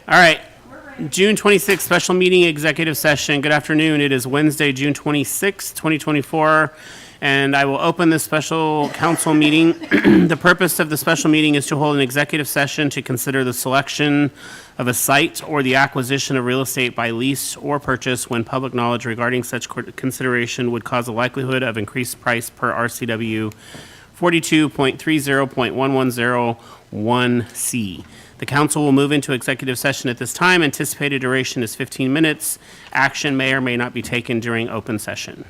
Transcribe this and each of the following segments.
All right, June 26th, special meeting, executive session. Good afternoon. It is Wednesday, June 26th, 2024, and I will open this special council meeting. The purpose of the special meeting is to hold an executive session to consider the selection of a site or the acquisition of real estate by lease or purchase when public knowledge regarding such consideration would cause a likelihood of increased price per RCW 42.30.1101C. The council will move into executive session at this time. Anticipated duration is 15 minutes. Action may or may not be taken during open session.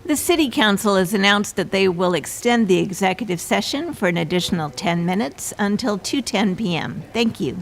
The City Council has announced that they will extend the executive session for an additional 10 minutes until 2:10 p.m. Thank you.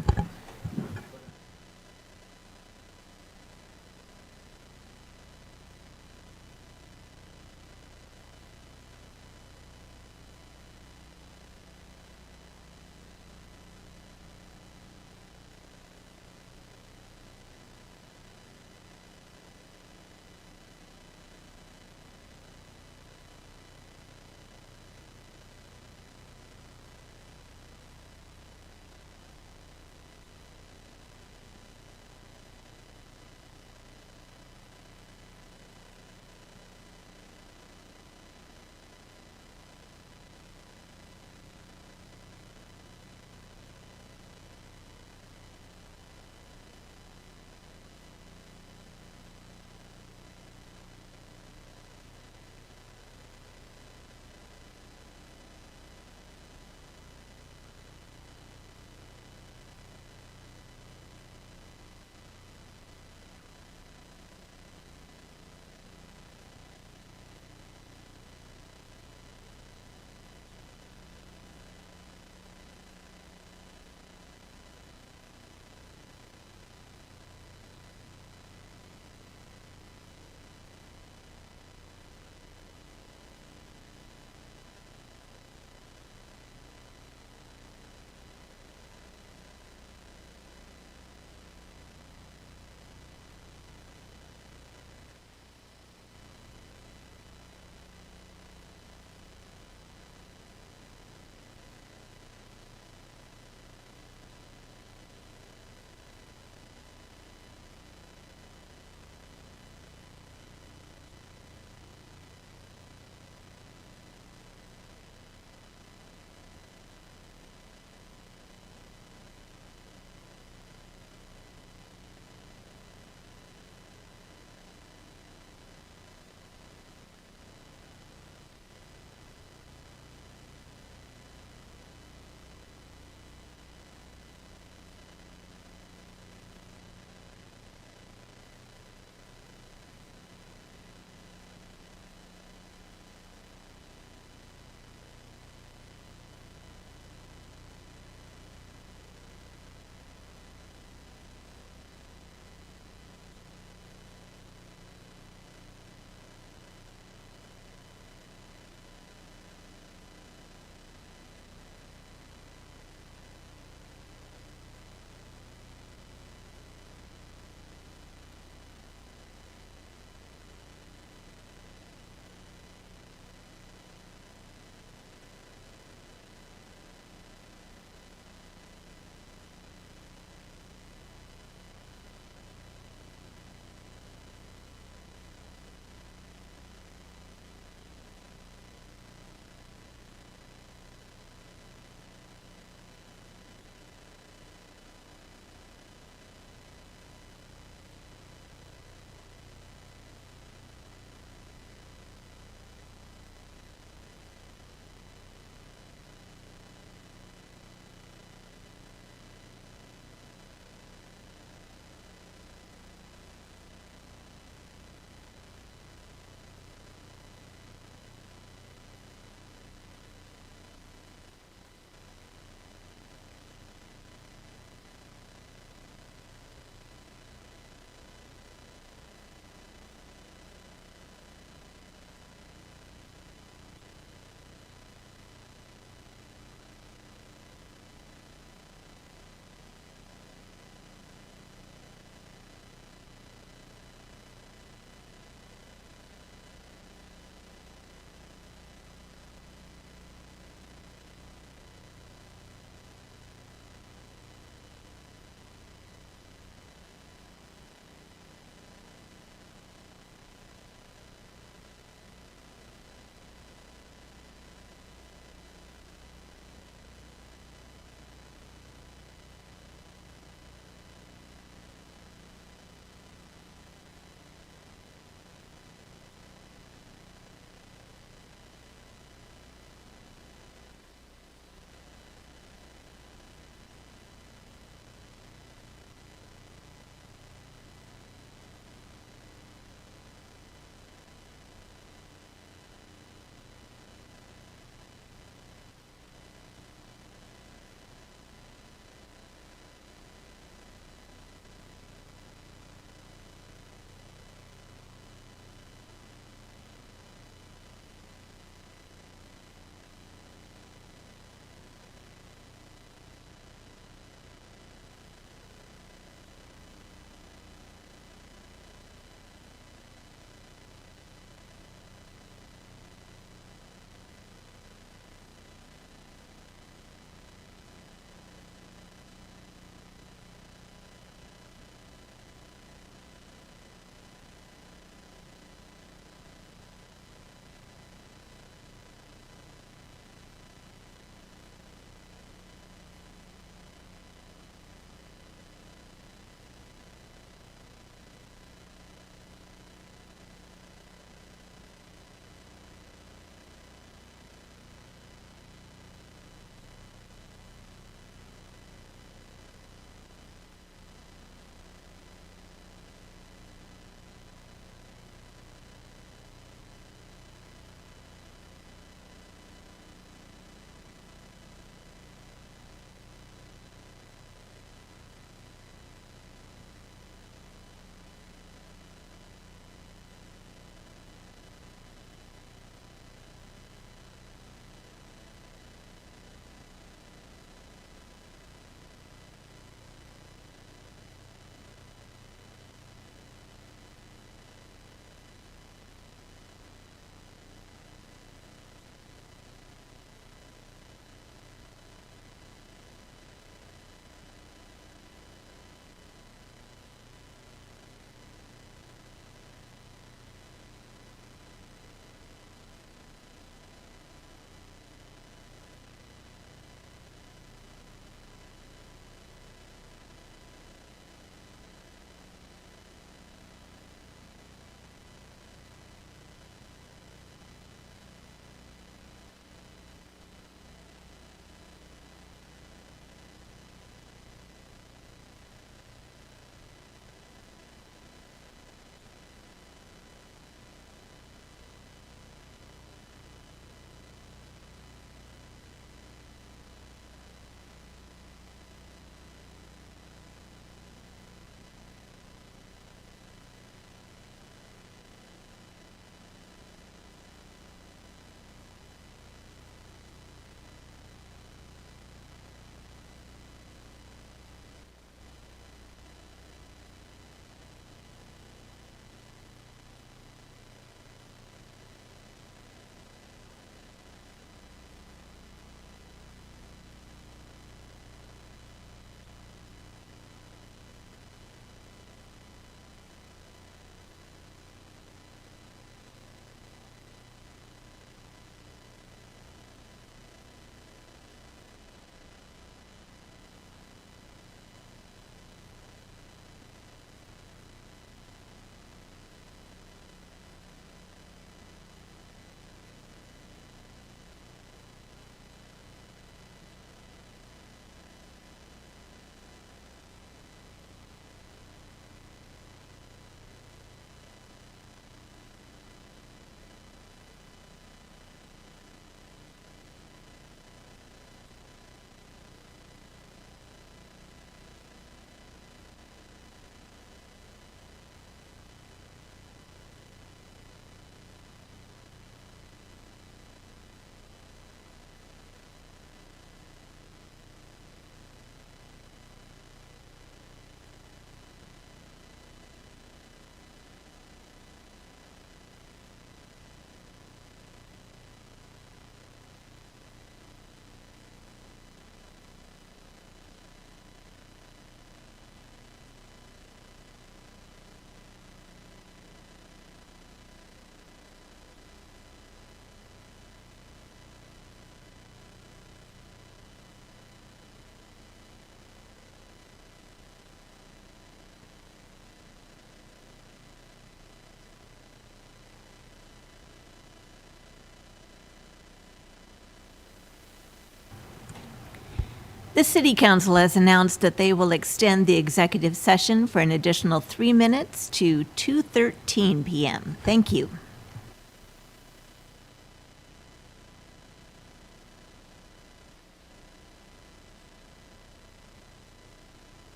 The City Council has announced that they will extend the executive session for an additional 3 minutes to 2:13 p.m. Thank you.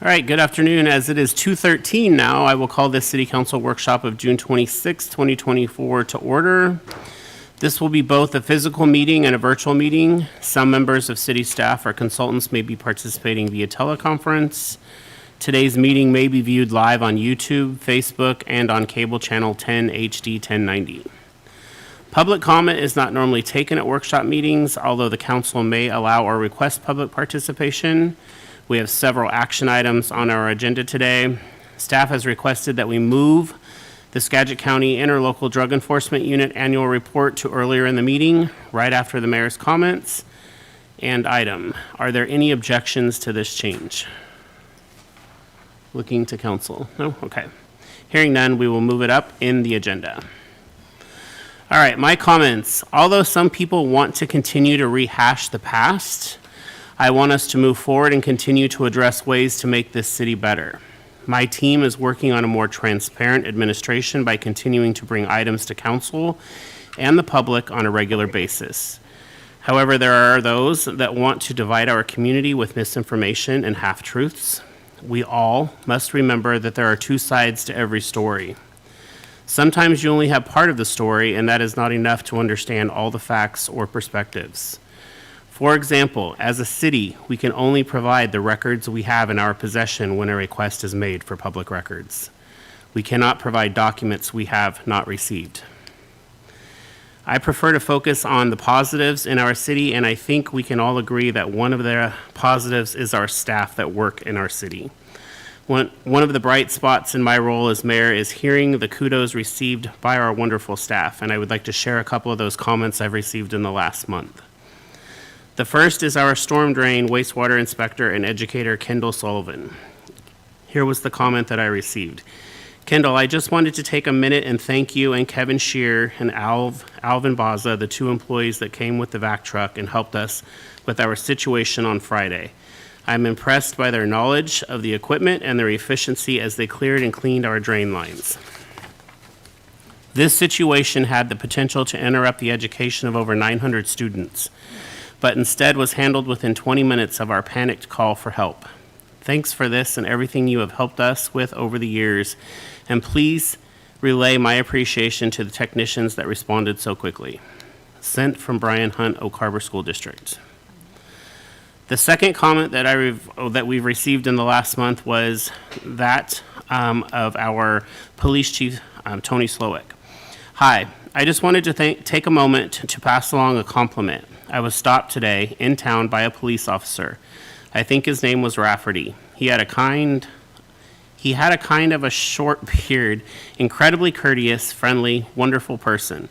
All right, good afternoon. As it is 2:13 now, I will call this City Council workshop of June 26, 2024 to order. This will be both a physical meeting and a virtual meeting. Some members of city staff or consultants may be participating via teleconference. Today's meeting may be viewed live on YouTube, Facebook, and on cable channel 10 HD 1090. Public comment is not normally taken at workshop meetings, although the council may allow or request public participation. We have several action items on our agenda today. Staff has requested that we move the Skagit County Interlocal Drug Enforcement Unit annual report to earlier in the meeting, right after the mayor's comments and item. Are there any objections to this change? Looking to council. No? Okay. Hearing none, we will move it up in the agenda. All right, my comments. Although some people want to continue to rehash the past, I want us to move forward and continue to address ways to make this city better. My team is working on a more transparent administration by continuing to bring items to council and the public on a regular basis. However, there are those that want to divide our community with misinformation and half-truths. We all must remember that there are two sides to every story. Sometimes you only have part of the story, and that is not enough to understand all the facts or perspectives. For example, as a city, we can only provide the records we have in our possession when a request is made for public records. We cannot provide documents we have not received. I prefer to focus on the positives in our city, and I think we can all agree that one of the positives is our staff that work in our city. One of the bright spots in my role as mayor is hearing the kudos received by our wonderful staff, and I would like to share a couple of those comments I've received in the last month. The first is our storm drain wastewater inspector and educator, Kendall Sullivan. Here was the comment that I received. Kendall, I just wanted to take a minute and thank you and Kevin Shear and Alvin Baza, the two employees that came with the vac truck and helped us with our situation on Friday. I'm impressed by their knowledge of the equipment and their efficiency as they cleared and cleaned our drain lines. This situation had the potential to interrupt the education of over 900 students, but instead was handled within 20 minutes of our panicked call for help. Thanks for this and everything you have helped us with over the years, and please relay my appreciation to the technicians that responded so quickly. Sent from Brian Hunt, Oak Harbor School District. The second comment that we've received in the last month was that of our police chief, Tony Slowick. Hi, I just wanted to take a moment to pass along a compliment. I was stopped today in town by a police officer. I think his name was Rafferty. He had a kind of a short beard, incredibly courteous, friendly, wonderful person.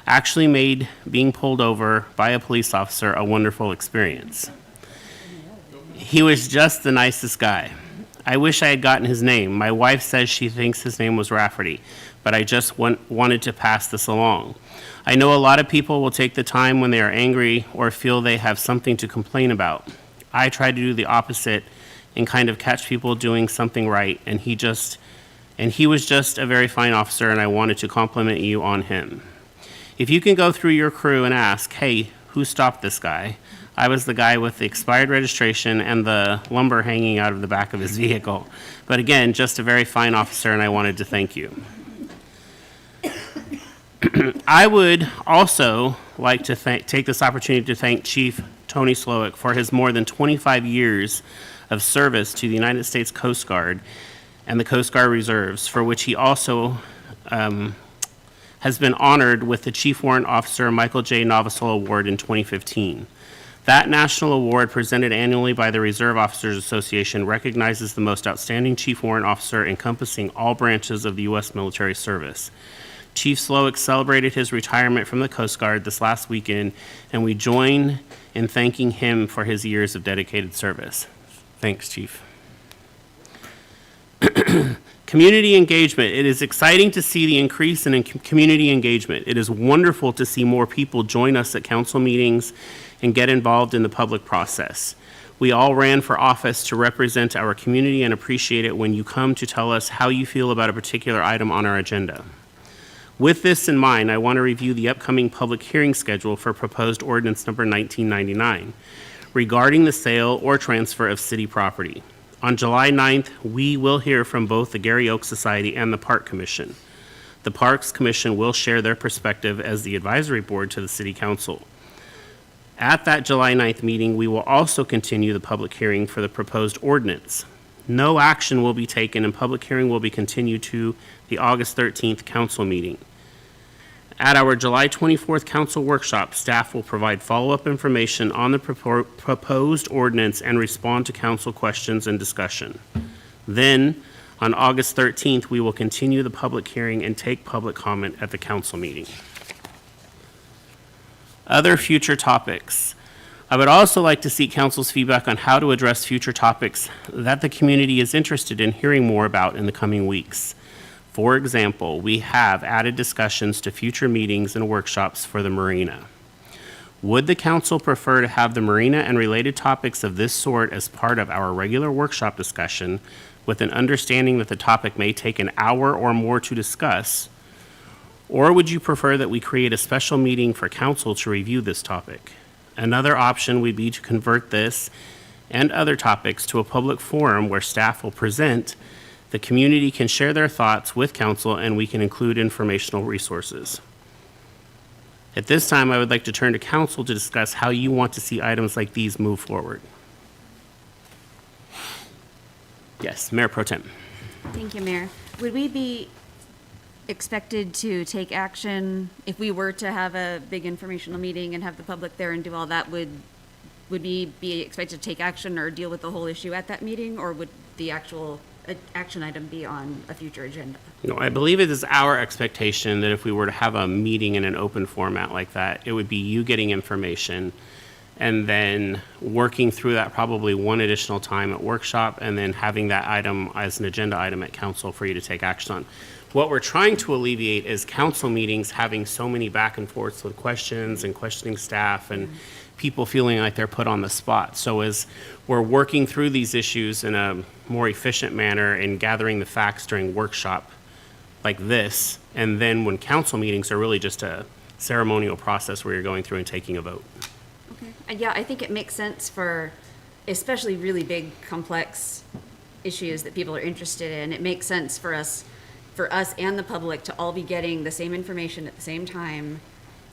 Actually made being pulled over by a police officer a wonderful experience. He was just the nicest guy. I wish I had gotten his name. My wife says she thinks his name was Rafferty, but I just wanted to pass this along. I know a lot of people will take the time when they are angry or feel they have something to complain about. I try to do the opposite and kind of catch people doing something right, and he was just a very fine officer, and I wanted to compliment you on him. If you can go through your crew and ask, hey, who stopped this guy? I was the guy with the expired registration and the lumber hanging out of the back of his vehicle. But again, just a very fine officer, and I wanted to thank you. I would also like to take this opportunity to thank Chief Tony Slowick for his more than 25 years of service to the United States Coast Guard and the Coast Guard Reserves, for which he also has been honored with the Chief Warrant Officer Michael J. Novosel Award in 2015. That national award, presented annually by the Reserve Officers Association, recognizes the most outstanding Chief Warrant Officer encompassing all branches of the U.S. military service. Chief Slowick celebrated his retirement from the Coast Guard this last weekend, and we join in thanking him for his years of dedicated service. Thanks, Chief. Community engagement. It is exciting to see the increase in community engagement. It is wonderful to see more people join us at council meetings and get involved in the public process. We all ran for office to represent our community and appreciate it when you come to tell us how you feel about a particular item on our agenda. With this in mind, I want to review the upcoming public hearing schedule for proposed ordinance number 1999 regarding the sale or transfer of city property. On July 9th, we will hear from both the Gary Oaks Society and the Park Commission. The Parks Commission will share their perspective as the advisory board to the City Council. At that July 9th meeting, we will also continue the public hearing for the proposed ordinance. No action will be taken, and public hearing will be continued to the August 13th council meeting. At our July 24th council workshop, staff will provide follow-up information on the proposed ordinance and respond to council questions and discussion. Then, on August 13th, we will continue the public hearing and take public comment at the council meeting. Other future topics. I would also like to seek council's feedback on how to address future topics that the community is interested in hearing more about in the coming weeks. For example, we have added discussions to future meetings and workshops for the marina. Would the council prefer to have the marina and related topics of this sort as part of our regular workshop discussion, with an understanding that the topic may take an hour or more to discuss? Or would you prefer that we create a special meeting for council to review this topic? Another option would be to convert this and other topics to a public forum where staff will present. The community can share their thoughts with council, and we can include informational resources. At this time, I would like to turn to council to discuss how you want to see items like these move forward. Yes, Mayor Pro Tem. Thank you, Mayor. Would we be expected to take action if we were to have a big informational meeting and have the public there and do all that? Would we be expected to take action or deal with the whole issue at that meeting, or would the actual action item be on a future agenda? No, I believe it is our expectation that if we were to have a meeting in an open format like that, it would be you getting information and then working through that probably one additional time at workshop, and then having that item as an agenda item at council for you to take action on. What we're trying to alleviate is council meetings having so many back and forths with questions and questioning staff and people feeling like they're put on the spot. So as we're working through these issues in a more efficient manner and gathering the facts during workshop like this, and then when council meetings are really just a ceremonial process where you're going through and taking a vote. Okay. Yeah, I think it makes sense for especially really big, complex issues that people are interested in. It makes sense for us and the public to all be getting the same information at the same time,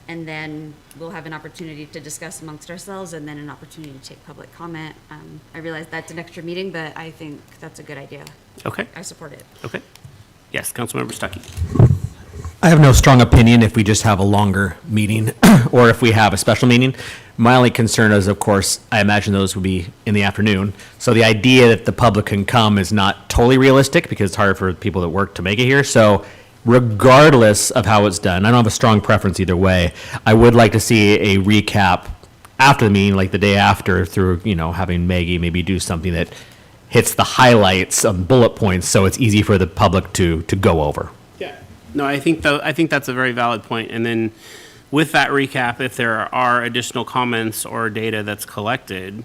and then we'll have an opportunity to discuss amongst ourselves, and then an opportunity to take public comment. I realize that's an extra meeting, but I think that's a good idea. Okay, I support it. okay. Yes, Councilmember Stuckey. I have no strong opinion if we just have a longer meeting or if we have a special meeting. My only concern is, of course, I imagine those would be in the afternoon. So the idea that the public can come is not totally realistic because it's hard for people that work to make it here. So regardless of how it's done, I don't have a strong preference either way. I would like to see a recap after the meeting, like the day after, through, having Maggie maybe do something that hits the highlights of bullet points so it's easy for the public to go over. Yeah. No, I think that's a very valid point. And then with that recap, if there are additional comments or data that's collected,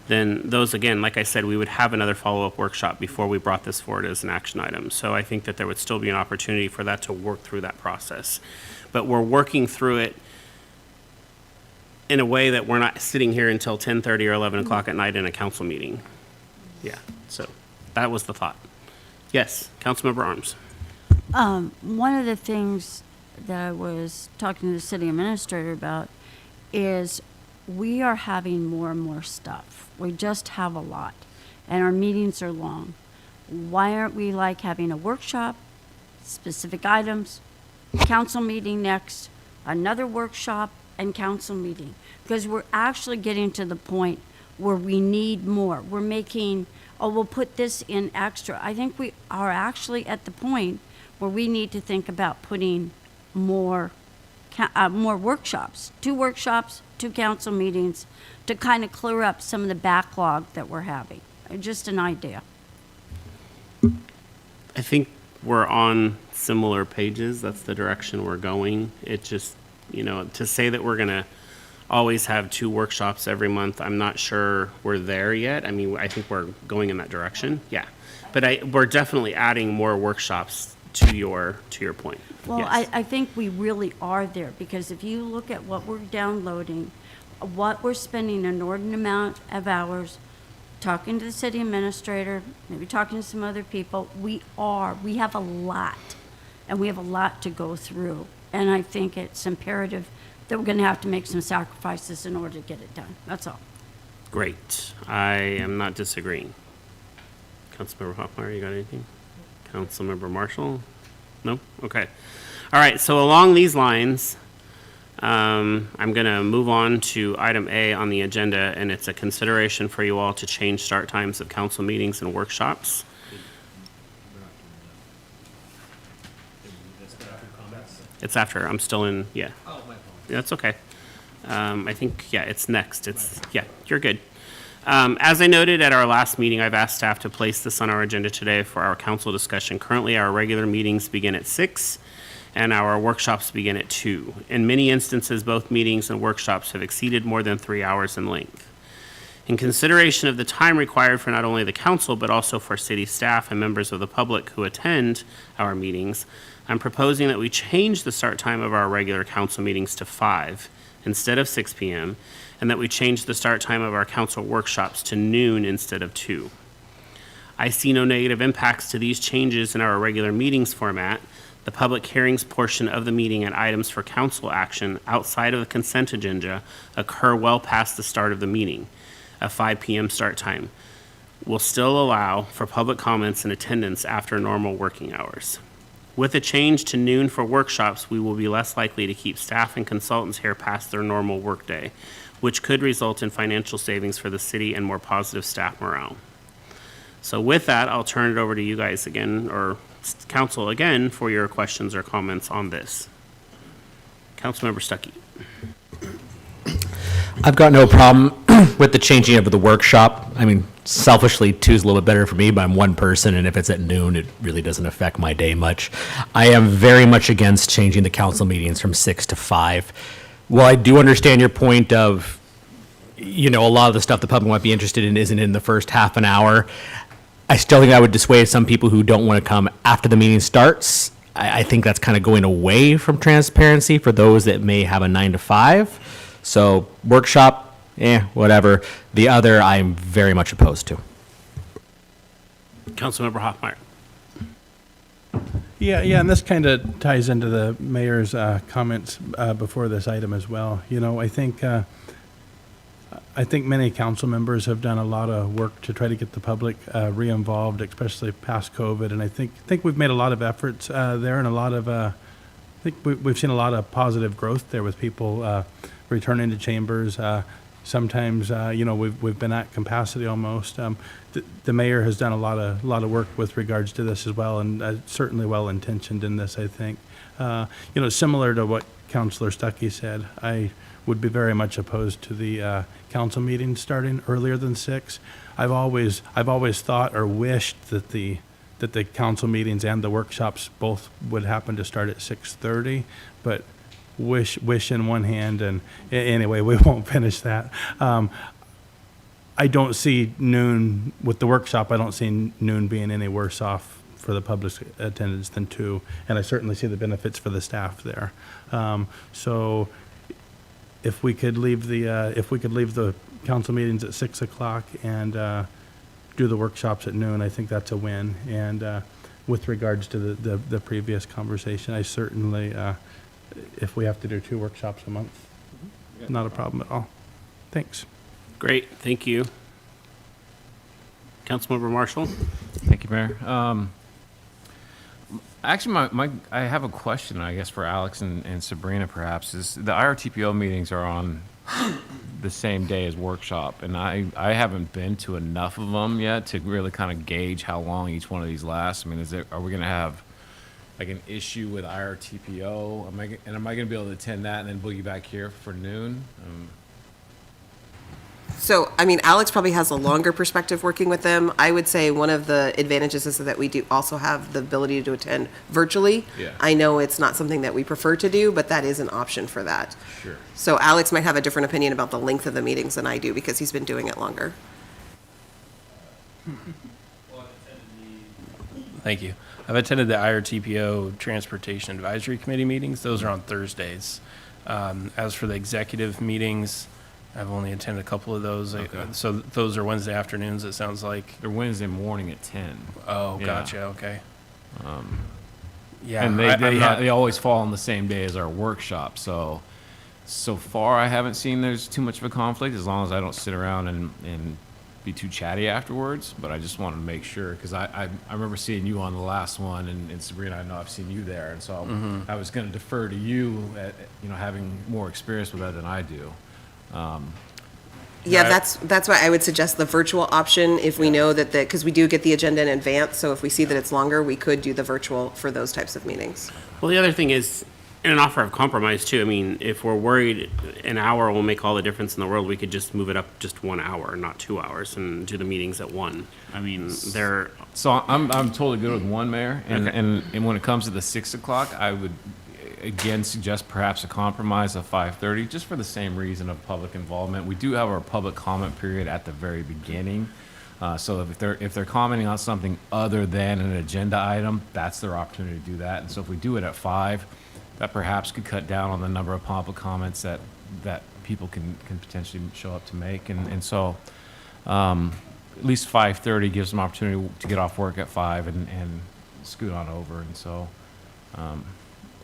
then those, again, like I said, we would have another follow-up workshop before we brought this forward as an action item. So I think that there would still be an opportunity for that to work through that process. But we're working through it in a way that we're not sitting here until 10:30 or 11 o'clock at night in a council meeting. Yeah, so that was the thought. Yes, Councilmember Arms. One of the things that I was talking to the city administrator about is we are having more and more stuff. We just have a lot, and our meetings are long. Why aren't we having a workshop, specific items, council meeting next, another workshop, and council meeting? Because we're actually getting to the point where we need more. We're making, we'll put this in extra. I think we are actually at the point where we need to think about putting more workshops, 2 workshops, 2 council meetings, to kind of clear up some of the backlog that we're having. Just an idea. I think we're on similar pages. That's the direction we're going. It just, to say that we're going to always have 2 workshops every month, I'm not sure we're there yet. I mean, I think we're going in that direction. Yeah. But we're definitely adding more workshops to your point. Well, Yes. I think we really are there, because if you look at what we're downloading, what we're spending an inordinate amount of hours talking to the city administrator, maybe talking to some other people, we have a lot, and we have a lot to go through. And I think it's imperative that we're going to have to make some sacrifices in order to get it done. That's all. Great. I am not disagreeing. Councilmember Hoffmeyer, you got anything? Councilmember Marshall? No? Okay. All right, so along these lines, I'm going to move on to item A on the agenda, and it's a consideration for you all to change start times of council meetings and workshops. It's after. I'm still in, yeah. Oh, my fault. That's okay. I think, it's next. You're good. As I noted at our last meeting, I've asked staff to place this on our agenda today for our council discussion. Currently, our regular meetings begin at 6, and our workshops begin at 2. In many instances, both meetings and workshops have exceeded more than 3 hours in length. In consideration of the time required for not only the council, but also for city staff and members of the public who attend our meetings, I'm proposing that we change the start time of our regular council meetings to 5 instead of 6 p.m., and that we change the start time of our council workshops to noon instead of 2. I see no negative impacts to these changes in our regular meetings format. The public hearings portion of the meeting and items for council action outside of the consent agenda occur well past the start of the meeting. A 5 p.m. start time will still allow for public comments and attendance after normal working hours. With a change to noon for workshops, we will be less likely to keep staff and consultants here past their normal workday, which could result in financial savings for the city and more positive staff morale. So with that, I'll turn it over to you guys again, or council again, for your questions or comments on this. Councilmember Stuckey. I've got no problem with the changing of the workshop. I mean, selfishly, 2 is a little bit better for me, but I'm one person, and if it's at noon, it really doesn't affect my day much. I am very much against changing the council meetings from 6 to 5. Well, I do understand your point of, a lot of the stuff the public might be interested in isn't in the first half an hour. I still think I would dissuade some people who don't want to come after the meeting starts. I think that's kind of going away from transparency for those that may have a 9 to 5. So workshop, whatever. The other, I'm very much opposed to. Councilmember Hoffmeyer. Yeah, and this kind of ties into the mayor's comments before this item as well. I think many council members have done a lot of work to try to get the public re-involved, especially past COVID, and I think we've made a lot of efforts there, and I think we've seen a lot of positive growth there with people returning to chambers. Sometimes, we've been at capacity almost. The mayor has done a lot of work with regards to this as well, and certainly well intentioned in this. I think, similar to what Councillor Stuckey said, I would be very much opposed to the council meeting starting earlier than 6. I've always thought or wished that the council meetings and the workshops both would happen to start at 6:30, but wish in one hand, and anyway, we won't finish that. I don't see noon with the workshop. I don't see noon being any worse off for the public's attendance than 2, and I certainly see the benefits for the staff there. So if we could leave the council meetings at 6 o'clock and do the workshops at noon, I think that's a win. And with regards to the previous conversation, I certainly, if we have to do 2 workshops a month, not a problem at all. Thanks. Great, thank you. Councilmember Marshall. Thank you, Mayor. Actually, I have a question, I guess, for Alex and Sabrina, perhaps. Is the IRTPO meetings are on the same day as workshop, and I haven't been to enough of them yet to really kind of gauge how long each one of these lasts. I mean, are we going to have like an issue with IRTPO? Am I going to be able to attend that and then boogie back here for noon? So, I mean, Alex probably has a longer perspective working with them. I would say one of the advantages is that we do also have the ability to attend virtually. Yeah. I know it's not something that we prefer to do, but that is an option for that. Sure. So Alex might have a different opinion about the length of the meetings than I do because he's been doing it longer. Thank you. I've attended the IRTPO Transportation Advisory Committee meetings. Those are on Thursdays. As for the executive meetings, I've only attended a couple of those. Okay. So those are Wednesday afternoons, it sounds like. They're Wednesday morning at 10. Oh, Yeah. gotcha, okay. Yeah, And I'm not- they always fall on the same day as our workshop. So far, I haven't seen there's too much of a conflict, as long as I don't sit around and be too chatty afterwards. But I just wanted to make sure, because I remember seeing you on the last one, and Sabrina, I know I've seen you there, and so I was going to defer to you, having more experience with that than I do. Yeah, Right. that's why I would suggest the virtual option if we know that because we do get the agenda in advance, so if we see that it's longer, we could do the virtual for those types of meetings. Well, the other thing is, in an offer of compromise too, I mean, if we're worried an hour will make all the difference in the world, we could just move it up just 1 hour, not 2 hours, and do the meetings at 1. I mean, they're, So I'm totally good with one, Mayor. And, Okay. and when it comes to the 6 o'clock, I would again suggest perhaps a compromise of 5:30, just for the same reason of public involvement. We do have our public comment period at the very beginning. So if they're commenting on something other than an agenda item, that's their opportunity to do that. And so if we do it at 5, that perhaps could cut down on the number of public comments that people can potentially show up to make. And so at least 5:30 gives them opportunity to get off work at 5 and scoot on over. And so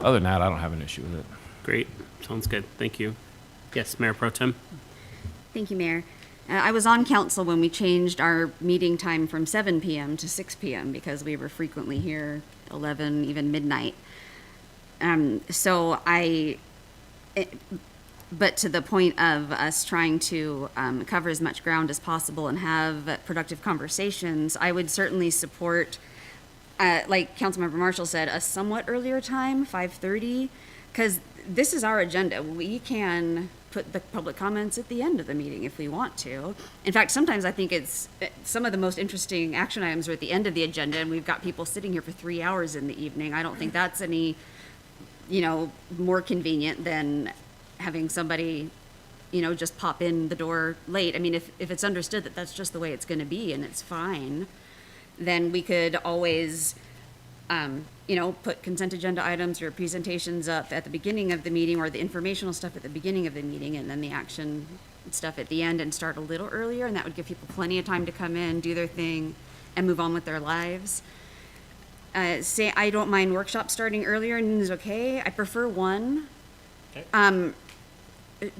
other than that, I don't have an issue with it. great, sounds good, thank you. Yes, Mayor Pro Tem? Thank you, Mayor. I was on council when we changed our meeting time from 7 p.m. to 6 p.m. because we were frequently here 11, even midnight. But to the point of us trying to cover as much ground as possible and have productive conversations, I would certainly support, like Councilmember Marshall said, a somewhat earlier time, 5:30, because this is our agenda. We can put the public comments at the end of the meeting if we want to. In fact, sometimes I think some of the most interesting action items are at the end of the agenda, and we've got people sitting here for 3 hours in the evening. I don't think that's any, more convenient than having somebody, just pop in the door late. I mean, if it's understood that that's just the way it's going to be and it's fine, then we could always, put consent agenda items or presentations up at the beginning of the meeting, or the informational stuff at the beginning of the meeting, and then the action stuff at the end, and start a little earlier, and that would give people plenty of time to come in, do their thing, and move on with their lives. Say, I don't mind workshops starting earlier, and is okay. I prefer 1.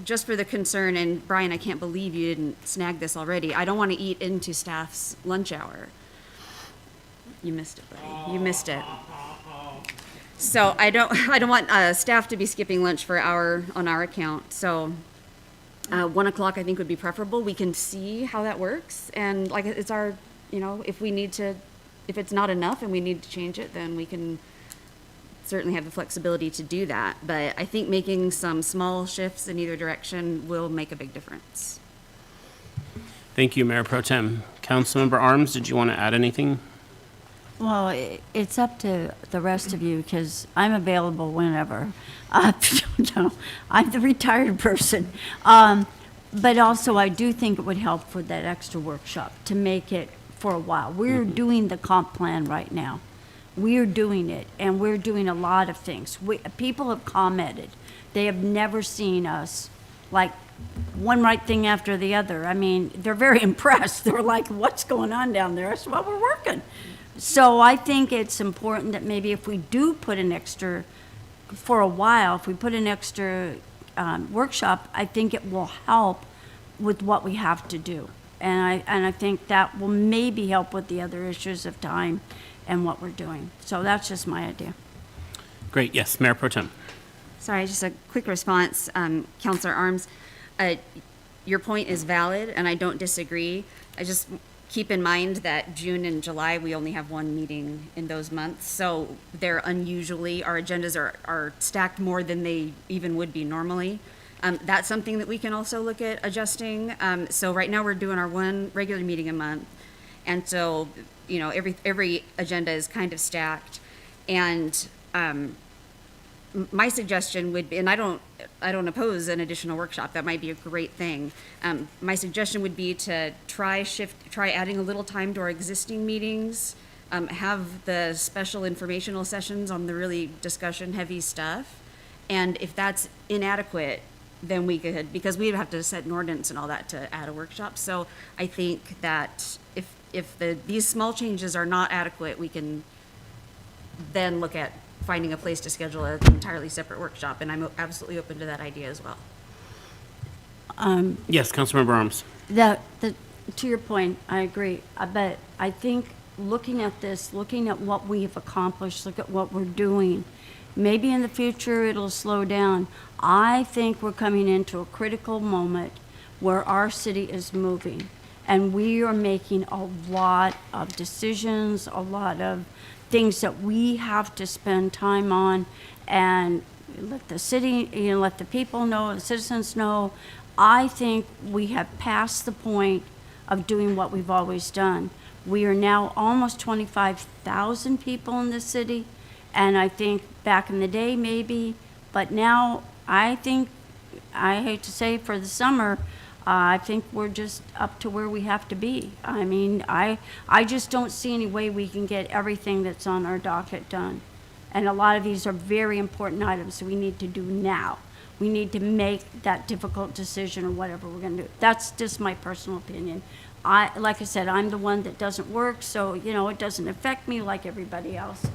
Just for the concern, and Brian, I can't believe you didn't snag this already. I don't want to eat into staff's lunch hour. You missed it, buddy. You missed it. So I don't want staff to be skipping lunch for on our account. So 1 o'clock I think would be preferable. We can see how that works, and like it's our, if it's not enough and we need to change it, then we can certainly have the flexibility to do that. But I think making some small shifts in either direction will make a big difference. Thank you, Mayor Pro Tem. Councilmember Arms, did you want to add anything? Well, it's up to the rest of you, because I'm available whenever. I'm the retired person. But also, I do think it would help for that extra workshop to make it for a while. We're doing the comp plan right now. We're doing it, and we're doing a lot of things. People have commented. They have never seen us like one right thing after the other. I mean, they're very impressed. They're like, what's going on down there? I said, well, we're working. So I think it's important that maybe if we do put an extra, for a while, if we put an extra workshop, I think it will help with what we have to do. And I think that will maybe help with the other issues of time and what we're doing. So that's just my idea. Great, yes, Mayor Pro Tem. Sorry, just a quick response, Councilor Arms. Your point is valid, and I don't disagree. I just keep in mind that June and July, we only have 1 meeting in those months. So they're unusually, our agendas are stacked more than they even would be normally. That's something that we can also look at adjusting. So right now we're doing our 1 regular meeting a month. And so, every agenda is kind of stacked. And my suggestion would be, and I don't oppose an additional workshop. That might be a great thing. My suggestion would be to try adding a little time to our existing meetings, have the special informational sessions on the really discussion-heavy stuff. And if that's inadequate, then we could, because we'd have to set an ordinance and all that to add a workshop. So I think that if these small changes are not adequate, we can then look at finding a place to schedule an entirely separate workshop, and I'm absolutely open to that idea as well. Yes, Councilmember Arms. To your point, I agree. But I think looking at this, looking at what we have accomplished, look at what we're doing, maybe in the future it'll slow down. I think we're coming into a critical moment where our city is moving, and we are making a lot of decisions, a lot of things that we have to spend time on, and let the city, let the people know, the citizens know. I think we have passed the point of doing what we've always done. We are now almost 25,000 people in the city, and I think back in the day maybe, but now I think, I hate to say for the summer, I think we're just up to where we have to be. I mean, I just don't see any way we can get everything that's on our docket done. And a lot of these are very important items that we need to do now. We need to make that difficult decision or whatever we're going to do. That's just my personal opinion. Like I said, I'm the one that doesn't work, so, it doesn't affect me like everybody else.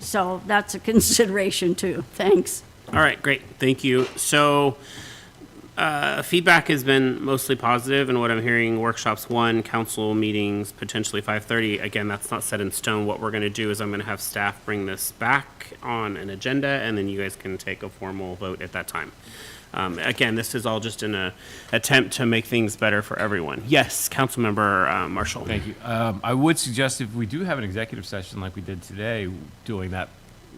So that's a consideration too. Thanks. All right, great, thank you. So feedback has been mostly positive, and what I'm hearing, workshops 1, council meetings, potentially 5:30. Again, that's not set in stone. What we're going to do is I'm going to have staff bring this back on an agenda, and then you guys can take a formal vote at that time. Again, this is all just an attempt to make things better for everyone. Yes, Councilmember Marshall. Thank you. I would suggest if we do have an executive session like we did today, doing that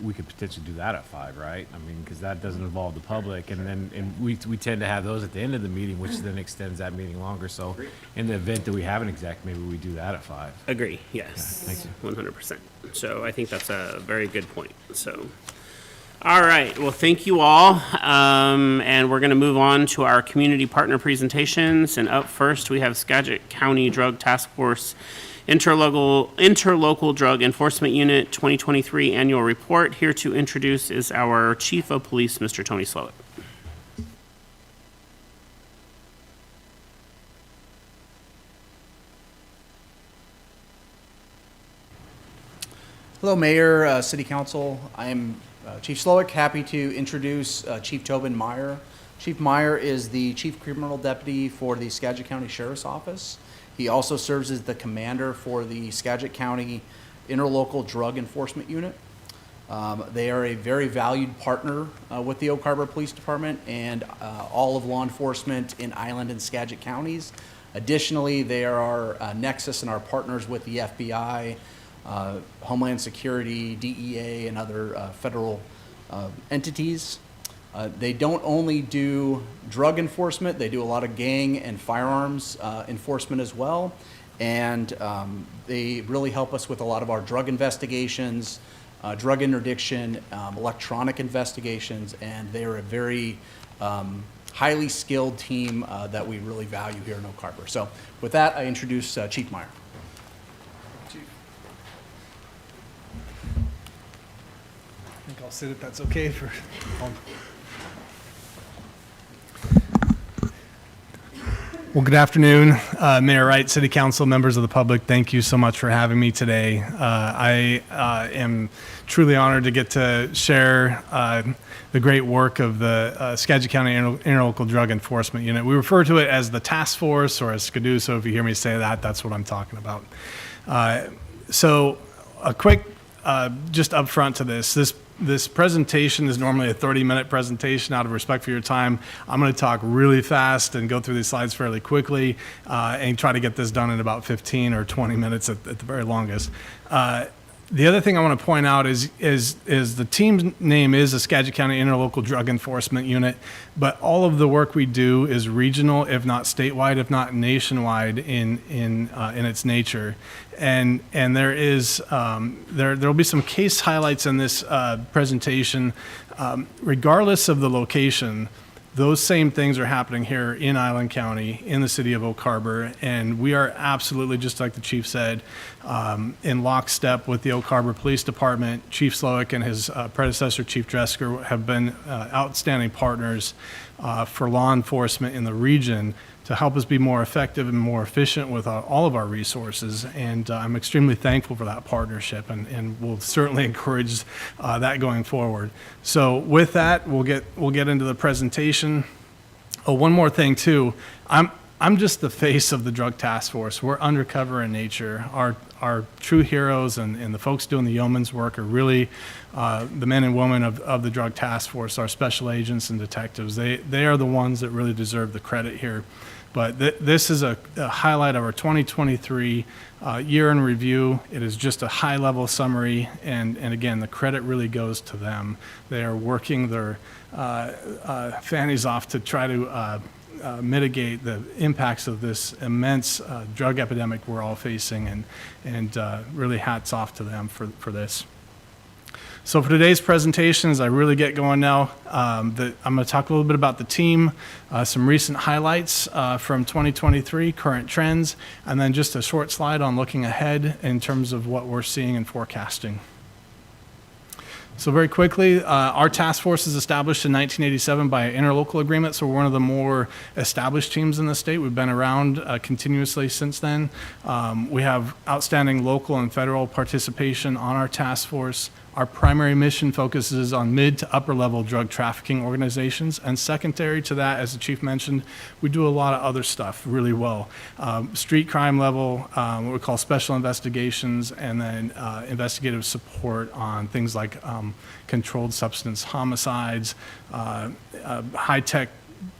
we could potentially do that at 5, right? I mean, because that doesn't involve the public, and we tend to have those at the end of the meeting, which then extends that meeting longer. So in the event that we have an exec, maybe we do that at 5. Agree, yes. thank you. 100%. So I think that's a very good point, so. All right, well, thank you all. And we're going to move on to our community partner presentations. And up first, we have Skagit County Drug Task Force Interlocal Drug Enforcement Unit 2023 Annual Report. Here to introduce is our Chief of Police, Mr. Tony Slowick. Hello, Mayor, City Council. I am Chief Slowick, happy to introduce Chief Tobin Meyer. Chief Meyer is the Chief Criminal Deputy for the Skagit County Sheriff's Office. He also serves as the commander for the Skagit County Interlocal Drug Enforcement Unit. They are a very valued partner with the Oak Harbor Police Department and all of law enforcement in Island and Skagit counties. Additionally, they are our nexus and our partners with the FBI, Homeland Security, DEA, and other federal entities. They don't only do drug enforcement, they do a lot of gang and firearms enforcement as well. And they really help us with a lot of our drug investigations, drug interdiction, electronic investigations, and they're a very highly skilled team that we really value here in Oak Harbor. So with that, I introduce Chief Meyer. I think I'll sit if that's okay for. Well, good afternoon, Mayor Wright, City Council, members of the public. Thank you so much for having me today. I am truly honored to get to share the great work of the Skagit County Interlocal Drug Enforcement Unit. We refer to it as the task force or as SCADU, so if you hear me say that, that's what I'm talking about. So a quick, just upfront to this presentation is normally a 30-minute presentation. Out of respect for your time, I'm going to talk really fast and go through these slides fairly quickly and try to get this done in about 15 or 20 minutes at the very longest. The other thing I want to point out is the team's name is the Skagit County Interlocal Drug Enforcement Unit, but all of the work we do is regional, if not statewide, if not nationwide in its nature. And there is there will be some case highlights in this presentation. Regardless of the location, those same things are happening here in Island County, in the city of Oak Harbor, and we are absolutely, just like the chief said, in lockstep with the Oak Harbor Police Department. Chief Slowick and his predecessor, Chief Dresker, have been outstanding partners for law enforcement in the region to help us be more effective and more efficient with all of our resources. And I'm extremely thankful for that partnership, and we'll certainly encourage that going forward. So with that, we'll get into the presentation. Oh, one more thing too. I'm just the face of the Drug Task Force. We're undercover in nature. Our true heroes and the folks doing the yeoman's work are really the men and women of the Drug Task Force, our special agents and detectives. They are the ones that really deserve the credit here. But this is a highlight of our 2023 year in review. It is just a high-level summary, and again, the credit really goes to them. They are working their fannies off to try to mitigate the impacts of this immense drug epidemic we're all facing, and really hats off to them for this. So for today's presentation, as I really get going now, I'm going to talk a little bit about the team, some recent highlights from 2023, current trends, and then just a short slide on looking ahead in terms of what we're seeing and forecasting. So very quickly, our task force is established in 1987 by an interlocal agreement, so we're one of the more established teams in the state. We've been around continuously since then. We have outstanding local and federal participation on our task force. Our primary mission focuses on mid to upper level drug trafficking organizations, and secondary to that, as the chief mentioned, we do a lot of other stuff really well. Street crime level, what we call special investigations, and then investigative support on things like controlled substance homicides, high-tech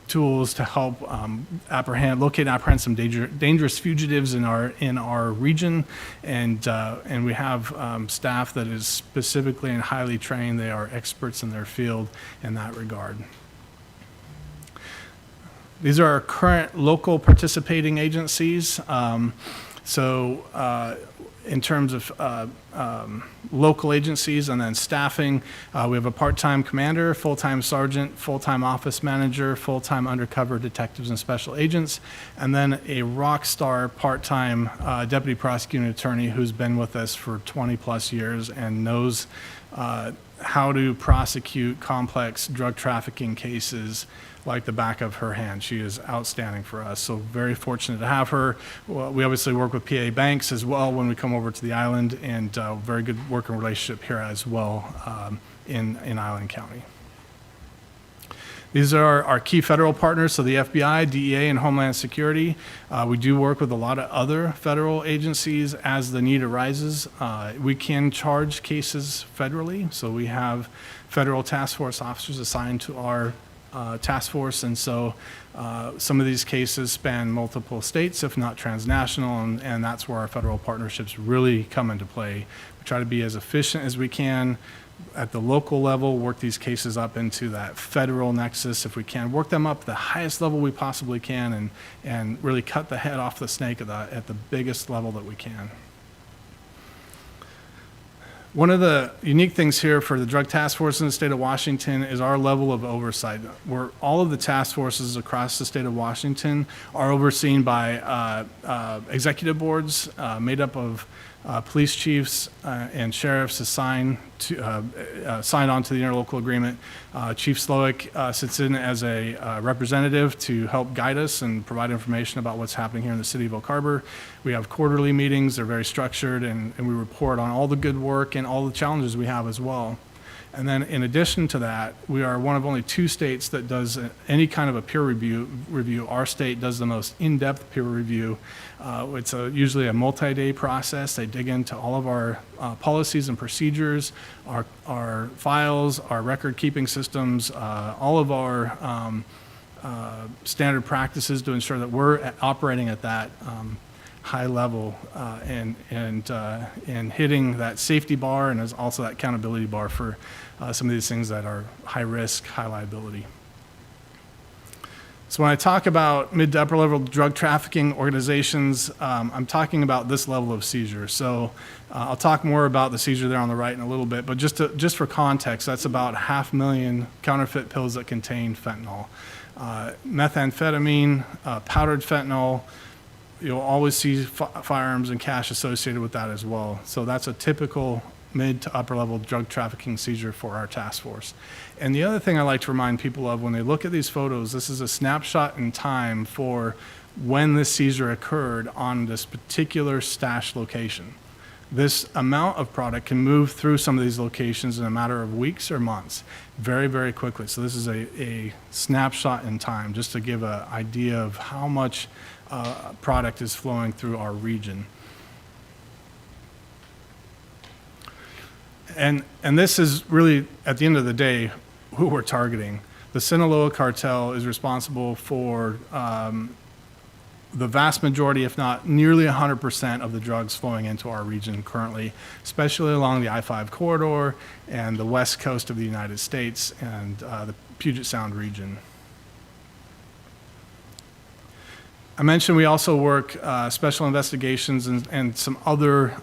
tools to help locate and apprehend some dangerous fugitives in our region, and we have staff that is specifically and highly trained. They are experts in their field in that regard. These are our current local participating agencies. In terms of local agencies and then staffing, we have a part-time commander, full-time sergeant, full-time office manager, full-time undercover detectives and special agents, and then a rock star part-time deputy prosecuting attorney who's been with us for 20-plus years and knows how to prosecute complex drug trafficking cases like the back of her hand. She is outstanding for us, so very fortunate to have her. Well, we obviously work with PA Banks as well when we come over to the island, and very good working relationship here as well in Island County. These are our key federal partners, so the FBI, DEA, and Homeland Security. We do work with a lot of other federal agencies as the need arises. We can charge cases federally, so we have federal task force officers assigned to our task force, and so some of these cases span multiple states, if not transnational, and that's where our federal partnerships really come into play. We try to be as efficient as we can at the local level, work these cases up into that federal nexus if we can, work them up the highest level we possibly can, and really cut the head off the snake at the biggest level that we can. One of the unique things here for the Drug Task Force in the state of Washington is our level of oversight. Where all of the task forces across the state of Washington are overseen by executive boards made up of police chiefs and sheriffs assigned on to the interlocal agreement. Chief Slowick sits in as a representative to help guide us and provide information about what's happening here in the city of Oak Harbor. We have quarterly meetings. They're very structured, and we report on all the good work and all the challenges we have as well. And then in addition to that, we are one of only 2 states that does any kind of a peer review. Our state does the most in-depth peer review. It's usually a multi-day process. They dig into all of our policies and procedures, our files, our record-keeping systems, all of our standard practices to ensure that we're operating at that high level and hitting that safety bar, and also that accountability bar for some of these things that are high risk, high liability. So when I talk about mid to upper level drug trafficking organizations, I'm talking about this level of seizure. So I'll talk more about the seizure there on the right in a little bit, but just for context, that's about 500,000 counterfeit pills that contain fentanyl. Methamphetamine, powdered fentanyl. You'll always see firearms and cash associated with that as well. So that's a typical mid to upper level drug trafficking seizure for our task force. And the other thing I like to remind people of when they look at these photos, this is a snapshot in time for when this seizure occurred on this particular stash location. This amount of product can move through some of these locations in a matter of weeks or months very, very quickly. So this is a snapshot in time just to give an idea of how much product is flowing through our region. And this is really, at the end of the day, who we're targeting. The Sinaloa cartel is responsible for the vast majority, if not nearly 100% of the drugs flowing into our region currently, especially along the I-5 corridor and the west coast of the United States and the Puget Sound region. I mentioned we also work special investigations and some other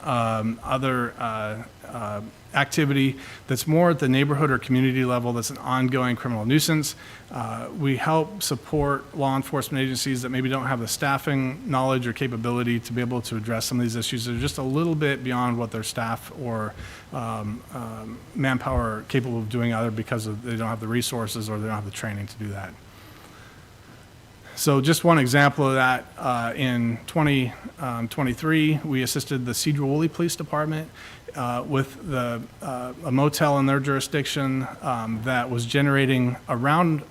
activity that's more at the neighborhood or community level that's an ongoing criminal nuisance. We help support law enforcement agencies that maybe don't have the staffing knowledge or capability to be able to address some of these issues. They're just a little bit beyond what their staff or manpower are capable of doing, either because they don't have the resources or they don't have the training to do that. So just one example of that, in 2023, we assisted the Sedro-Woolley Police Department with a motel in their jurisdiction that was generating around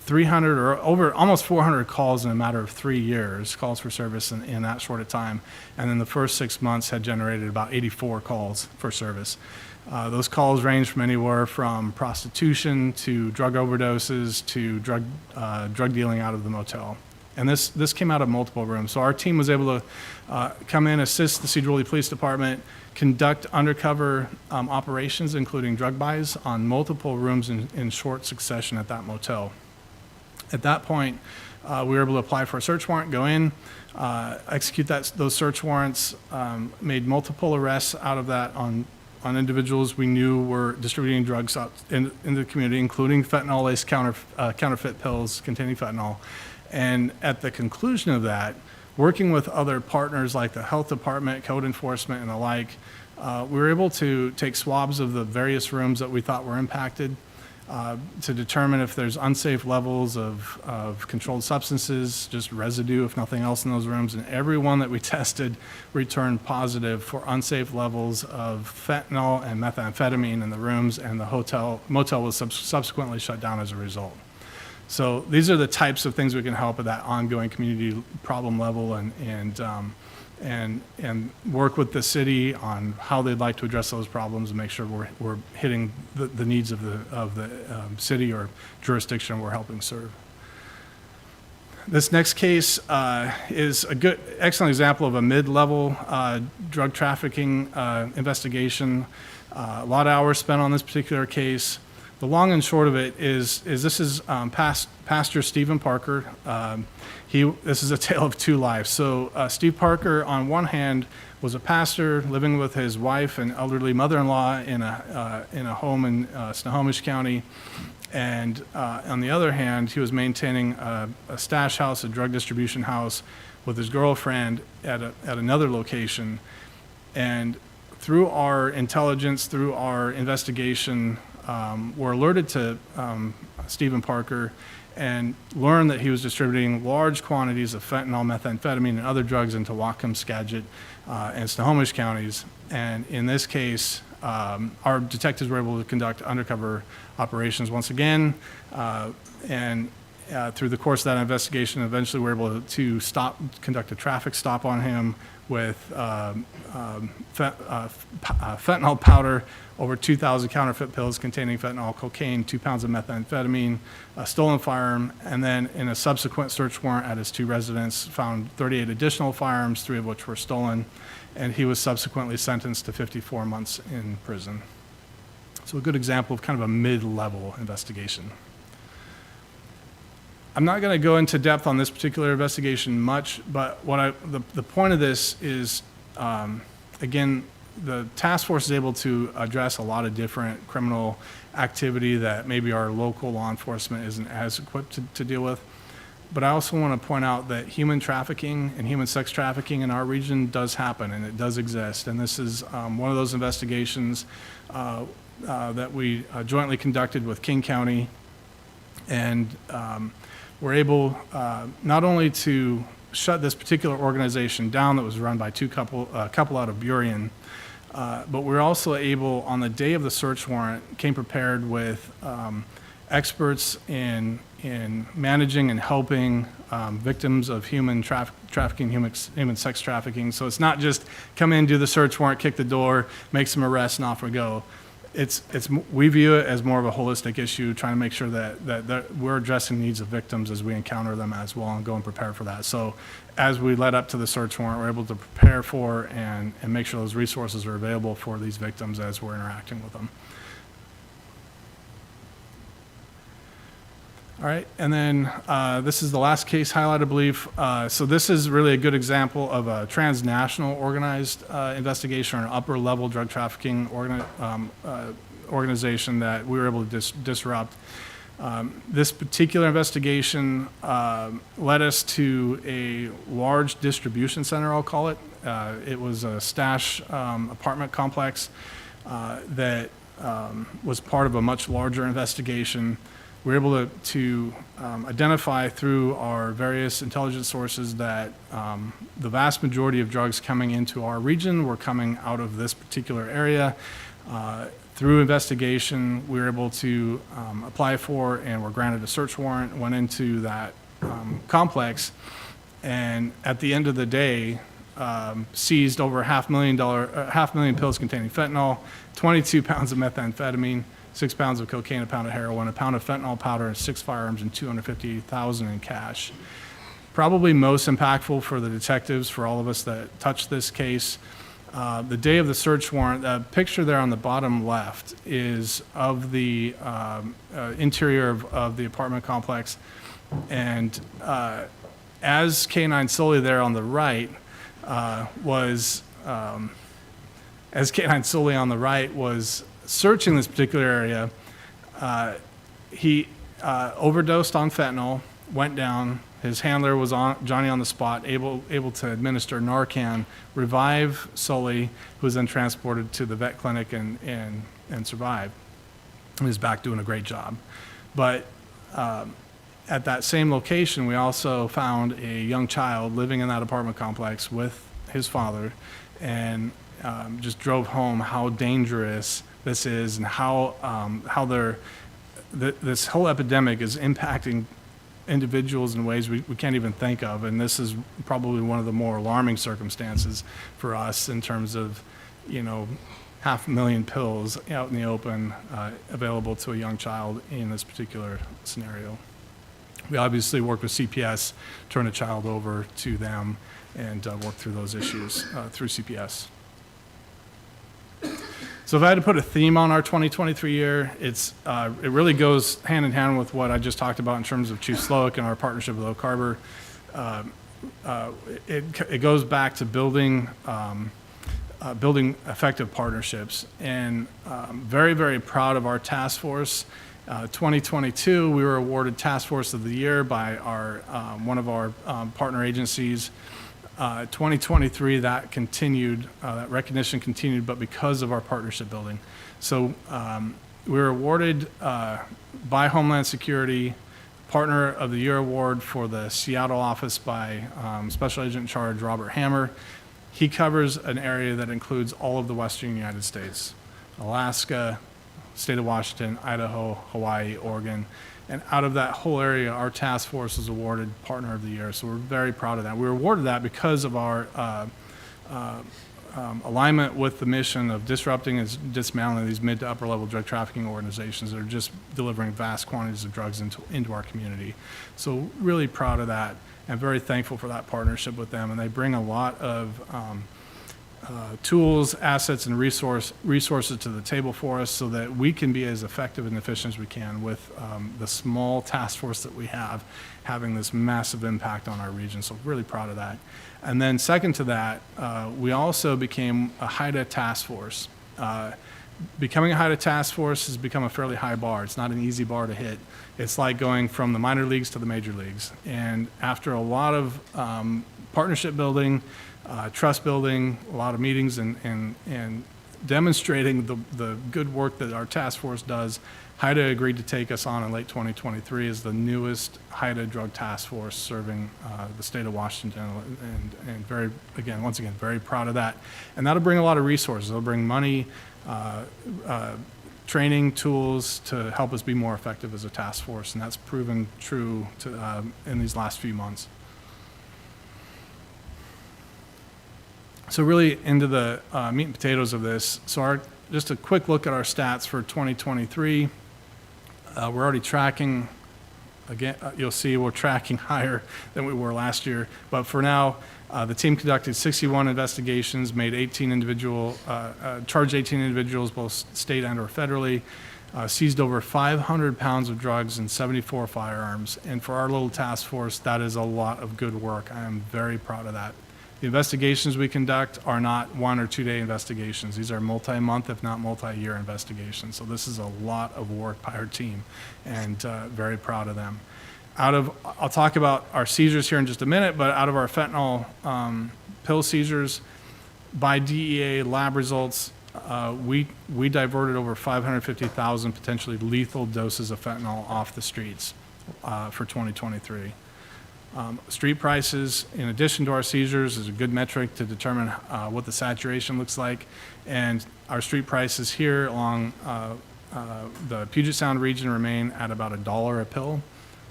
300 or over almost 400 calls in a matter of 3 years, calls for service in that short a time. And then the first 6 months had generated about 84 calls for service. Those calls range from anywhere from prostitution to drug overdoses to drug dealing out of the motel. And this came out of multiple rooms. So our team was able to come in, assist the Cedar Woolley Police Department, conduct undercover operations, including drug buys, on multiple rooms in short succession at that motel. At that point, we were able to apply for a search warrant, go in, execute those search warrants, made multiple arrests out of that on individuals we knew were distributing drugs out in the community, including fentanyl-laced counterfeit pills containing fentanyl. And at the conclusion of that, working with other partners like the health department, code enforcement, and the like, we were able to take swabs of the various rooms that we thought were impacted to determine if there's unsafe levels of controlled substances, just residue, if nothing else, in those rooms. And every one that we tested returned positive for unsafe levels of fentanyl and methamphetamine in the rooms, and the motel was subsequently shut down as a result. So these are the types of things we can help at that ongoing community problem level, and work with the city on how they'd like to address those problems and make sure we're hitting the needs of the city or jurisdiction we're helping serve. This next case is a excellent example of a mid-level drug trafficking investigation. A lot of hours spent on this particular case. The long and short of it is this is Pastor Stephen Parker. This is a tale of two lives. So Steve Parker, on one hand, was a pastor living with his wife and elderly mother-in-law in a home in Snohomish County. And on the other hand, he was maintaining a stash house, a drug distribution house, with his girlfriend at another location. And through our intelligence, through our investigation, were alerted to Stephen Parker and learned that he was distributing large quantities of fentanyl, methamphetamine, and other drugs into Whatcom, Skagit, and Snohomish counties. And in this case, our detectives were able to conduct undercover operations once again, and through the course of that investigation, eventually we were able to conduct a traffic stop on him with fentanyl powder, over 2,000 counterfeit pills containing fentanyl, cocaine, 2 pounds of methamphetamine, a stolen firearm, and then in a subsequent search warrant at his 2 residences, found 38 additional firearms, 3 of which were stolen, and he was subsequently sentenced to 54 months in prison. So a good example of kind of a mid-level investigation. I'm not going to go into depth on this particular investigation much, but the point of this is, again, the task force is able to address a lot of different criminal activity that maybe our local law enforcement isn't as equipped to deal with. But I also want to point out that human trafficking and human sex trafficking in our region does happen, and it does exist. And this is one of those investigations that we jointly conducted with King County. And we're able not only to shut this particular organization down that was run by a couple out of Burien, but we're also able, on the day of the search warrant, came prepared with experts in managing and helping victims of human trafficking, human sex trafficking. So it's not just come in, do the search warrant, kick the door, make some arrests, and off we go. We view it as more of a holistic issue, trying to make sure that we're addressing needs of victims as we encounter them as well, and go and prepare for that. So as we led up to the search warrant, we're able to prepare for and make sure those resources are available for these victims as we're interacting with them. All right, and then this is the last case highlight, I believe. So this is really a good example of a transnational organized investigation, or an upper-level drug trafficking organization that we were able to disrupt. This particular investigation led us to a large distribution center, I'll call it. It was a stash apartment complex that was part of a much larger investigation. we're able to identify through our various intelligence sources that the vast majority of drugs coming into our region were coming out of this particular area. Through investigation, we were able to apply for and were granted a search warrant, went into that complex, and at the end of the day, seized over $500,000 pills containing fentanyl, 22 pounds of methamphetamine, 6 pounds of cocaine, a pound of heroin, a pound of fentanyl powder, and 6 firearms, and $250,000 in cash. Probably most impactful for the detectives, for all of us that touched this case, the day of the search warrant, the picture there on the bottom left is of the interior of the apartment complex. And as K-9 Sully there on the right was searching this particular area, he overdosed on fentanyl, went down. His handler was Johnny on the spot, able to administer Narcan, revive Sully, who was then transported to the vet clinic and survived. He was back doing a great job. But at that same location, we also found a young child living in that apartment complex with his father, and just drove home how dangerous this is and how this whole epidemic is impacting individuals in ways we can't even think of. And this is probably one of the more alarming circumstances for us in terms of, 500,000 pills out in the open available to a young child in this particular scenario. We obviously work with CPS, turn a child over to them, and work through those issues through CPS. So if I had to put a theme on our 2023 year, it really goes hand in hand with what I just talked about in terms of Chief Slowick and our partnership with Oak Harbor. It goes back to building effective partnerships, and very, very proud of our task force. 2022, we were awarded Task Force of the Year by one of our partner agencies. 2023, that continued, that recognition continued, but because of our partnership building. So we were awarded by Homeland Security Partner of the Year Award for the Seattle office by Special Agent in Charge Robert Hammer. He covers an area that includes all of the western United States, Alaska, state of Washington, Idaho, Hawaii, Oregon. And out of that whole area, our task force was awarded Partner of the Year. So we're very proud of that. We were awarded that because of our alignment with the mission of disrupting and dismantling these mid to upper level drug trafficking organizations that are just delivering vast quantities of drugs into our community. So really proud of that and very thankful for that partnership with them. And they bring a lot of tools, assets, and resources to the table for us so that we can be as effective and efficient as we can with the small task force that we have, having this massive impact on our region. So really proud of that. And then second to that, we also became a HIDTA task force. Becoming a HIDTA task force has become a fairly high bar. It's not an easy bar to hit. It's like going from the minor leagues to the major leagues. And after a lot of partnership building, trust building, a lot of meetings, and demonstrating the good work that our task force does, HIDTA agreed to take us on in late 2023 as the newest HIDTA drug task force serving the state of Washington, and once again, very proud of that. And that'll bring a lot of resources. It'll bring money, training, tools to help us be more effective as a task force, and that's proven true in these last few months. So really into the meat and potatoes of this. So just a quick look at our stats for 2023. We're already tracking, again, you'll see we're tracking higher than we were last year. But for now, the team conducted 61 investigations, made charged 18 individuals, both state and or federally, seized over 500 pounds of drugs and 74 firearms. And for our little task force, that is a lot of good work. I am very proud of that. The investigations we conduct are not 1 or 2 day investigations. These are multi-month, if not multi-year investigations. So this is a lot of work by our team, and very proud of them. I'll talk about our seizures here in just a minute, but out of our fentanyl pill seizures, by DEA lab results, we diverted over 550,000 potentially lethal doses of fentanyl off the streets for 2023. Street prices, in addition to our seizures, is a good metric to determine what the saturation looks like. And our street prices here along the Puget Sound region remain at about $1 a pill,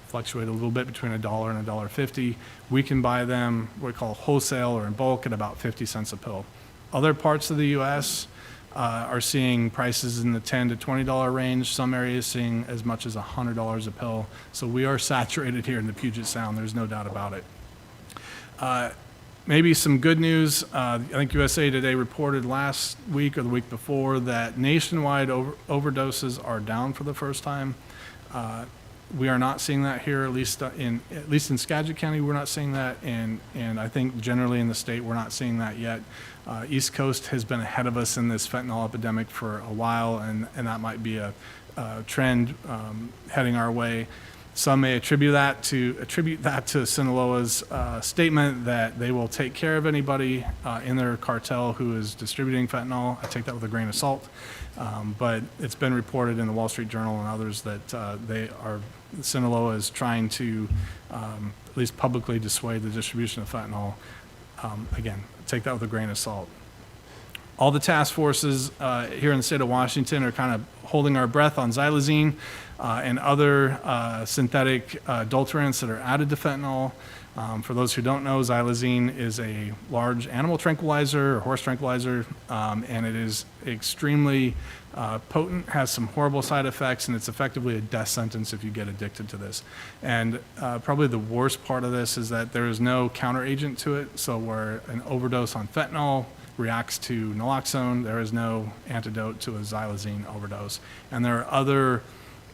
fluctuate a little bit between $1 and $1.50. We can buy them what we call wholesale or in bulk at about 50 cents a pill. Other parts of the U.S. Are seeing prices in the $10 to $20 range. Some areas seeing as much as $100 a pill. So we are saturated here in the Puget Sound. There's no doubt about it. Maybe some good news. I think USA Today reported last week or the week before that nationwide overdoses are down for the first time. We are not seeing that here, at least in Skagit County. We're not seeing that, and I think generally in the state we're not seeing that yet. East Coast has been ahead of us in this fentanyl epidemic for a while, and that might be a trend heading our way. Some may attribute that to Sinaloa's statement that they will take care of anybody in their cartel who is distributing fentanyl. I take that with a grain of salt, but it's been reported in the Wall Street Journal and others that Sinaloa is trying to at least publicly dissuade the distribution of fentanyl. Again, take that with a grain of salt. All the task forces here in the state of Washington are kind of holding our breath on xylazine and other synthetic adulterants that are added to fentanyl. For those who don't know, xylazine is a large animal tranquilizer or horse tranquilizer, and it is extremely potent, has some horrible side effects, and it's effectively a death sentence if you get addicted to this. And probably the worst part of this is that there is no counteragent to it. So where an overdose on fentanyl reacts to naloxone, there is no antidote to a xylazine overdose. And there are other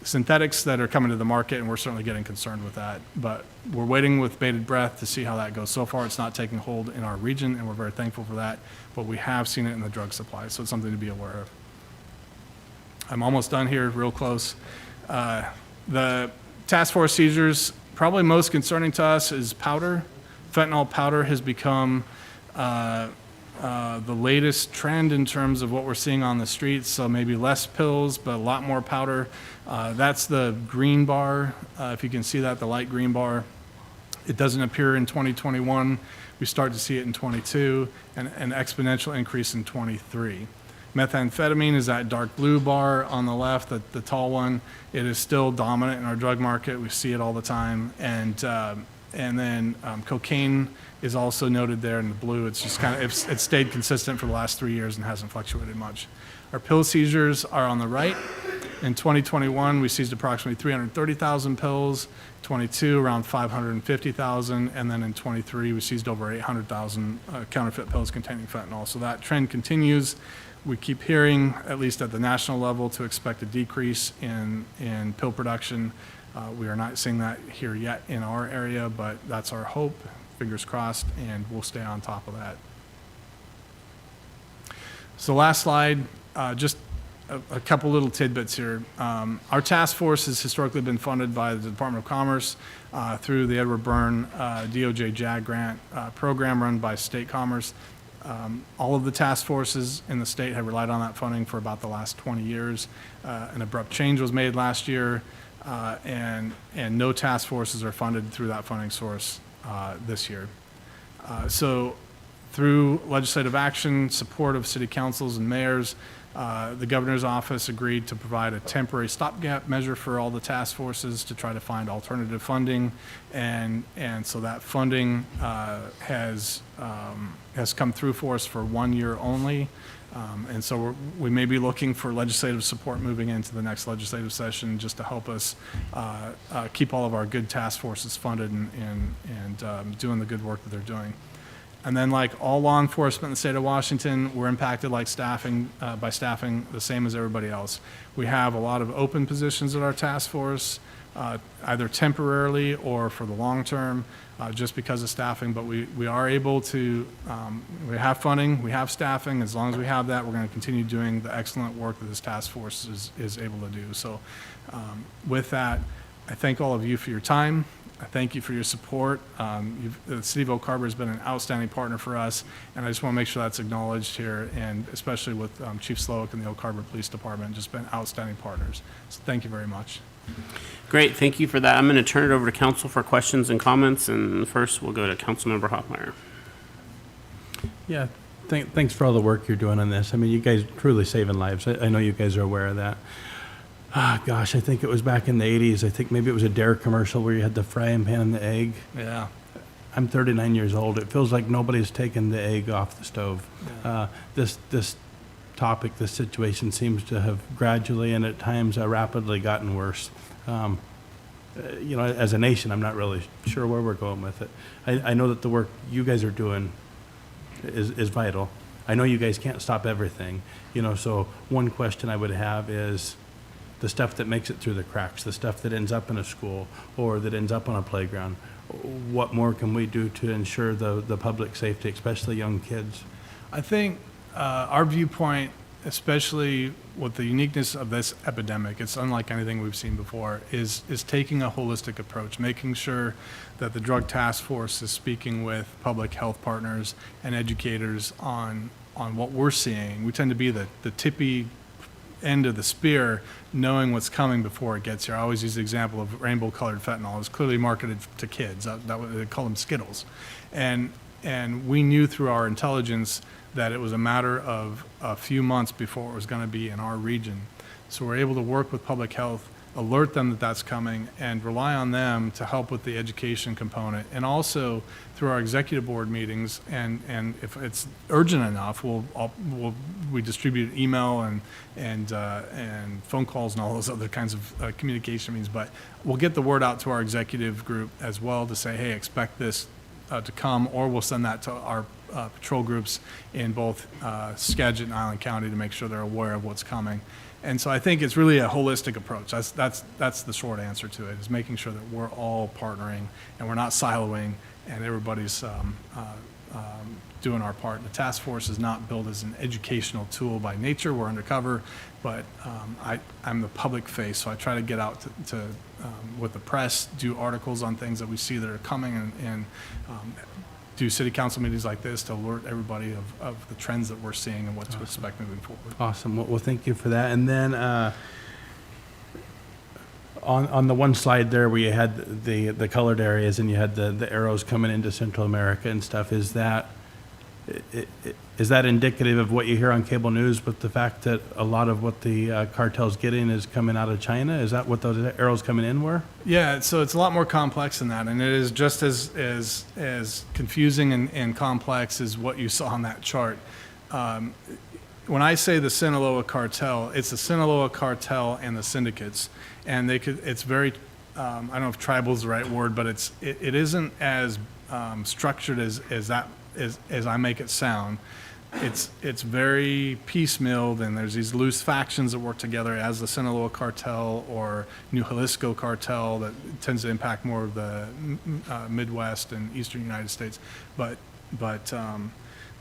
synthetics that are coming to the market, and we're certainly getting concerned with that. But we're waiting with bated breath to see how that goes. So far, it's not taking hold in our region, and we're very thankful for that. But we have seen it in the drug supply, so it's something to be aware of. I'm almost done here, real close. The task force seizures, probably most concerning to us is powder. Fentanyl powder has become the latest trend in terms of what we're seeing on the streets. So maybe less pills, but a lot more powder. That's the green bar. If you can see that, the light green bar. It doesn't appear in 2021. We start to see it in 22, and an exponential increase in 23. Methamphetamine is that dark blue bar on the left, the tall one. It is still dominant in our drug market. We see it all the time. And then cocaine is also noted there in the blue. It's just kind of, it's stayed consistent for the last 3 years and hasn't fluctuated much. Our pill seizures are on the right. In 2021, we seized approximately 330,000 pills. 22, around 550,000. And then in 23, we seized over 800,000 counterfeit pills containing fentanyl. So that trend continues. We keep hearing, at least at the national level, to expect a decrease in pill production. We are not seeing that here yet in our area, but that's our hope. Fingers crossed, and we'll stay on top of that. So last slide, just a couple little tidbits here. Our task force has historically been funded by the Department of Commerce through the Edward Byrne DOJ JAG grant program run by State Commerce. All of the task forces in the state have relied on that funding for about the last 20 years. An abrupt change was made last year, and no task forces are funded through that funding source this year. So through legislative action, support of city councils and mayors, the governor's office agreed to provide a temporary stopgap measure for all the task forces to try to find alternative funding, and so that funding has come through for us for 1 year only, and so we may be looking for legislative support moving into the next legislative session just to help us keep all of our good task forces funded and doing the good work that they're doing. And then, like all law enforcement in the state of Washington, we're impacted by staffing the same as everybody else. We have a lot of open positions at our task force, either temporarily or for the long term, just because of staffing. But we are able to, we have funding, we have staffing. As long as we have that, we're going to continue doing the excellent work that this task force is able to do. So with that, I thank all of you for your time. I thank you for your support. The City of Oak Harbor has been an outstanding partner for us, and I just want to make sure that's acknowledged here, and especially with Chief Slowick and the Oak Harbor Police Department, just been outstanding partners. So thank you very much. Great, thank you for that. I'm going to turn it over to council for questions and comments, and first we'll go to Councilmember Hoffmeyer. Yeah, thanks for all the work you're doing on this. I mean, you guys truly saving lives. I know you guys are aware of that. Gosh, I think it was back in the 80s. I think maybe it was a Dare commercial where you had the frying pan and the egg. Yeah. I'm 39 years old. It feels like nobody's taken the egg off the stove. This topic, this situation seems to have gradually and at times rapidly gotten worse. You know, as a nation, I'm not really sure where we're going with it. I know that the work you guys are doing is vital. I know you guys can't stop everything, you know, so one question I would have is the stuff that makes it through the cracks, the stuff that ends up in a school or that ends up on a playground. What more can we do to ensure the public safety, especially young kids? I think our viewpoint, especially with the uniqueness of this epidemic, it's unlike anything we've seen before, is taking a holistic approach, making sure that the Drug Task Force is speaking with public health partners and educators on what we're seeing. We tend to be the tippy end of the spear, knowing what's coming before it gets here. I always use the example of rainbow-colored fentanyl. It was clearly marketed to kids. They call them Skittles. And we knew through our intelligence that it was a matter of a few months before it was going to be in our region. So we're able to work with public health, alert them that that's coming, and rely on them to help with the education component. And also through our executive board meetings, and if it's urgent enough, we distribute email and phone calls and all those other kinds of communication means. But we'll get the word out to our executive group as well to say, hey, expect this to come, or we'll send that to our patrol groups in both Skagit and Island County to make sure they're aware of what's coming. And so I think it's really a holistic approach. That's the short answer to it, is making sure that we're all partnering and we're not siloing and everybody's doing our part. The task force is not built as an educational tool by nature. We're undercover, but I'm the public face, so I try to get out to with the press, do articles on things that we see that are coming, and do city council meetings like this to alert everybody of the trends that we're seeing and what to expect moving forward. Awesome. Well, thank you for that. And then on the one slide there where you had the colored areas and you had the arrows coming into Central America and stuff, is that indicative of what you hear on cable news with the fact that a lot of what the cartel's getting is coming out of China? Is that what those arrows coming in were? Yeah, so it's a lot more complex than that, and it is just as confusing and complex as what you saw on that chart. When I say the Sinaloa cartel, it's the Sinaloa cartel and the syndicates, and it's very, I don't know if tribal is the right word, but it isn't as structured as I make it sound. It's very piecemealed, and there's these loose factions that work together as the Sinaloa cartel or New Jalisco cartel that tends to impact more of the Midwest and Eastern United States. But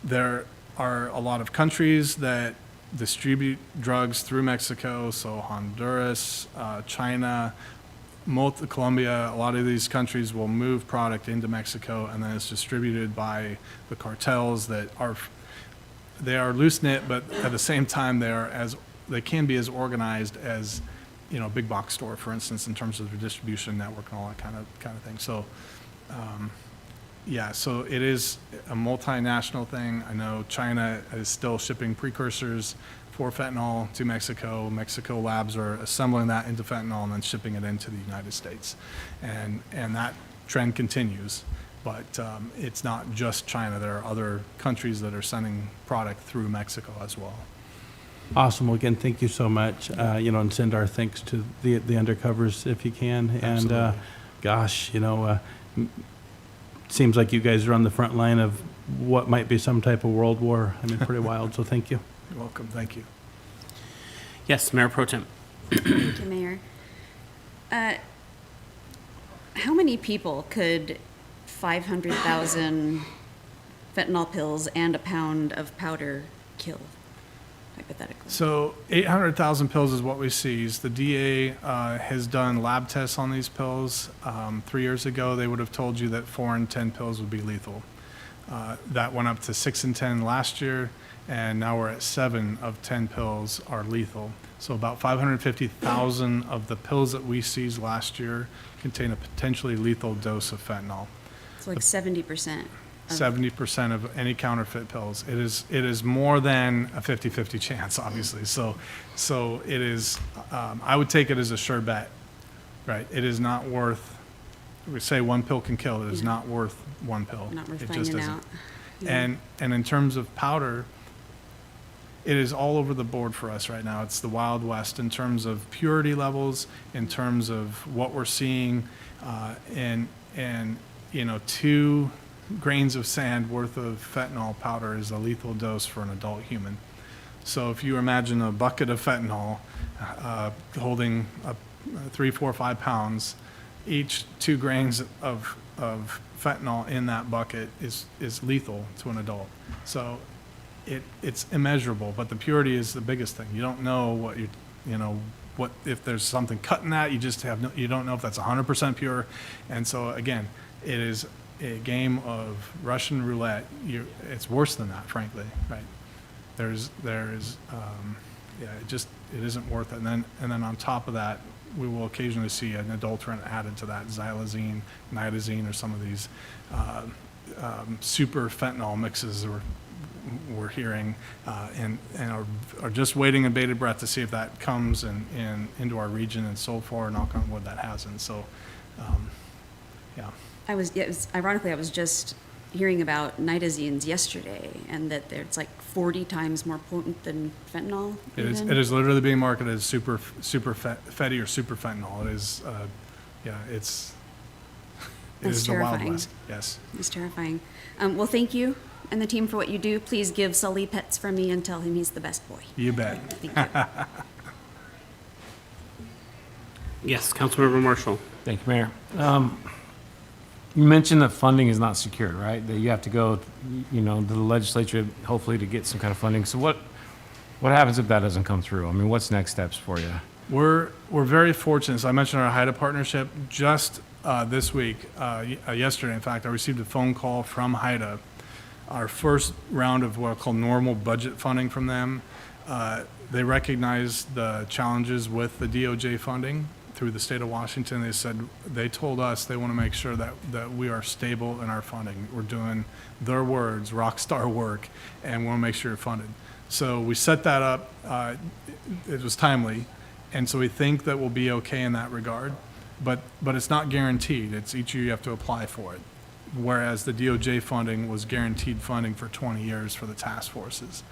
there are a lot of countries that distribute drugs through Mexico, so Honduras, China, Colombia. A lot of these countries will move product into Mexico, and then it's distributed by the cartels that are loose-knit, but at the same time they can be as organized as, you know, a big box store, for instance, in terms of their distribution network and all that kind of thing. So so it is a multinational thing. I know China is still shipping precursors for fentanyl to Mexico. Mexico labs are assembling that into fentanyl and then shipping it into the United States. And that trend continues. But it's not just China. There are other countries that are sending product through Mexico as well. Awesome. Well, again, thank you so much. And send our thanks to the undercovers if you can. And Absolutely. Seems like you guys are on the front line of what might be some type of world war. I mean, pretty wild. So thank you. You're welcome. Thank you. Yes, Mayor Pro Tem. Thank you, Mayor. How many people could 500,000 fentanyl pills and a pound of powder kill? hypothetically? So 800,000 pills is what we seized. The DA has done lab tests on these pills. 3 years ago, they would have told you that 4 in 10 pills would be lethal. That went up to 6 in 10 last year, and now we're at 7 of 10 pills are lethal. So about 550,000 of the pills that we seized last year contain a potentially lethal dose of fentanyl. It's like 70%. 70% of any counterfeit pills. It is more than a 50-50 chance, obviously. So it is, I would take it as a sure bet, right? It is not worth, we say one pill can kill, it is not worth one pill. Not worth It just finding isn't. out. Yeah. And in terms of powder, it is all over the board for us right now. It's the Wild West in terms of purity levels, in terms of what we're seeing, and 2 grains of sand worth of fentanyl powder is a lethal dose for an adult human. So if you imagine a bucket of fentanyl holding 3, 4, 5 pounds, each 2 grains of fentanyl in that bucket is lethal to an adult. So it's immeasurable, but the purity is the biggest thing. You don't know what if there's something cut in that. You just you don't know if that's 100% pure. And so again, it is a game of Russian roulette. It's worse than that, frankly, right? It isn't worth it. And then on top of that, we will occasionally see an adulterant added to that, xylazine, nitazine, or some of these super fentanyl mixes we're hearing, and are just waiting in bated breath to see if that comes into our region, and so far, knock on wood, that hasn't. So, yeah. Ironically, I was just hearing about nitazines yesterday, and that it's like 40 times more potent than fentanyl. It even. is literally being marketed as super fetty or super fentanyl. It is, it is That's the Wild terrifying. West. Yes. It's terrifying. Well, thank you and the team for what you do. Please give Sully pets from me and tell him he's the best boy. You bet. Thank you. Yes, Councilmember Marshall. Thank you, Mayor. You mentioned that funding is not secured, right? That you have to go, to the legislature, hopefully, to get some kind of funding. So what happens if that doesn't come through? I mean, what's next steps for you? We're very fortunate. So I mentioned our HIDA partnership just this week, yesterday, in fact, I received a phone call from HIDA, our first round of what I call normal budget funding from them. They recognize the challenges with the DOJ funding through the state of Washington. They told us they want to make sure that we are stable in our funding. We're doing their words, rock star work, and we want to make sure you're funded. So we set that up. It was timely. And so we think that we'll be okay in that regard, but it's not guaranteed. It's each year you have to apply for it. Whereas the DOJ funding was guaranteed funding for 20 years for the task forces.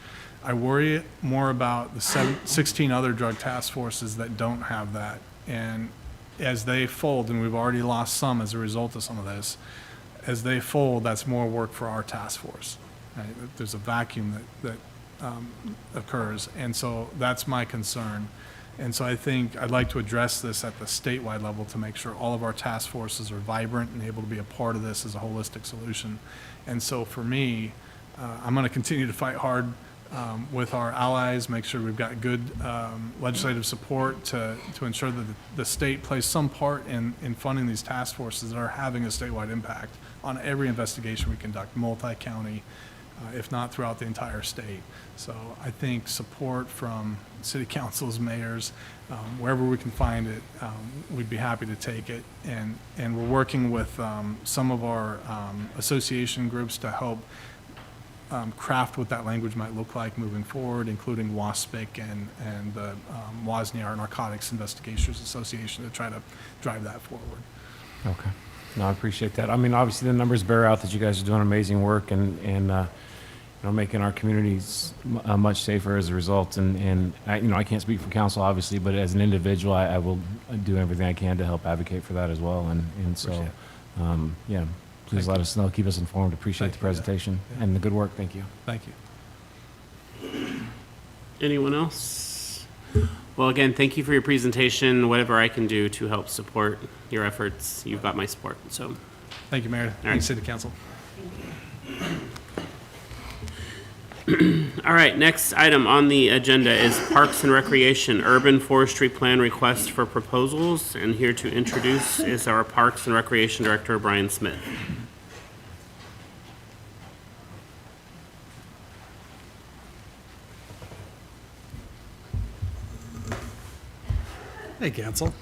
I worry more about the 16 other drug task forces that don't have that. And as they fold, and we've already lost some as a result of some of this, as they fold, that's more work for our task force. Right? There's a vacuum that occurs. And so that's my concern. And so I think I'd like to address this at the statewide level to make sure all of our task forces are vibrant and able to be a part of this as a holistic solution. And so for me, I'm going to continue to fight hard with our allies, make sure we've got good legislative support to ensure that the state plays some part in funding these task forces that are having a statewide impact on every investigation we conduct, multi-county, if not throughout the entire state. So I think support from city councils, mayors, wherever we can find it, we'd be happy to take it. And we're working with some of our association groups to help craft what that language might look like moving forward, including WASPIC and the WASNI, our Narcotics Investigators Association, to try to drive that forward. Okay. No, I appreciate that. I mean, obviously, the numbers bear out that you guys are doing amazing work and making our communities much safer as a result. And I can't speak for council, obviously, but as an individual, I will do everything I can to help advocate for that as well. And so, please let us know, keep us informed. Appreciate the presentation and the good work. Thank you. Thank you. Anyone else? Well, again, thank you for your presentation. Whatever I can do to help support your efforts, you've got my support. So, Thank you, Mayor. right. Thanks, City Council. All right, next item on the agenda is Parks and Recreation Urban Forestry Plan Request for Proposals. And here to introduce is our Parks and Recreation Director, Brian Smith. Hey, Cancel.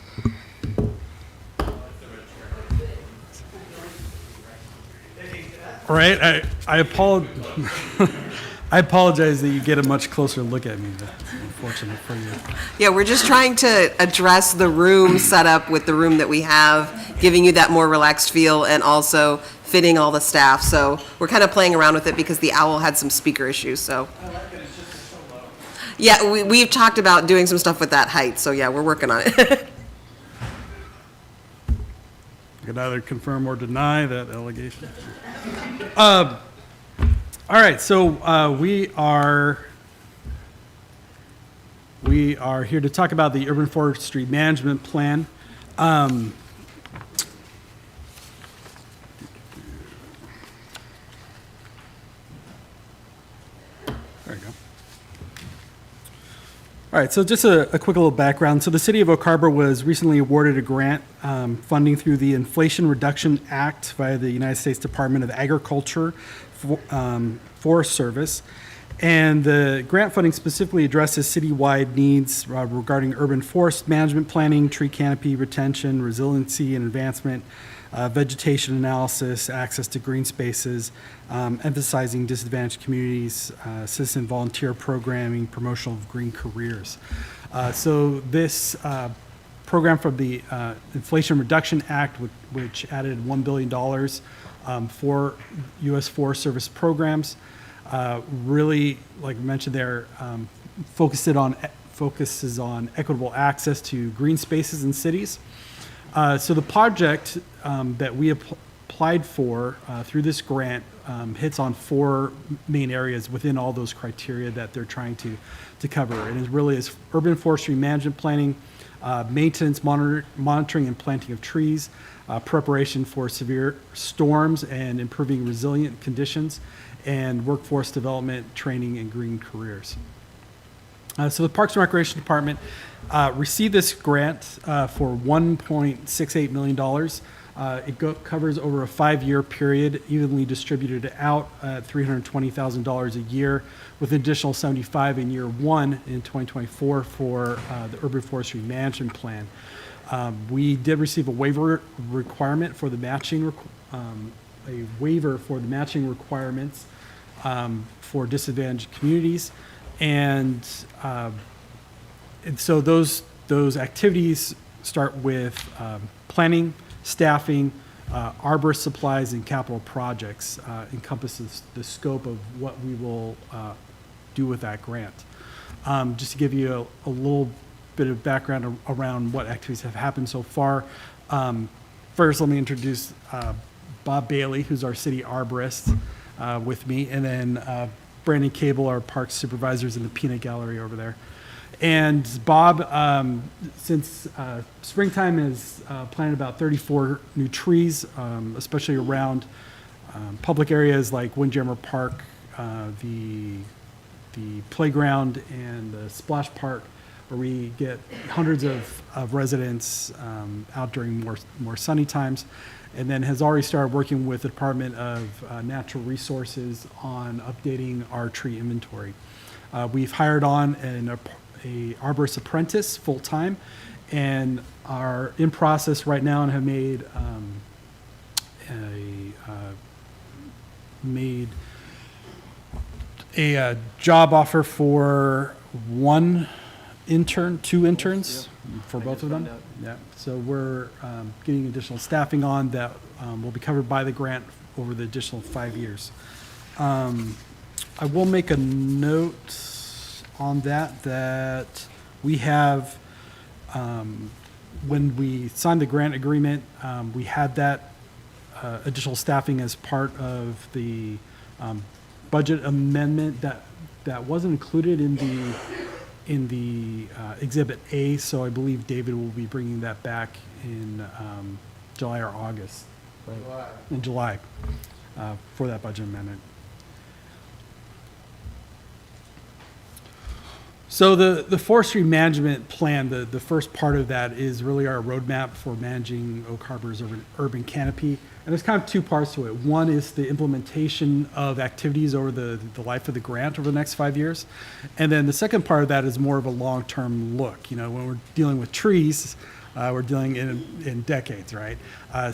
All right, I apologize that you get a much closer look at me. That's unfortunate for you. Yeah, we're just trying to address the room setup with the room that we have, giving you that more relaxed feel and also fitting all the staff. So we're kind of playing around with it because the owl had some speaker issues, so. Yeah, we've talked about doing some stuff with that height, so yeah, we're working on it. I can either confirm or deny that allegation. All right, so we are here to talk about the Urban Forestry Management Plan. There you go. All right, so just a quick little background. So the city of Oak Harbor was recently awarded a grant funding through the Inflation Reduction Act via the United States Department of Agriculture, Forest Service. And the grant funding specifically addresses citywide needs regarding urban forest management planning, tree canopy retention, resiliency and advancement, vegetation analysis, access to green spaces, emphasizing disadvantaged communities, citizen volunteer programming, promotion of green careers. So this program from the Inflation Reduction Act, which added $1 billion for U.S. Forest Service programs, really, like I mentioned there, focuses on equitable access to green spaces in cities. So the project that we applied for through this grant hits on 4 main areas within all those criteria that they're trying to cover. And it really is urban forestry management planning, maintenance, monitoring and planting of trees, preparation for severe storms and improving resilient conditions, and workforce development, training, and green careers. So the Parks and Recreation Department received this grant for $1.68 million. It covers over a 5-year period, evenly distributed out at $320,000 a year, with an additional $75,000 in year 1 in 2024 for the Urban Forestry Management Plan. We did receive a waiver requirement for the matching, requirements for disadvantaged communities, and so those activities start with planning, staffing, arborist supplies, and capital projects. Encompasses the scope of what we will do with that grant. Just to give you a little bit of background around what activities have happened so far. First, let me introduce Bob Bailey, who's our city arborist, with me, and then Brandon Cable, our parks supervisors in the peanut gallery over there. And Bob, since springtime, has planted about 34 new trees, especially around public areas like Windjammer Park, the playground, and the splash park, where we get hundreds of residents out during more sunny times, and then has already started working with the Department of Natural Resources on updating our tree inventory. We've hired on a arborist apprentice full-time, and are in process right now and have made a job offer for 1 intern, 2 interns for both of them. Yeah, so we're getting additional staffing on that will be covered by the grant over the additional 5 years. I will make a note on that we have, when we signed the grant agreement, we had that additional staffing as part of the budget amendment that wasn't included in the Exhibit A, so I believe David will be bringing that back in July or August. Right? In July for that budget amendment. So the forestry management plan, the first part of that is really our roadmap for managing Oak Harbor's urban canopy. And there's kind of two parts to it. One is the implementation of activities over the life of the grant over the next 5 years. And then the second part of that is more of a long-term look. You know, when we're dealing with trees, we're dealing in decades, right?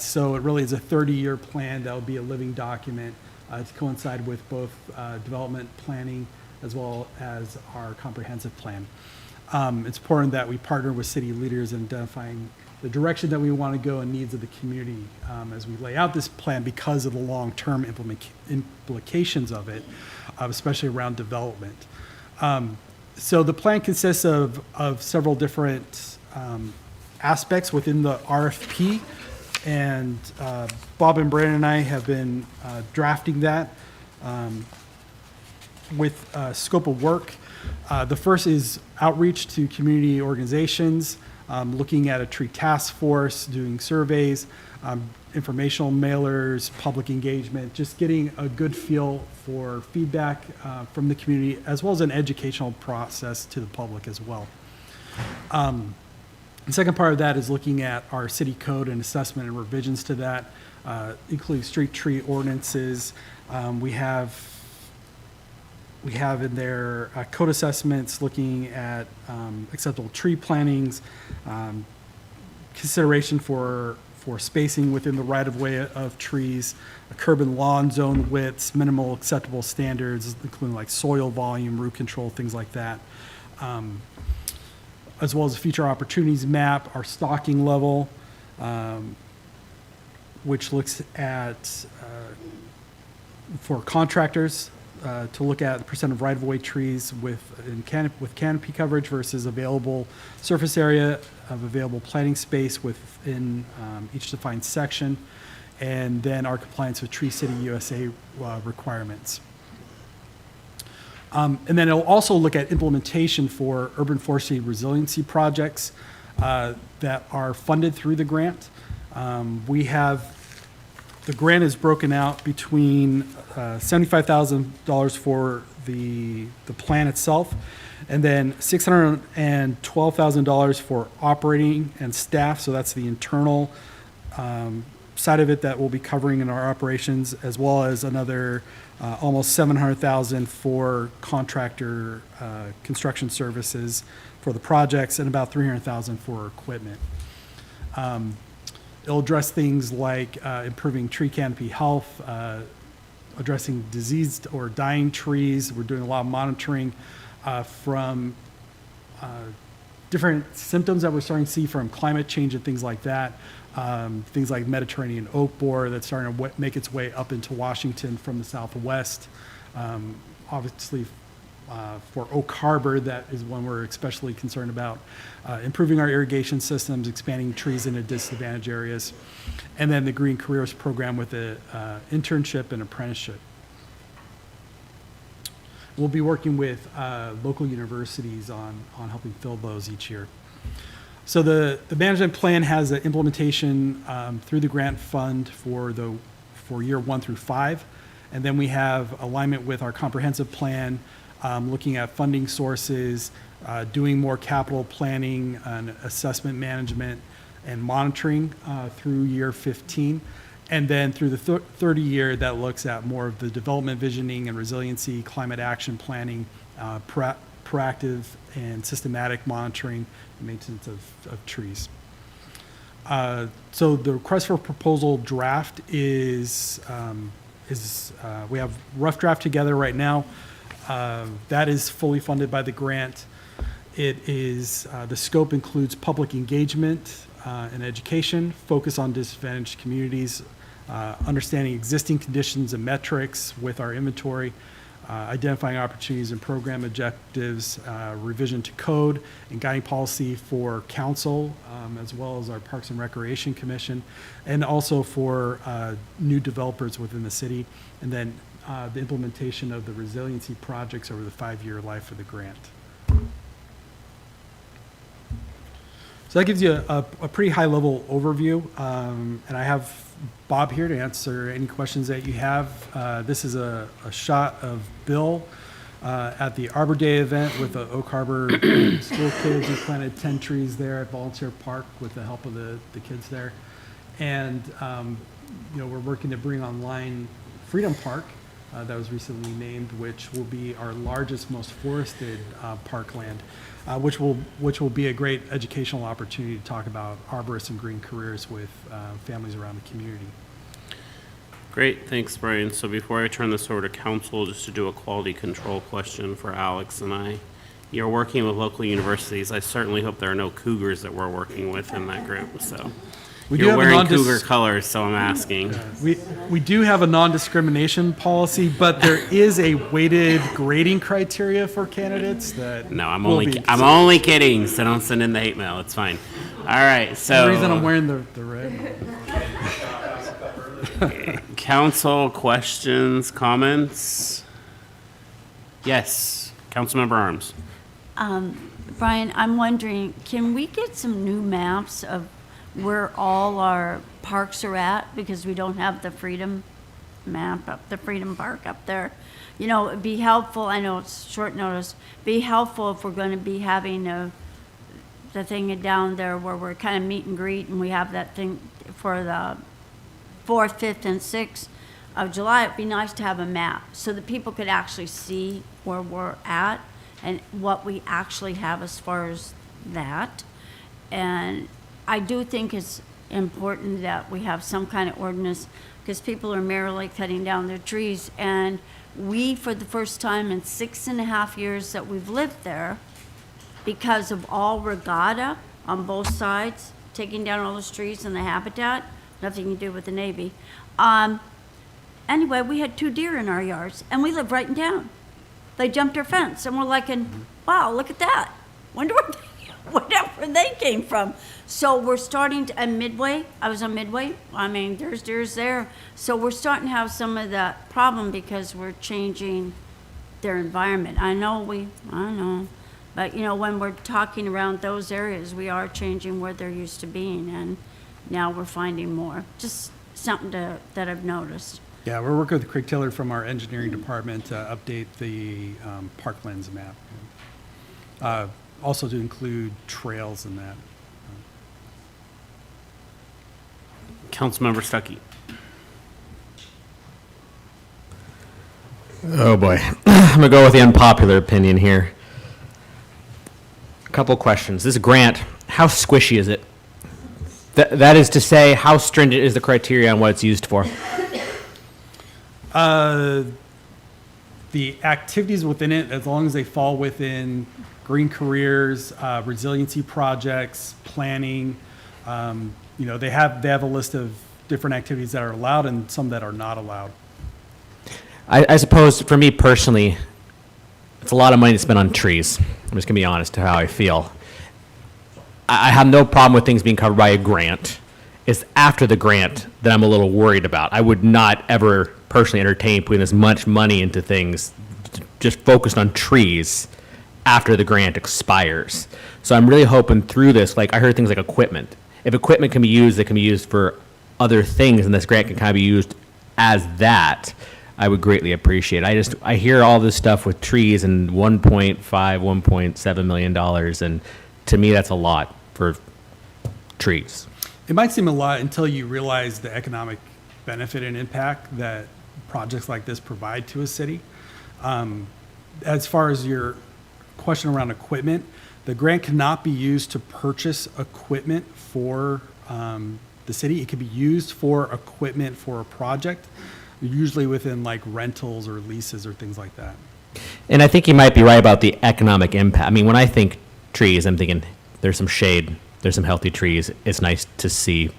So it really is a 30-year plan that will be a living document to coincide with both development planning as well as our comprehensive plan. It's important that we partner with city leaders in identifying the direction that we want to go and needs of the community as we lay out this plan because of the long-term implications of it, especially around development. So the plan consists of several different aspects within the RFP, and Bob and Brandon and I have been drafting that with scope of work. The first is outreach to community organizations, looking at a tree task force, doing surveys, informational mailers, public engagement, just getting a good feel for feedback from the community, as well as an educational process to the public as well. The second part of that is looking at our city code and assessment and revisions to that, including street tree ordinances. We have in there code assessments looking at acceptable tree plantings, consideration for spacing within the right-of-way of trees, curb and lawn zone widths, minimal acceptable standards, including like soil volume, root control, things like that. As well as a future opportunities map, our stocking level, which looks at, for contractors, to look at the percent of right-of-way trees with canopy coverage versus available surface area of available planting space within each defined section, and then our compliance with Tree City USA requirements. And then it'll also look at implementation for urban forestry resiliency projects that are funded through the grant. The grant is broken out between $75,000 for the plan itself, and then $612,000 for operating and staff. So that's the internal side of it that we'll be covering in our operations, as well as another almost $700,000 for contractor construction services for the projects, and about $300,000 for equipment. It'll address things like improving tree canopy health, addressing diseased or dying trees. We're doing a lot of monitoring from different symptoms that we're starting to see from climate change and things like that. Things like Mediterranean oak borer that's starting to make its way up into Washington from the southwest. Obviously, for Oak Harbor, that is one we're especially concerned about. Improving our irrigation systems, expanding trees into disadvantaged areas, and then the Green Careers Program with the internship and apprenticeship. We'll be working with local universities on helping fill those each year. So the management plan has an implementation through the grant fund for year 1 through 5, and then we have alignment with our comprehensive plan, looking at funding sources, doing more capital planning and assessment management and monitoring through year 15. And then through the 30 year, that looks at more of the development visioning and resiliency, climate action planning, proactive and systematic monitoring and maintenance of trees. So the request for proposal draft is we have rough draft together right now. That is fully funded by the grant. It is, the scope includes public engagement and education, focus on disadvantaged communities, understanding existing conditions and metrics with our inventory, identifying opportunities and program objectives, revision to code and guiding policy for council, as well as our Parks and Recreation Commission, and also for new developers within the city, and then the implementation of the resiliency projects over the 5-year life of the grant. So that gives you a pretty high-level overview, and I have Bob here to answer any questions that you have. This is a shot of Bill at the Arbor Day event with the Oak Harbor school kids. We planted 10 trees there at Volunteer Park with the help of the kids there. And, we're working to bring online Freedom Park, that was recently named, which will be our largest, most forested parkland, which will be a great educational opportunity to talk about arborists and green careers with families around the community. Great, thanks, Brian. So before I turn this over to council, just to do a quality control question for Alex and I. You're working with local universities. I certainly hope there are no cougars that we're working with in that group, so. We do You're have a wearing non-dis- cougar colors, so I'm asking. We do have a non-discrimination policy, but there is a weighted grading criteria for candidates that. No, I'm will only, be I'm only kidding, so don't send in the hate mail, it's fine. All right, so. The reason I'm wearing the red. Council questions, comments? Yes, Councilmember Arms. Brian, I'm wondering, can we get some new maps of where all our parks are at? Because we don't have the Freedom map up, the Freedom Park up there. It'd be helpful, I know it's short notice, be helpful if we're going to be having the thing down there where we're kind of meet and greet, and we have that thing for the 4th, 5th, and 6th of July. It'd be nice to have a map so that people could actually see where we're at and what we actually have as far as that. And I do think it's important that we have some kind of ordinance, because people are merrily cutting down their trees. And we, for the first time in 6.5 years that we've lived there, because of all regatta on both sides, taking down all those trees and the habitat, nothing to do with the Navy. Anyway, we had 2 deer in our yards, and we live right in town. They jumped our fence, and we're like, wow, look at that. Wonder whatever they came from. So we're starting to, and Midway, I was on Midway, there's deers there. So we're starting to have some of that problem because we're changing their environment. I know, but when we're talking around those areas, we are changing where they're used to being, and now we're finding more. Just something that I've noticed. Yeah, we're working with Craig Taylor from our engineering department to update the parklands map. Also to include trails in that. Councilmember Stuckey. Oh boy. I'm going to go with the unpopular opinion here. A couple questions. This grant, how squishy is it? That is to say, how stringent is the criteria on what it's used for? The activities within it, as long as they fall within green careers, resiliency projects, planning, they have a list of different activities that are allowed and some that are not allowed. I suppose for me personally, it's a lot of money to spend on trees. I'm just going to be honest to how I feel. I have no problem with things being covered by a grant. It's after the grant that I'm a little worried about. I would not ever personally entertain putting as much money into things just focused on trees after the grant expires. So I'm really hoping through this, like I heard things like equipment. If equipment can be used, it can be used for other things, and this grant can kind of be used as that, I would greatly appreciate it. I hear all this stuff with trees and $1.7 million, and to me that's a lot for trees. It might seem a lot until you realize the economic benefit and impact that projects like this provide to a city. As far as your question around equipment, the grant cannot be used to purchase equipment for the city. It can be used for equipment for a project, usually within like rentals or leases or things like that. And I think you might be right about the economic impact. I mean, when I think trees, I'm thinking there's some shade, there's some healthy trees. It's nice to see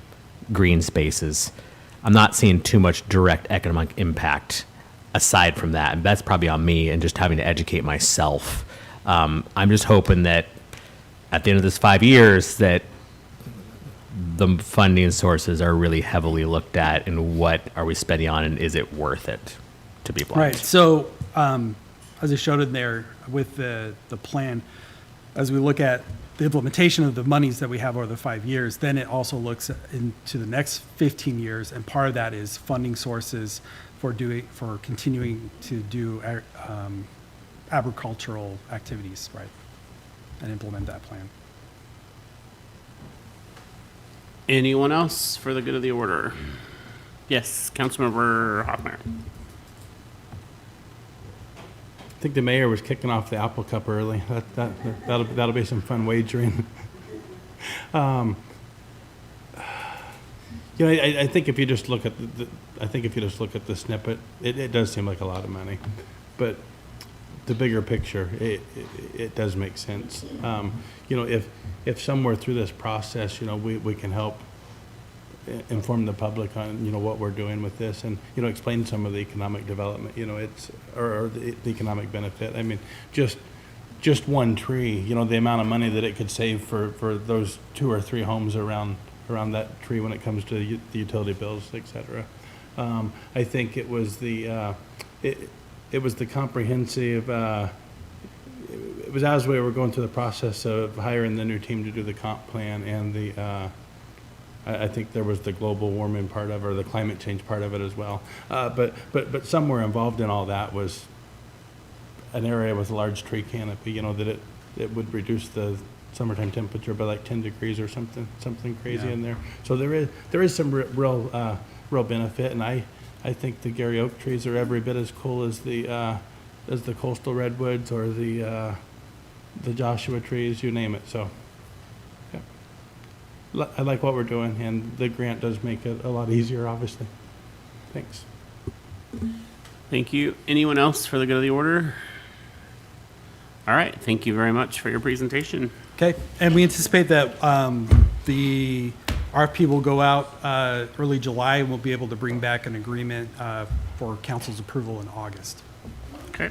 green spaces. I'm not seeing too much direct economic impact aside from that. And that's probably on me and just having to educate myself. I'm just hoping that at the end of this 5 years that the funding sources are really heavily looked at and what are we spending on and is it worth it, to be blunt. Right. So as I showed in there with the plan, as we look at the implementation of the monies that we have over the 5 years, then it also looks into the next 15 years, and part of that is funding sources for continuing to do agricultural activities, right? And implement that plan. Anyone else for the good of the order? Yes, Councilmember Hoffmeyer. I think the mayor was kicking off the Apple Cup early. That'll be some fun wagering. You know, I think if you just look at the snippet, it does seem like a lot of money, but the bigger picture, it does make sense. You know, if somewhere through this process, you know, we can help inform the public on, you know, what we're doing with this, and, you know, explain some of the economic development, you know, or the economic benefit. I mean, just one tree, you know, the amount of money that it could save for those 2 or 3 homes around that tree when it comes to the utility bills, et cetera. I think it was the comprehensive, it was as we were going through the process of hiring the new team to do the comp plan, and I think there was the global warming part of it, or the climate change part of it as well. But somewhere involved in all that was an area with a large tree canopy, you know, that it would reduce the summertime temperature by like 10 degrees or something crazy in there. So there is some real benefit, and I think the Gary Oak trees are every bit as cool as the coastal redwoods or the Joshua trees, you name it. So yeah. I like what we're doing, and the grant does make it a lot easier, obviously. Thanks. Thank you. Anyone else for the good of the order? All right, thank you very much for your presentation. Okay, and we anticipate that the RFP will go out early July, and we'll be able to bring back an agreement for council's approval in August. Okay.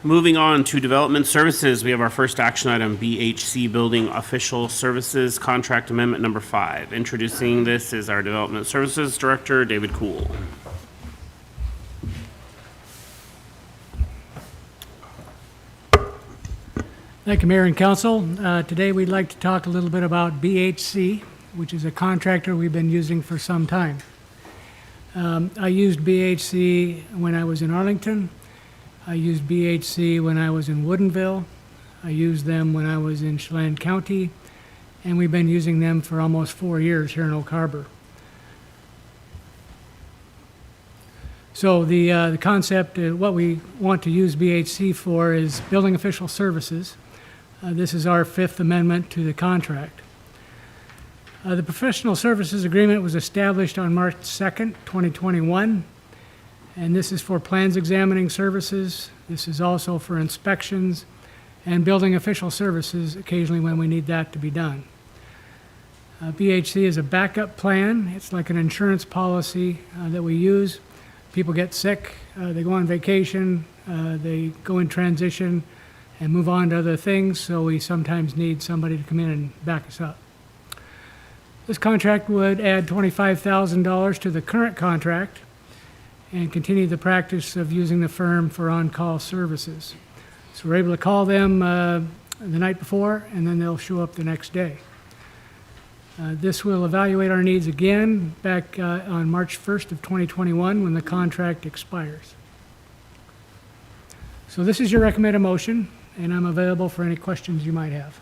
Moving on to development services, we have our first action item, BHC Building Official Services Contract Amendment Number 5. Introducing this is our Development Services Director, David Cool. Thank you, Mayor and Council. Today, we'd like to talk a little bit about BHC, which is a contractor we've been using for some time. I used BHC when I was in Arlington. I used BHC when I was in Woodinville. I used them when I was in Chelan County, and we've been using them for almost 4 years here in Oak Harbor. So the concept, what we want to use BHC for is building official services. This is our 5th amendment to the contract. The professional services agreement was established on March 2nd, 2021, and this is for plans examining services. This is also for inspections and building official services occasionally when we need that to be done. BHC is a backup plan. It's like an insurance policy that we use. People get sick, they go on vacation, they go in transition and move on to other things, so we sometimes need somebody to come in and back us up. This contract would add $25,000 to the current contract and continue the practice of using the firm for on-call services. So we're able to call them the night before, and then they'll show up the next day. This will evaluate our needs again back on March 1st of 2021 when the contract expires. So this is your recommended motion, and I'm available for any questions you might have.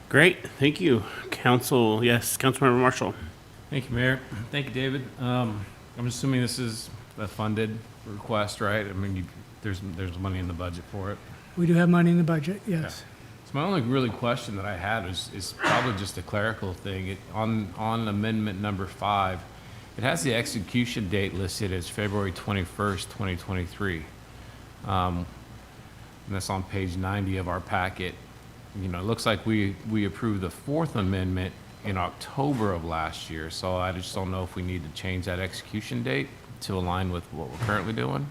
Great, thank you. Council, yes, Councilmember Marshall. Thank you, Mayor. Thank you, David. I'm assuming this is a funded request, right? I mean, there's money in the budget for it. We do have money in the budget, yes. So my only really question that I had is probably just a clerical thing. On amendment number 5, it has the execution date listed as February 21st, 2023. And that's on page 90 of our packet. You know, it looks like we approved the 4th amendment in October of last year, so I just don't know if we need to change that execution date to align with what we're currently doing.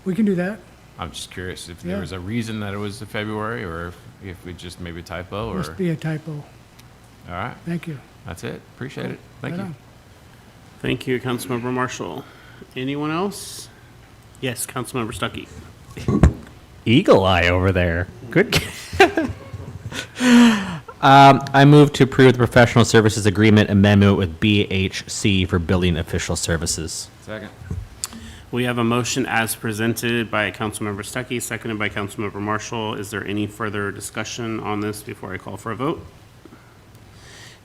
We can do that. I'm just curious if Yeah. there was a reason that it was the February, or if it just maybe a typo, or... Must be a typo. All right, Thank you. that's it. Appreciate it. Thank Right you. on. Thank you, Councilmember Marshall. Anyone else? Yes, Councilmember Stuckey. Eagle eye over there. Good. I move to approve the professional services agreement amendment with BHC for building official services. Second. We have a motion as presented by Councilmember Stuckey, seconded by Councilmember Marshall. Is there any further discussion on this before I call for a vote?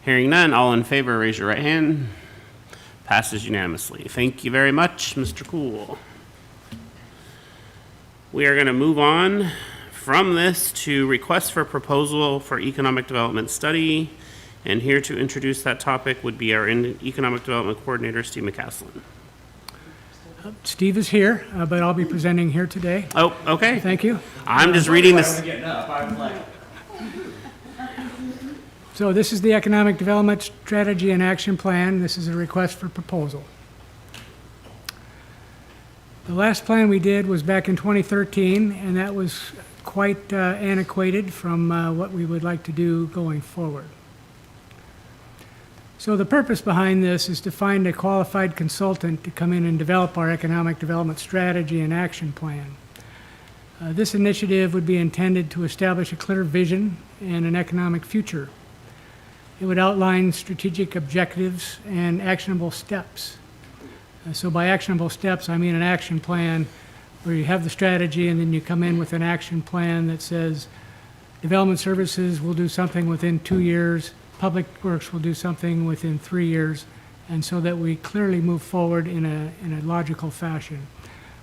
Hearing none, all in favor, raise your right hand. Passes unanimously. Thank you very much, Mr. Cool. We are going to move on from this to request for proposal for economic development study. And here to introduce that topic would be our economic development coordinator, Steve McCaslin. Steve is here, but I'll be presenting here today. Oh, okay. Thank you. I'm just reading this. So this is the Economic Development Strategy and Action Plan. This is a request for proposal. The last plan we did was back in 2013, and that was quite antiquated from what we would like to do going forward. So the purpose behind this is to find a qualified consultant to come in and develop our economic development strategy and action plan. This initiative would be intended to establish a clear vision and an economic future. It would outline strategic objectives and actionable steps. So by actionable steps, I mean an action plan where you have the strategy and then you come in with an action plan that says development services will do something within 2 years, Public Works will do something within 3 years, and so that we clearly move forward in a logical fashion.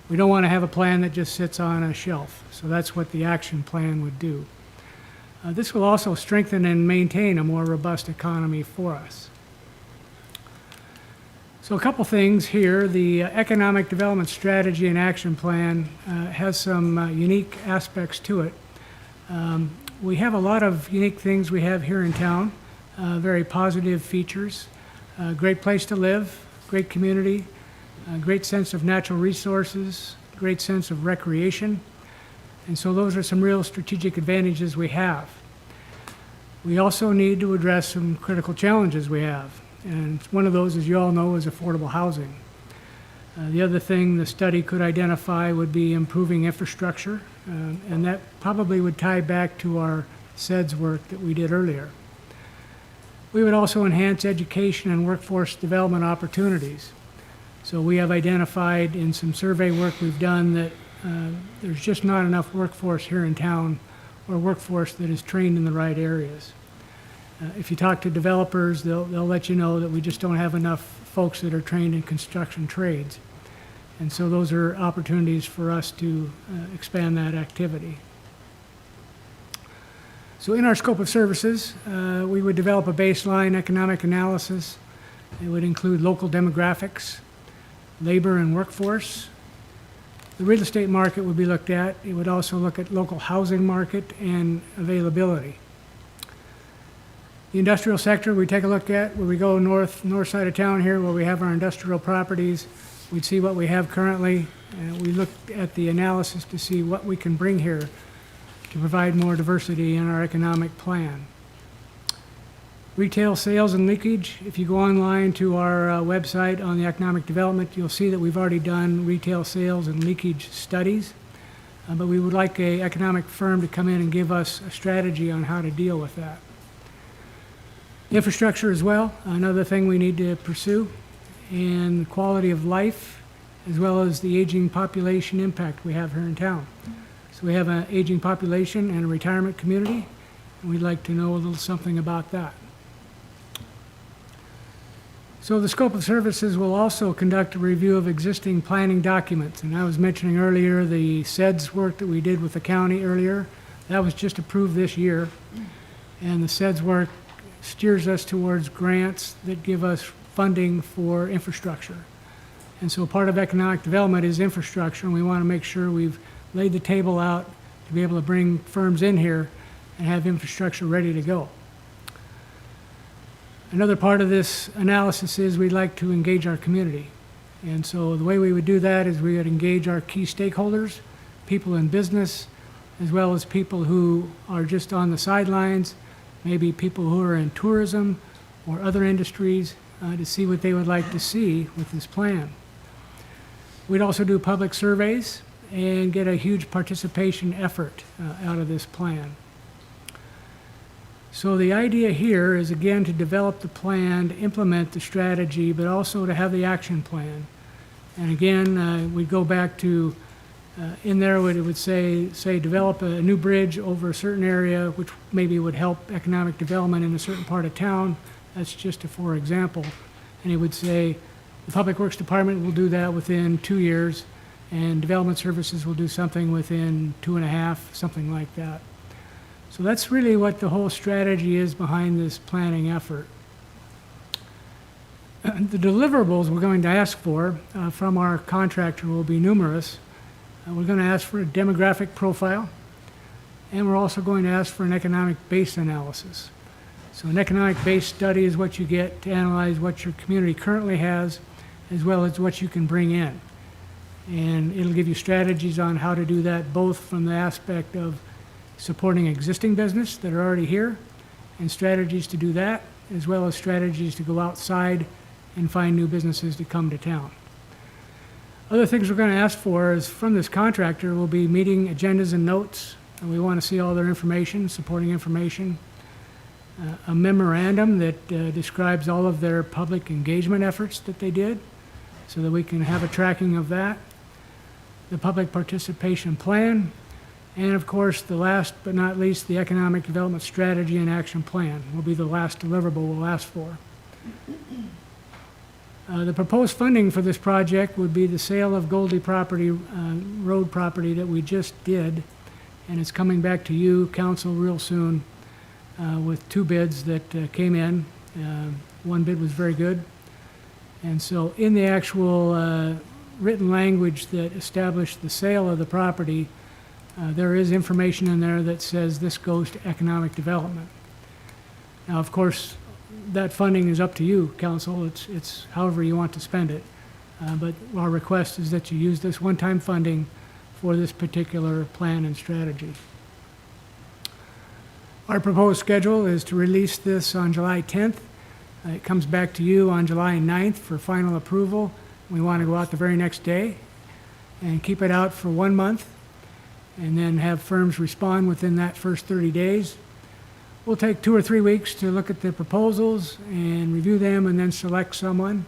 We don't want to have a plan that just sits on a shelf, so that's what the action plan would do. This will also strengthen and maintain a more robust economy for us. So a couple things here. The Economic Development Strategy and Action Plan has some unique aspects to it. We have a lot of unique things we have here in town. Very positive features, great place to live, great community, great sense of natural resources, great sense of recreation. And so those are some real strategic advantages we have. We also need to address some critical challenges we have. And one of those, as you all know, is affordable housing. The other thing the study could identify would be improving infrastructure, and that probably would tie back to our SEDS work that we did earlier. We would also enhance education and workforce development opportunities. So we have identified in some survey work we've done that there's just not enough workforce here in town, or workforce that is trained in the right areas. If you talk to developers, they'll let you know that we just don't have enough folks that are trained in construction trades. And so those are opportunities for us to expand that activity. So in our scope of services, we would develop a baseline economic analysis. It would include local demographics, labor and workforce. The real estate market would be looked at. It would also look at local housing market and availability. The industrial sector we take a look at, where we go north side of town here, where we have our industrial properties. We'd see what we have currently, and we look at the analysis to see what we can bring here to provide more diversity in our economic plan. Retail sales and leakage. If you go online to our website on the economic development, you'll see that we've already done retail sales and leakage studies, but we would like an economic firm to come in and give us a strategy on how to deal with that. Infrastructure as well, another thing we need to pursue, and quality of life, as well as the aging population impact we have here in town. So we have an aging population and a retirement community, and we'd like to know a little something about that. So the scope of services will also conduct a review of existing planning documents. And I was mentioning earlier the SEDS work that we did with the county earlier. That was just approved this year. And the SEDS work steers us towards grants that give us funding for infrastructure. And so part of economic development is infrastructure, and we want to make sure we've laid the table out to be able to bring firms in here and have infrastructure ready to go. Another part of this analysis is we'd like to engage our community. And so the way we would do that is we would engage our key stakeholders, people in business, as well as people who are just on the sidelines, maybe people who are in tourism or other industries, to see what they would like to see with this plan. We'd also do public surveys and get a huge participation effort out of this plan. So the idea here is, again, to develop the plan, to implement the strategy, but also to have the action plan. And again, we'd go back to, in there, it would say, develop a new bridge over a certain area, which maybe would help economic development in a certain part of town. That's just a for example. And it would say, the Public Works Department will do that within 2 years, and Development Services will do something within 2.5, something like that. So that's really what the whole strategy is behind this planning effort. The deliverables we're going to ask for from our contractor will be numerous. We're going to ask for a demographic profile, and we're also going to ask for an economic base analysis. So an economic base study is what you get to analyze what your community currently has, as well as what you can bring in. And it'll give you strategies on how to do that, both from the aspect of supporting existing business that are already here, and strategies to do that, as well as strategies to go outside and find new businesses to come to town. Other things we're going to ask for is from this contractor will be meeting agendas and notes, and we want to see all their information, supporting information, a memorandum that describes all of their public engagement efforts that they did, so that we can have a tracking of that, the public participation plan, and of course, the last but not least, the economic development strategy and action plan will be the last deliverable we'll ask for. The proposed funding for this project would be the sale of Goldie property, road property that we just did, and it's coming back to you, council, real soon with 2 bids that came in. One bid was very good. And so in the actual written language that established the sale of the property, there is information in there that says this goes to economic development. Now, of course, that funding is up to you, council. It's however you want to spend it. But our request is that you use this one-time funding for this particular plan and strategy. Our proposed schedule is to release this on July 10th. It comes back to you on July 9th for final approval. We want to go out the very next day and keep it out for 1 month, and then have firms respond within that first 30 days. We'll take 2 or 3 weeks to look at the proposals and review them and then select someone.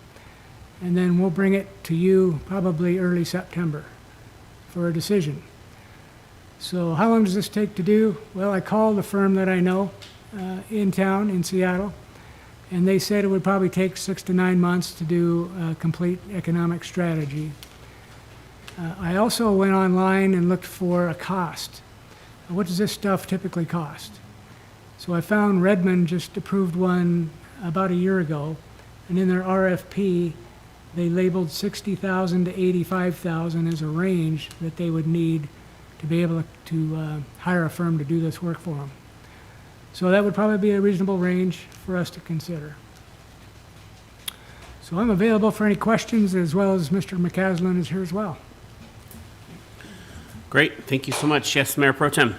And then we'll bring it to you probably early September for a decision. So how long does this take to do? Well, I called a firm that I know in town, in Seattle, and they said it would probably take 6 to 9 months to do a complete economic strategy. I also went online and looked for a cost. What does this stuff typically cost? So I found Redmond just approved one about a year ago, and in their RFP, they labeled $60,000 to $85,000 as a range that they would need to be able to hire a firm to do this work for them. So that would probably be a reasonable range for us to consider. So I'm available for any questions, as well as Mr. McCaslin is here as well. Great, thank you so much. Yes, Mayor Pro Tem.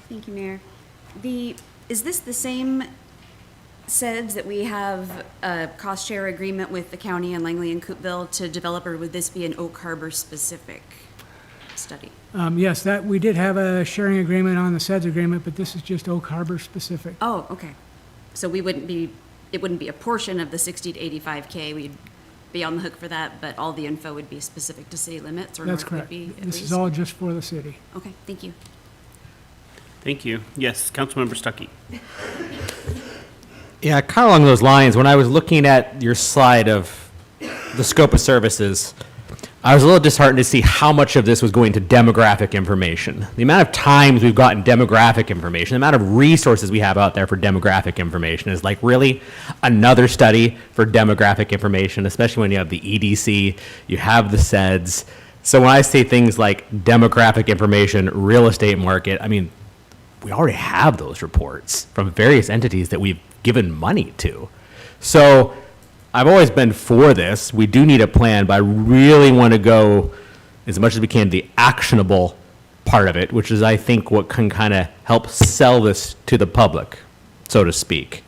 Thank you, Mayor. Is this the same SEDS that we have a cost share agreement with the county and Langley and Coopville to develop, or would this be an Oak Harbor specific study? Yes, that we did have a sharing agreement on the SEDS agreement, but this is just Oak Harbor specific. Oh, okay. So it wouldn't be a portion of the 60 to 85K. We'd be on the hook for that, but all the info would be specific to city limits, or That's North correct. Whitby at This is least? all just for the city. Okay, thank you. Thank you. Yes, Councilmember Stuckey. Yeah, kind of along those lines, when I was looking at your slide of the scope of services, I was a little disheartened to see how much of this was going to demographic information. The amount of times we've gotten demographic information, the amount of resources we have out there for demographic information is like really another study for demographic information, especially when you have the EDC, you have the SEDS. So when I say things like demographic information, real estate market, I mean, we already have those reports from various entities that we've given money to. So I've always been for this. We do need a plan, but I really want to go as much as we can the actionable part of it, which is, I think, what can kind of help sell this to the public, so to speak.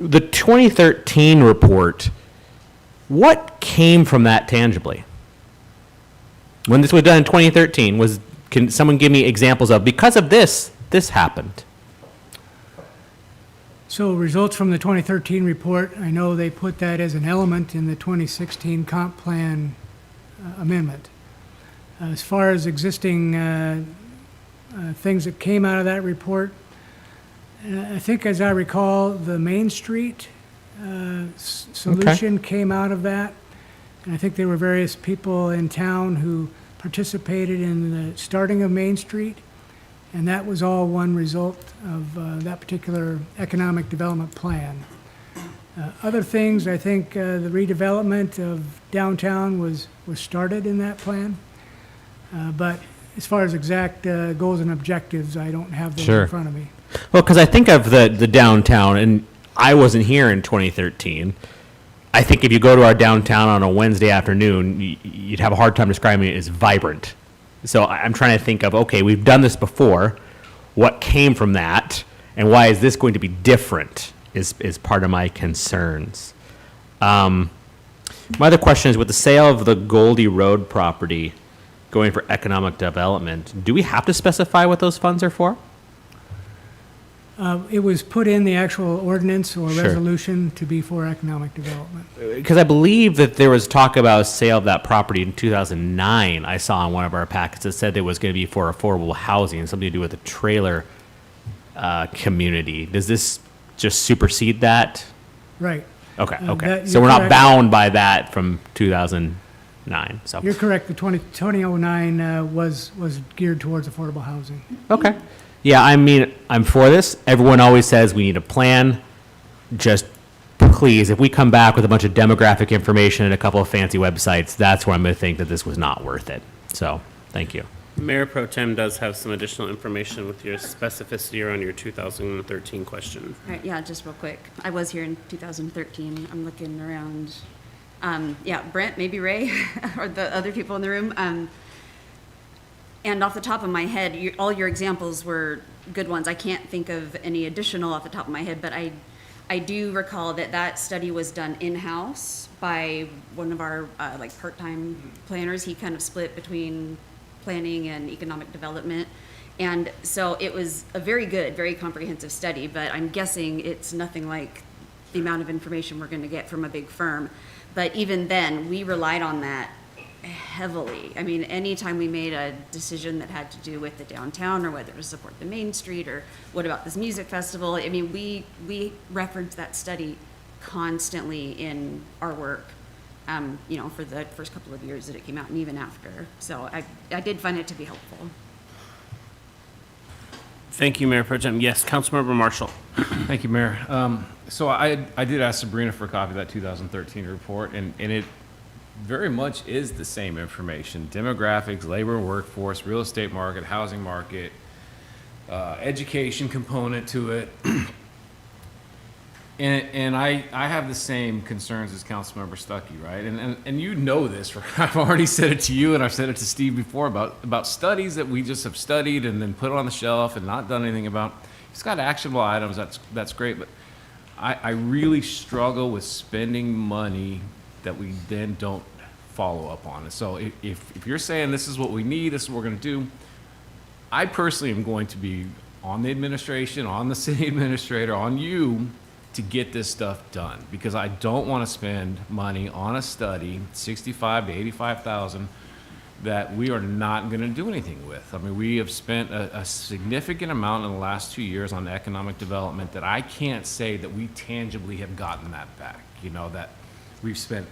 The 2013 report, what came from that tangibly? When this was done in 2013, can someone give me examples of, because of this happened? So results from the 2013 report, I know they put that as an element in the 2016 comp plan amendment. As far as existing things that came out of that report, I think as I recall, the Main Street solution came out of that. And I think there were various people in town who participated in the starting of Main Street. And that was all one result of that particular economic development plan. Other things, I think the redevelopment of downtown was started in that plan. But as far as exact goals and objectives, I don't have those Sure. in front of me. Well, because I think of the downtown, and I wasn't here in 2013. I think if you go to our downtown on a Wednesday afternoon, you'd have a hard time describing it as vibrant. So I'm trying to think of, okay, we've done this before. What came from that, and why is this going to be different? Is part of my concerns. My other question is, with the sale of the Goldie Road property going for economic development, do we have to specify what those funds are for? It was put in the actual ordinance or Sure. resolution to be for economic development. Because I believe that there was talk about a sale of that property in 2009. I saw in one of our packets that said it was going to be for affordable housing, something to do with the trailer community. Does this just supersede that? Right. Okay, okay. that- So you're we're not correct. bound by that from 2009. So You're correct. The 2009 was geared towards affordable housing. okay. Yeah, I mean, I'm for this. Everyone always says we need a plan. Just please, if we come back with a bunch of demographic information and a couple of fancy websites, that's where I'm going to think that this was not worth it. So, thank you. Mayor Pro Tem does have some additional information with your specificity around your 2013 question. All right, yeah, just real quick. I was here in 2013. I'm looking around. Yeah, Brent, maybe Ray, or the other people in the room. And off the top of my head, all your examples were good ones. I can't think of any additional off the top of my head, but I do recall that study was done in-house by one of our like part-time planners. He kind of split between planning and economic development. And so it was a very good, very comprehensive study, but I'm guessing it's nothing like the amount of information we're going to get from a big firm. But even then, we relied on that heavily. I mean, anytime we made a decision that had to do with the downtown or whether to support the Main Street or what about this music festival, I mean, we referenced that study constantly in our work, you know, for the first couple of years that it came out and even after. So I did find it to be helpful. Thank you, Mayor Pro Tem. Yes, Councilmember Marshall. Thank you, Mayor. So I did ask Sabrina for a copy of that 2013 report, and it very much is the same information: demographics, labor and workforce, real estate market, housing market, education component to it. And I have the same concerns as Councilmember Stuckey, right? And you know this, right? I've already said it to you, and I've said it to Steve before about studies that we just have studied and then put on the shelf and not done anything about. It's got actionable items, that's great, but I really struggle with spending money that we then don't follow up on. And so if you're saying this is what we need, this is what we're going to do, I personally am going to be on the administration, on the city administrator, on you to get this stuff done, because I don't want to spend money on a study, 65 to 85,000, that we are not going to do anything with. I mean, we have spent a significant amount in the last 2 years on economic development that I can't say that we tangibly have gotten that back. You know, that we've spent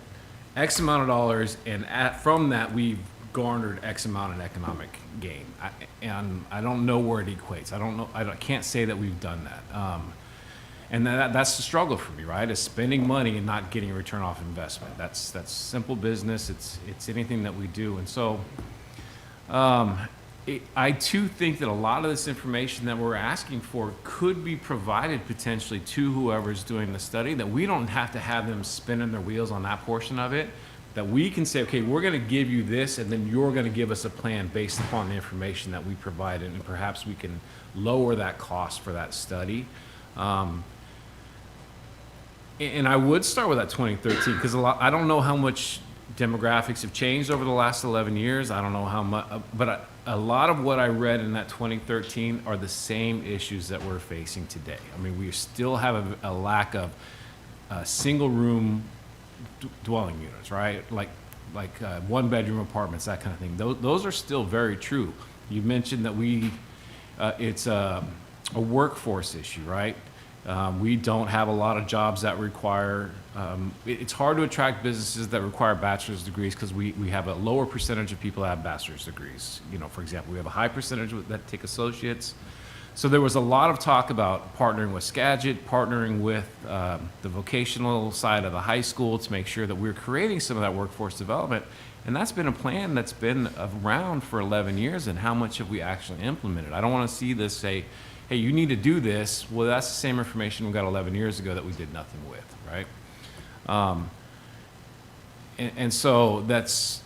X amount of dollars, and from that we've garnered X amount in economic gain. And I don't know where it equates. I don't know. I can't say that we've done that. And that's the struggle for me, right? Is spending money and not getting a return off investment. That's simple business. It's anything that we do. And so I too think that a lot of this information that we're asking for could be provided potentially to whoever's doing the study, that we don't have to have them spinning their wheels on that portion of it, that we can say, okay, we're going to give you this, and then you're going to give us a plan based upon the information that we provided, and perhaps we can lower that cost for that study. And I would start with that 2013, because I don't know how much demographics have changed over the last 11 years. I don't know how much, but a lot of what I read in that 2013 are the same issues that we're facing today. I mean, we still have a lack of single room dwelling units, right? Like one-bedroom apartments, that kind of thing. Those are still very true. You mentioned that it's a workforce issue, right? We don't have a lot of jobs that require, it's hard to attract businesses that require bachelor's degrees because we have a lower percentage of people that have bachelor's degrees. You know, for example, we have a high percentage that take associates. So there was a lot of talk about partnering with Skagit, partnering with the vocational side of the high school to make sure that we're creating some of that workforce development. And that's been a plan that's been around for 11 years, and how much have we actually implemented? I don't want to see this say, hey, you need to do this. Well, that's the same information we got 11 years ago that we did nothing with, right? And so that's,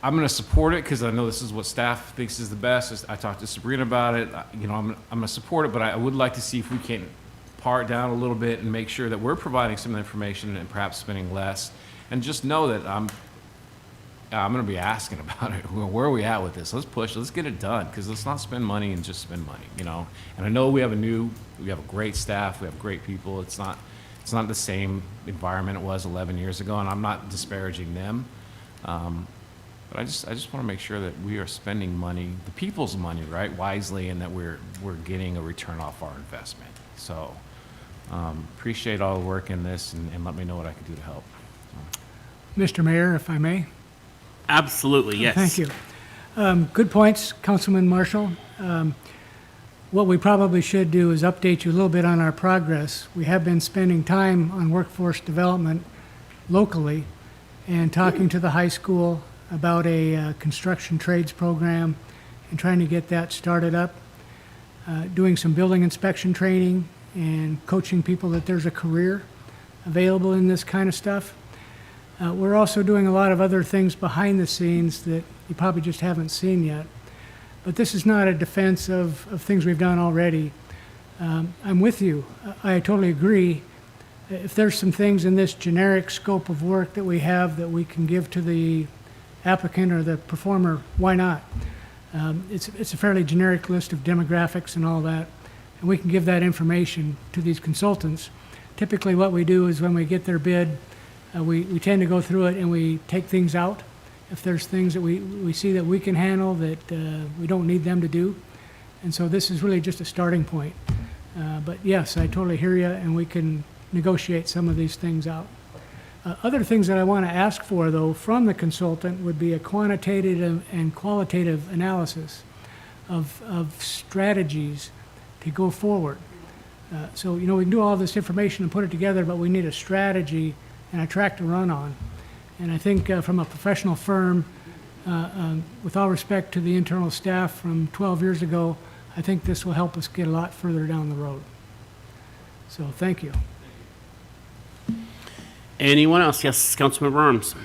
I'm going to support it because I know this is what staff thinks is the best. I talked to Sabrina about it. You know, I'm going to support it, but I would like to see if we can par it down a little bit and make sure that we're providing some information and perhaps spending less. And just know that I'm going to be asking about it. Where are we at with this? Let's push. Let's get it done, because let's not spend money and just spend money, you know? And I know we have a great staff. We have great people. It's not the same environment it was 11 years ago, and I'm not disparaging them. But I just want to make sure that we are spending money, the people's money, right, wisely, and that we're getting a return off our investment. So appreciate all the work in this, and let me know what I can do to help. Mr. Mayor, if I may? Absolutely, yes. Thank you. Good points, Councilman Marshall. What we probably should do is update you a little bit on our progress. We have been spending time on workforce development locally and talking to the high school about a construction trades program and trying to get that started up, doing some building inspection training and coaching people that there's a career available in this kind of stuff. We're also doing a lot of other things behind the scenes that you probably just haven't seen yet. But this is not a defense of things we've done already. I'm with you. I totally agree. If there's some things in this generic scope of work that we have that we can give to the applicant or the performer, why not? It's a fairly generic list of demographics and all that, and we can give that information to these consultants. Typically what we do is when we get their bid, we tend to go through it and we take things out. If there's things that we see that we can handle that we don't need them to do. And so this is really just a starting point. But yes, I totally hear you, and we can negotiate some of these things out. Other things that I want to ask for, though, from the consultant would be a quantitative and qualitative analysis of strategies to go forward. So, you know, we can do all this information and put it together, but we need a strategy and a track to run on. And I think from a professional firm, with all respect to the internal staff from 12 years ago, I think this will help us get a lot further down the road. So thank you. Anyone else? Yes, Councilmember Arms.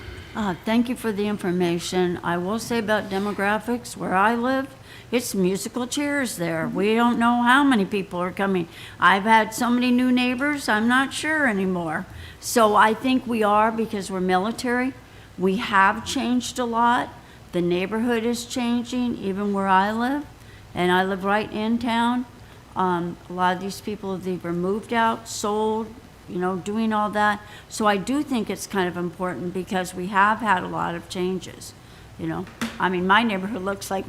Thank you for the information. I will say about demographics, where I live, it's musical chairs there. We don't know how many people are coming. I've had so many new neighbors, I'm not sure anymore. So I think we are, because we're military. We have changed a lot. The neighborhood is changing, even where I live, and I live right in town. A lot of these people have either moved out, sold, you know, doing all that. So I do think it's kind of important, because we have had a lot of changes, you know. I mean, my neighborhood looks like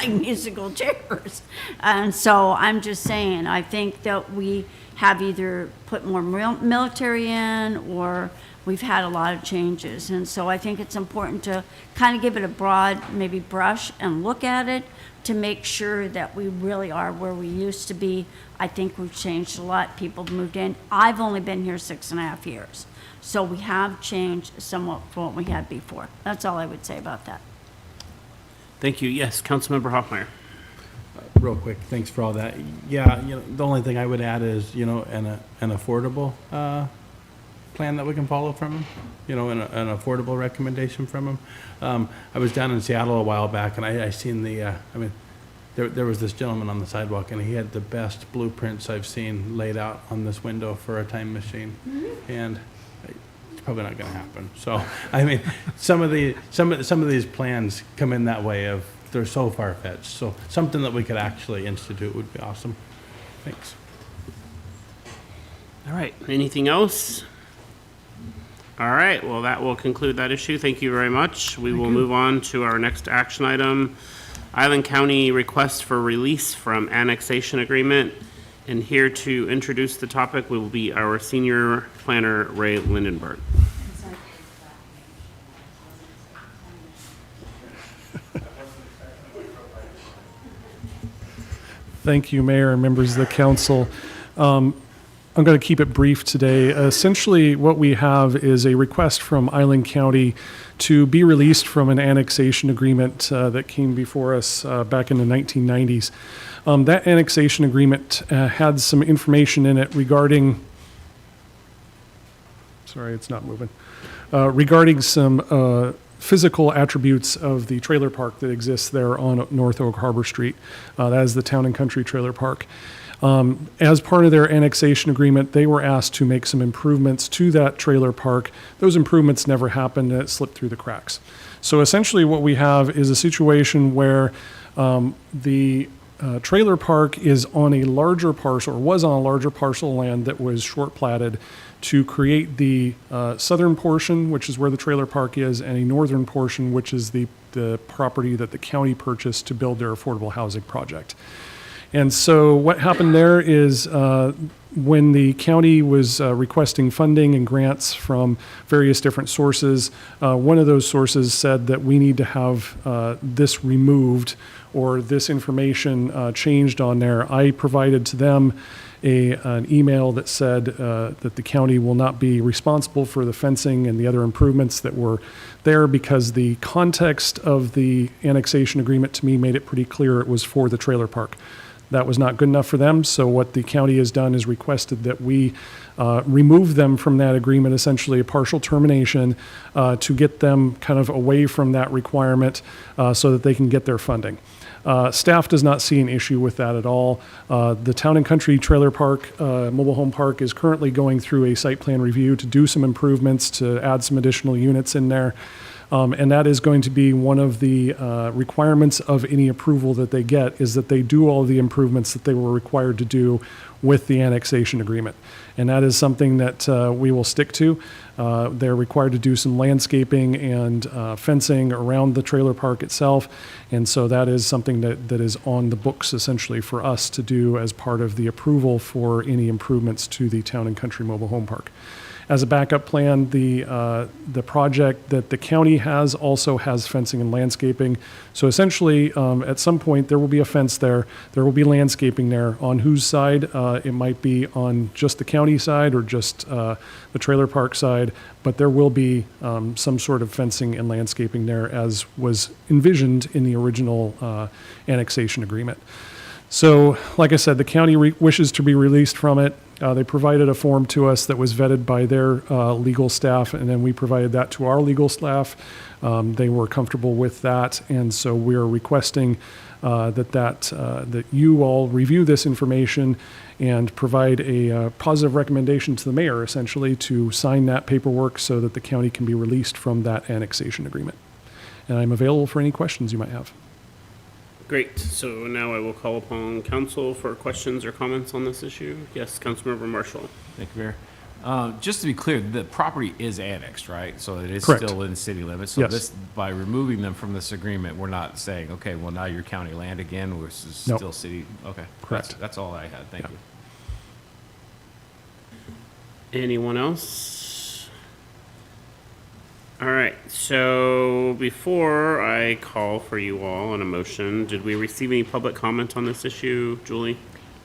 musical chairs. And so I'm just saying, I think that we have either put more military in, or we've had a lot of changes. And so I think it's important to kind of give it a broad, maybe brush and look at it to make sure that we really are where we used to be. I think we've changed a lot. People have moved in. I've only been here 6.5 years. So we have changed somewhat from what we had before. That's all I would say about that. Thank you. Yes, Councilmember Hoffmeyer. Real quick, thanks for all that. Yeah, you know, the only thing I would add is, you know, an affordable plan that we can follow from him, you know, an affordable recommendation from him. I was down in Seattle a while back, and I seen there was this gentleman on the sidewalk, and he had the best blueprints I've seen laid out on this window for a time machine. And it's probably not going to happen. So, I mean, some of these plans come in that way of, they're so far-fetched. So something that we could actually institute would be awesome. Thanks. All right. Anything else? All right, well, that will conclude that issue. Thank you very much. We will move on to our next action item, Island County request for release from annexation agreement. And here to introduce the topic will be our senior planner, Ray Lindenberg. Thank you, Mayor and members of the council. I'm going to keep it brief today. Essentially, what we have is a request from Island County to be released from an annexation agreement that came before us back in the 1990s. That annexation agreement had some information in it regarding, sorry, it's not moving, regarding some physical attributes of the trailer park that exists there on North Oak Harbor Street. That is the Town and Country Trailer Park. As part of their annexation agreement, they were asked to make some improvements to that trailer park. Those improvements never happened, and it slipped through the cracks. So essentially what we have is a situation where the trailer park is on a larger parcel, or was on a larger parcel of land that was short platted to create the southern portion, which is where the trailer park is, and a northern portion, which is the property that the county purchased to build their affordable housing project. And so what happened there is when the county was requesting funding and grants from various different sources, one of those sources said that we need to have this removed or this information changed on there. I provided to them an email that said that the county will not be responsible for the fencing and the other improvements that were there because the context of the annexation agreement to me made it pretty clear it was for the trailer park. That was not good enough for them, so what the county has done is requested that we remove them from that agreement, essentially a partial termination, to get them kind of away from that requirement so that they can get their funding. Staff does not see an issue with that at all. The Town and Country Trailer Park, Mobile Home Park, is currently going through a site plan review to do some improvements, to add some additional units in there. And that is going to be one of the requirements of any approval that they get, is that they do all the improvements that they were required to do with the annexation agreement. And that is something that we will stick to. They're required to do some landscaping and fencing around the trailer park itself. And so that is something that is on the books essentially for us to do as part of the approval for any improvements to the Town and Country Mobile Home Park. As a backup plan, the project that the county has also has fencing and landscaping. So essentially, at some point, there will be a fence there. There will be landscaping there. On whose side? It might be on just the county side or just the trailer park side, but there will be some sort of fencing and landscaping there as was envisioned in the original annexation agreement. So, like I said, the county wishes to be released from it. They provided a form to us that was vetted by their legal staff, and then we provided that to our legal staff. They were comfortable with that, and so we're requesting that you all review this information and provide a positive recommendation to the mayor, essentially, to sign that paperwork so that the county can be released from that annexation agreement. And I'm available for any questions you might have. Great. So now I will call upon council for questions or comments on this issue. Yes, Councilmember Marshall. Thank you, Mayor. Just to be clear, the property is annexed, right? So it is Correct. still in city limits. So Yes. this, by removing them from this agreement, we're not saying, okay, well, now you're county land again, which is Nope. still city. Okay. Correct. That's all I had. Thank Yeah. you. Anyone else? All right, so before I call for you all on a motion, did we receive any public comment on this issue, Julie?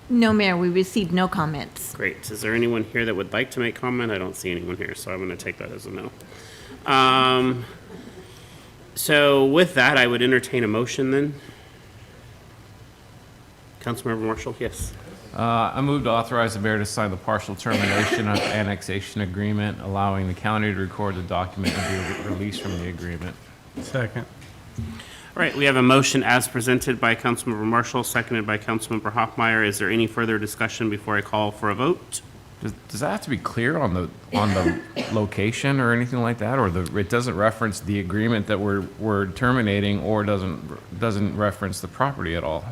No, Mayor, we received no comments. Great. Is there anyone here that would like to make comment? I don't see anyone here, so I'm going to take that as a no. So with that, I would entertain a motion then. Councilmember Marshall, yes. I move to authorize the mayor to sign the partial termination of the annexation agreement, allowing the county to record the document and be released from the agreement. Second. All right, we have a motion as presented by Councilmember Marshall, seconded by Councilmember Hoffmeyer. Is there any further discussion before I call for a vote? Does that have to be clear on the location or anything like that, or it doesn't reference the agreement that we're terminating, or doesn't reference the property at all?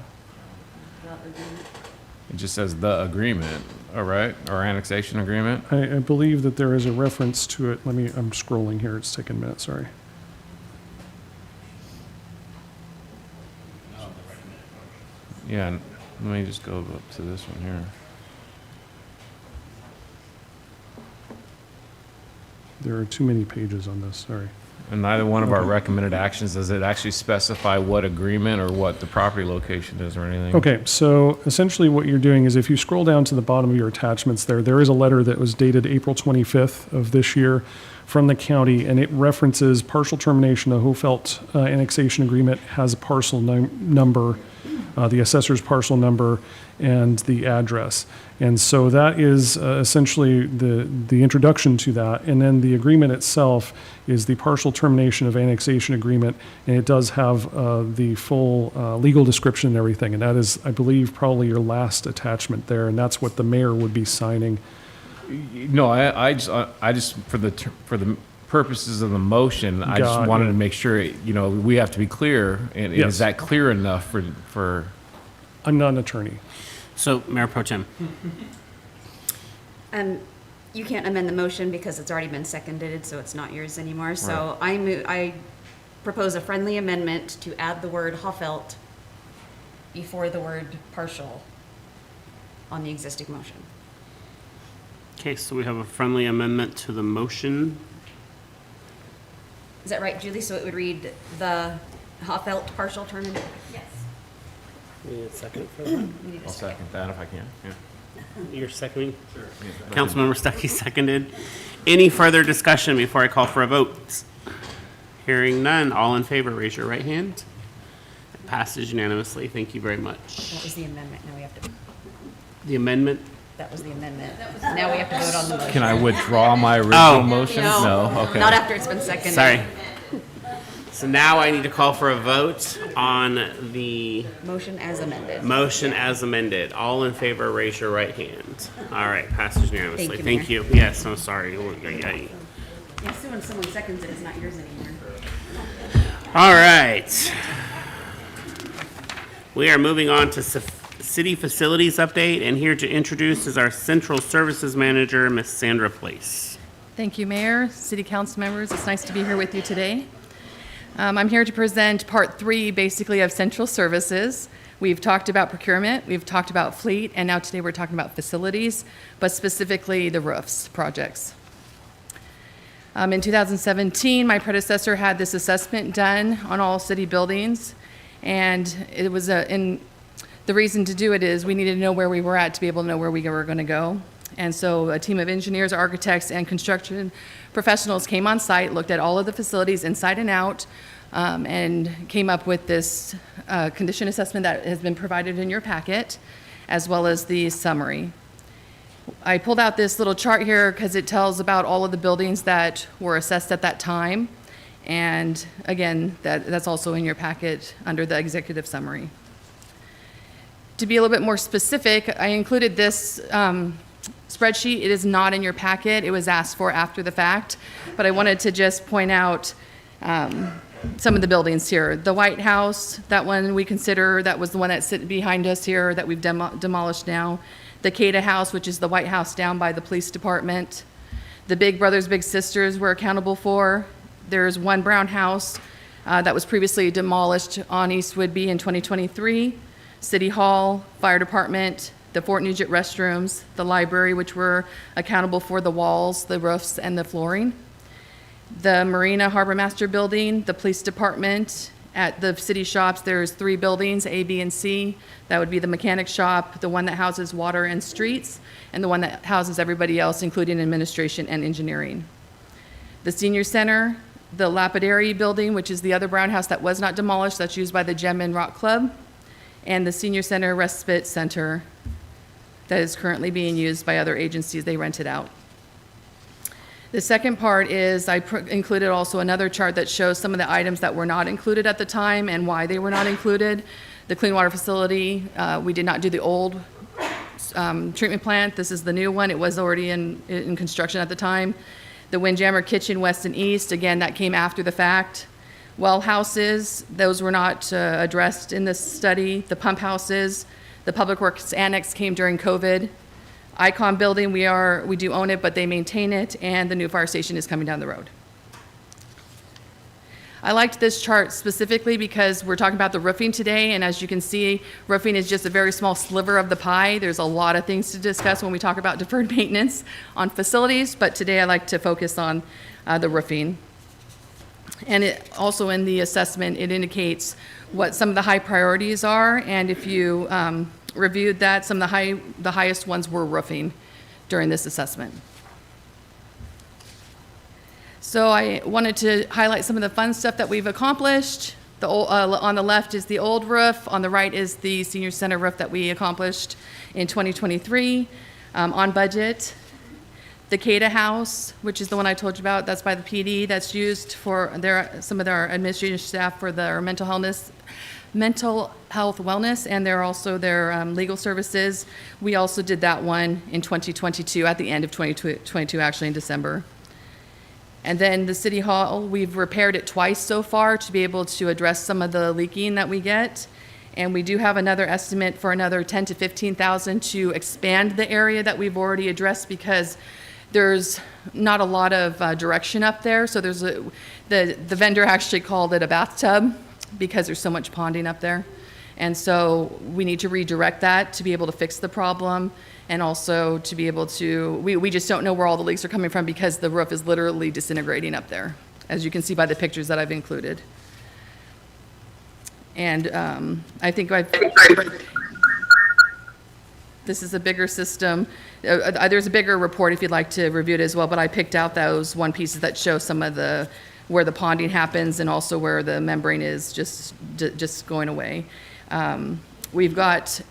It just says the agreement, all right, or annexation agreement. I believe that there is a reference to it. I'm scrolling here. It's taking a minute, sorry. Yeah, and let me just go up to this one here. There are too many pages on this, sorry. And neither one of our recommended actions, does it actually specify what agreement or what the property location is or anything? Okay, so essentially what you're doing is if you scroll down to the bottom of your attachments there is a letter that was dated April 25th of this year from the county, and it references partial termination. The Hofelt annexation agreement has a parcel number, the assessor's parcel number, and the address. And so that is essentially the introduction to that. And then the agreement itself is the partial termination of annexation agreement, and it does have the full legal description and everything. And that is, I believe, probably your last attachment there, and that's what the mayor would be signing. No, I just for the purposes of the motion, I just Got wanted it. to make sure, we have to be clear, and Yes. is that clear enough for? I'm not an attorney. So, Mayor Pro Tem. You can't amend the motion because it's already been seconded, so it's not yours anymore. So I propose a friendly amendment to add the word Hoffelt before the word partial on the existing motion. Okay, so we have a friendly amendment to the motion. Is that right, Julie? So it would read the Hoffelt partial termination? Yes. We need a second for that? I'll second that if I can, yeah. You're seconding? Sure. Councilmember Stuckey seconded. Any further discussion before I call for a vote? Hearing none, all in favor, raise your right hand. It passes unanimously. Thank you very much. That was the amendment. Now we have to, The amendment? that was the amendment. Now we have to vote on the motion. Can I withdraw my original Oh. motion? No, okay. Not after it's been seconded. Sorry. So now I need to call for a vote on the Motion as amended. motion as amended. All in favor, raise your right hand. All right, passes unanimously. Thank you, Thank you. Yes, I'm sorry. Yeah, so when someone seconds it, it's not yours anymore. All right. We are moving on to city facilities update, and here to introduce is our Central Services Manager, Miss Sandra Place. Thank you, Mayor, City Council members. It's nice to be here with you today. I'm here to present Part 3, basically, of Central Services. We've talked about procurement, we've talked about fleet, and now today we're talking about facilities, but specifically the roofs projects. In 2017, my predecessor had this assessment done on all city buildings, and it was the reason to do it is we needed to know where we were at to be able to know where we were going to go. And so a team of engineers, architects, and construction professionals came on site, looked at all of the facilities inside and out, and came up with this condition assessment that has been provided in your packet, as well as the summary. I pulled out this little chart here because it tells about all of the buildings that were assessed at that time. And again, that's also in your packet under the executive summary. To be a little bit more specific, I included this spreadsheet. It is not in your packet. It was asked for after the fact, but I wanted to just point out some of the buildings here. The White House, that one we consider, that was the one that's sitting behind us here that we've demolished now. The Cada House, which is the White House down by the police department. The Big Brothers Big Sisters we're accountable for. There's one brown house that was previously demolished on East Woodby in 2023. City Hall, Fire Department, the Fort Nugent restrooms, the library, which we're accountable for the walls, the roofs, and the flooring. The Marina Harbor Master Building, the police department. At the city shops, there's 3 buildings, A, B, and C. That would be the mechanic shop, the one that houses water and streets, and the one that houses everybody else, including administration and engineering. The senior center, the lapidary building, which is the other brown house that was not demolished, that's used by the Gem and Rock Club, and the senior center respite center that is currently being used by other agencies. They rent it out. The second part is I included also another chart that shows some of the items that were not included at the time and why they were not included. The clean water facility, we did not do the old treatment plant. This is the new one. It was already in construction at the time. The Windjammer Kitchen West and East, again, that came after the fact. Well houses, those were not addressed in this study. The pump houses, The Public Works Annex came during COVID. Icon Building, we do own it, but they maintain it, and the new fire station is coming down the road. I liked this chart specifically because we're talking about the roofing today, and as you can see, roofing is just a very small sliver of the pie. There's a lot of things to discuss when we talk about deferred maintenance on facilities, but today I like to focus on the roofing. And it also in the assessment, it indicates what some of the high priorities are, and if you reviewed that, some of the highest ones were roofing during this assessment. So I wanted to highlight some of the fun stuff that we've accomplished. On the left is the old roof, on the right is the senior center roof that we accomplished in 2023 on budget. The CADA house, which is the one I told you about, that's by the PD, that's used for some of their administrative staff for their mental health wellness, and they're also their legal services. We also did that one in 2022, at the end of 2022, actually in December. And then the City Hall, we've repaired it twice so far to be able to address some of the leaking that we get. And we do have another estimate for another $10,000 to $15,000 to expand the area that we've already addressed, because there's not a lot of direction up there. So there's the vendor actually called it a bathtub because there's so much ponding up there. And so we need to redirect that to be able to fix the problem, and also to be able to, we just don't know where all the leaks are coming from because the roof is literally disintegrating up there, as you can see by the pictures that I've included. And I think this is a bigger system. There's a bigger report if you'd like to review it as well, but I picked out those one pieces that show some of where the ponding happens and also where the membrane is just going away. We've got,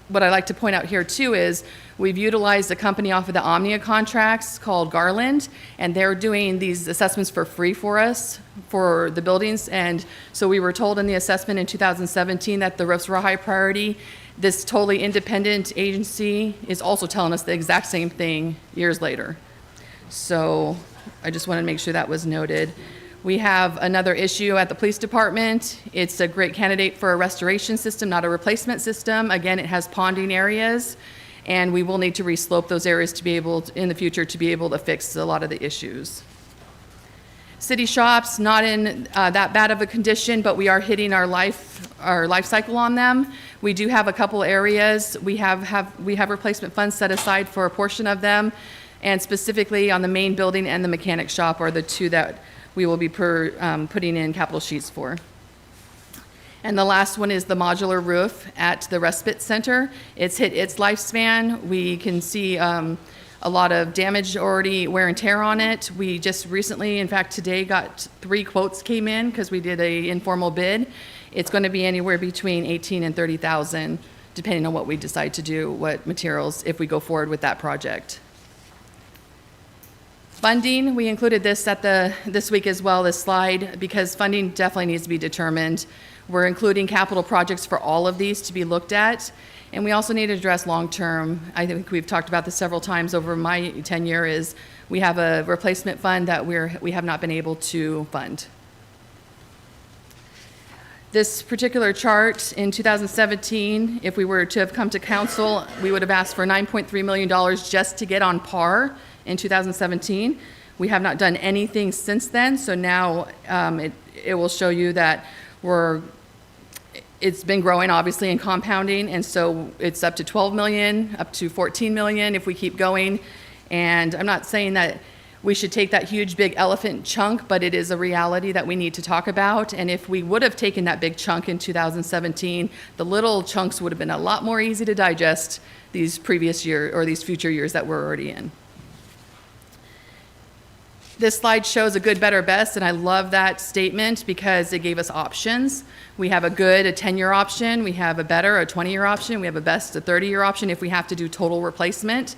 what I like to point out here too is we've utilized a company off of the Omnia contracts called Garland, and they're doing these assessments for free for us for the buildings. And so we were told in the assessment in 2017 that the roofs were a high priority. This totally independent agency is also telling us the exact same thing years later. So I just wanted to make sure that was noted. We have another issue at the police department. It's a great candidate for a restoration system, not a replacement system. Again, it has ponding areas, and we will need to reslope those areas to be able to, in the future, to be able to fix a lot of the issues. City shops, not in that bad of a condition, but we are hitting our life cycle on them. We do have a couple areas. We have replacement funds set aside for a portion of them, and specifically on the main building and the mechanic shop are the two that we will be putting in capital sheets for. And the last one is the modular roof at the Respite Center. It's hit its lifespan. We can see a lot of damage already, wear and tear on it. We just recently, in fact today, got 3 quotes came in because we did an informal bid. It's going to be anywhere between $18,000 and $30,000, depending on what we decide to do, what materials, if we go forward with that project. Funding, we included this at this week as well, this slide, because funding definitely needs to be determined. We're including capital projects for all of these to be looked at. And we also need to address long-term. I think we've talked about this several times over my tenure, is we have a replacement fund that we have not been able to fund. This particular chart in 2017, if we were to have come to council, we would have asked for $9.3 million just to get on par in 2017. We have not done anything since then, so now it will show you that it's been growing obviously and compounding, and so it's up to 12 million, up to 14 million if we keep going. And I'm not saying that we should take that huge big elephant chunk, but it is a reality that we need to talk about. And if we would have taken that big chunk in 2017, the little chunks would have been a lot more easy to digest these previous year or these future years that we're already in. This slide shows a good, better, best, and I love that statement because it gave us options. We have a good, a 10-year option. We have a better, a 20-year option. We have a best, a 30-year option if we have to do total replacement.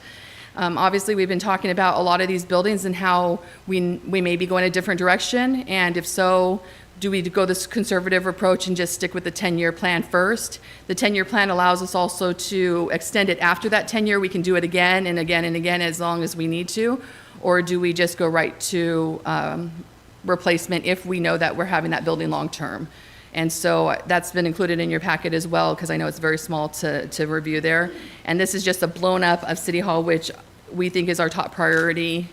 Obviously, we've been talking about a lot of these buildings and how we may be going a different direction, and if so, do we go this conservative approach and just stick with the 10-year plan first? The 10-year plan allows us also to extend it after that 10-year. We can do it again and again and again as long as we need to. Or do we just go right to replacement if we know that we're having that building long term? And so that's been included in your packet as well, because I know it's very small to review there. And this is just a blown up of City Hall, which we think is our top priority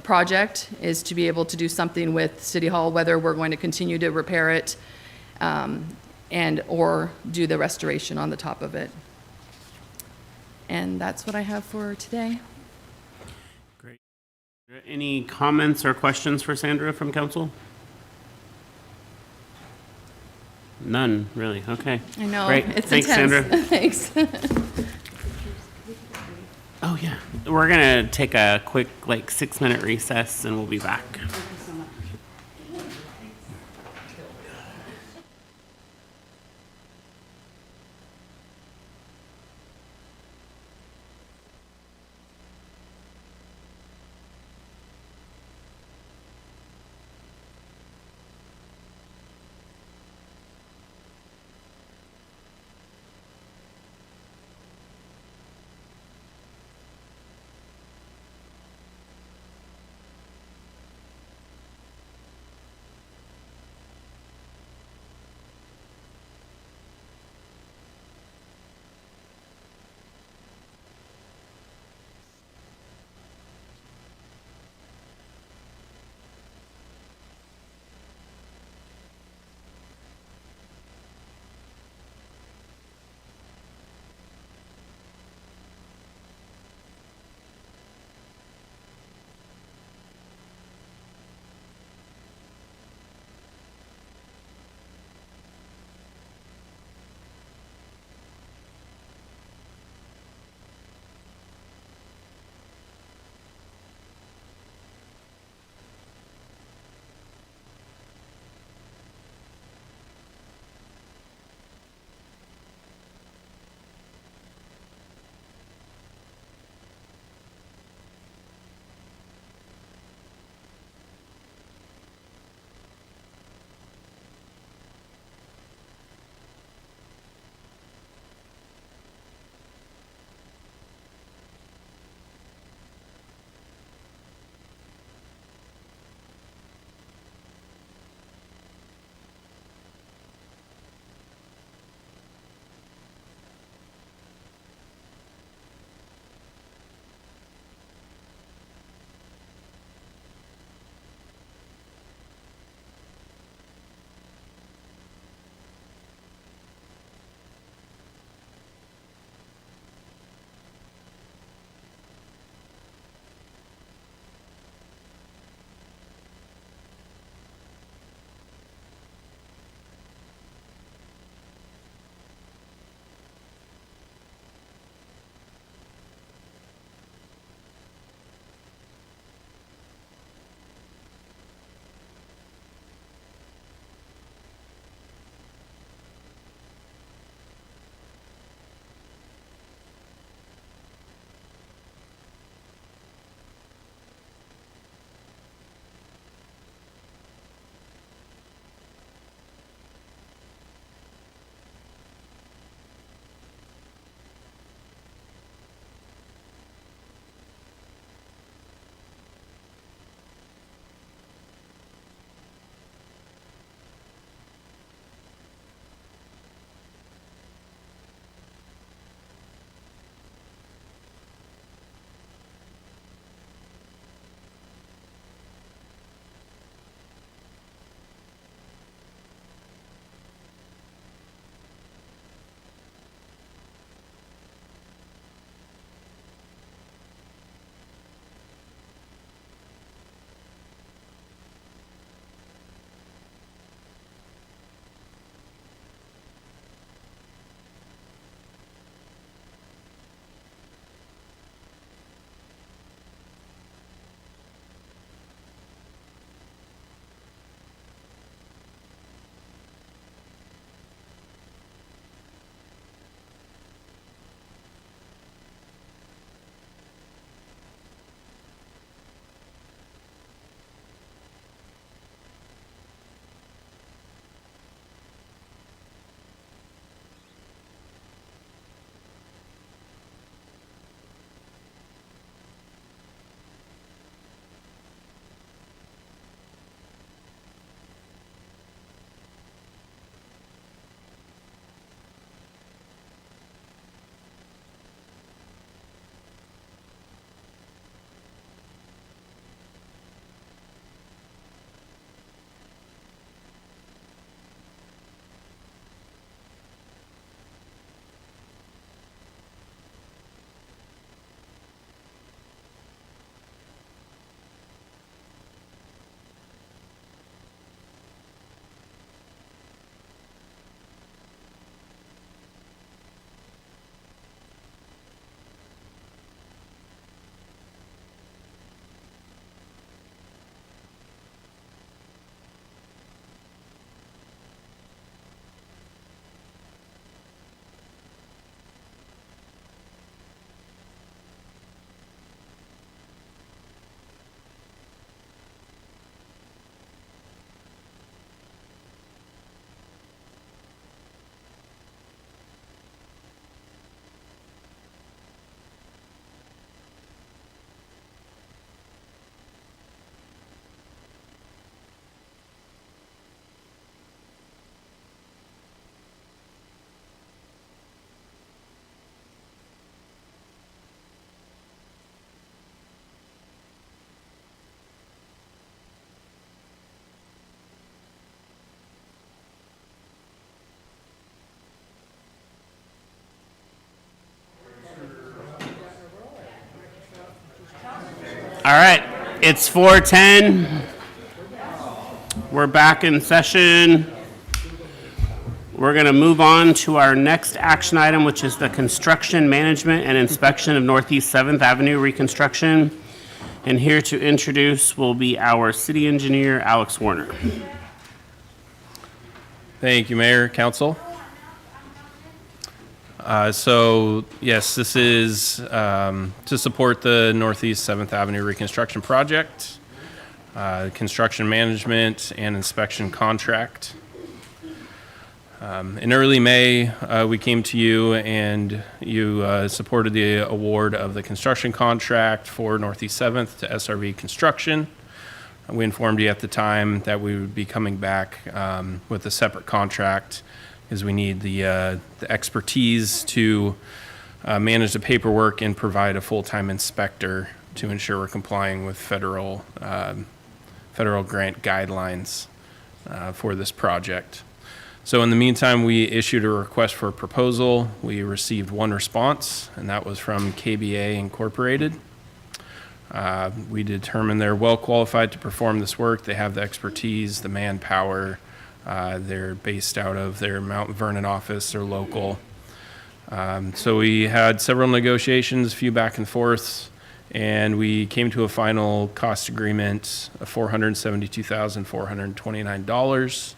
project, is to be able to do something with City Hall, whether we're going to continue to repair it or do the restoration on the top of it. And that's what I have for today. Great. Any comments or questions for Sandra from council? None, really. Okay. I know, Great. it's Thanks, intense. Sandra. Thanks. Oh, yeah. We're going to take a quick, 6-minute recess and we'll be back. All right, it's 4:10. We're back in session. We're going to move on to our next action item, which is the construction management and inspection of Northeast 7th Avenue reconstruction. And here to introduce will be our city engineer, Alex Warner. Thank you, Mayor, Council. So, yes, this is to support the Northeast 7th Avenue reconstruction project, construction management and inspection contract. In early May, we came to you and you supported the award of the construction contract for Northeast 7th to SRV Construction. We informed you at the time that we would be coming back with a separate contract because we need the expertise to manage the paperwork and provide a full-time inspector to ensure we're complying with federal grant guidelines for this project. So in the meantime, we issued a request for a proposal. We received one response, and that was from KBA Incorporated. We determined they're well qualified to perform this work. They have the expertise, the manpower. They're based out of their Mount Vernon office. They're local. So we had several negotiations, a few back and forths, and we came to a final cost agreement of $472,429.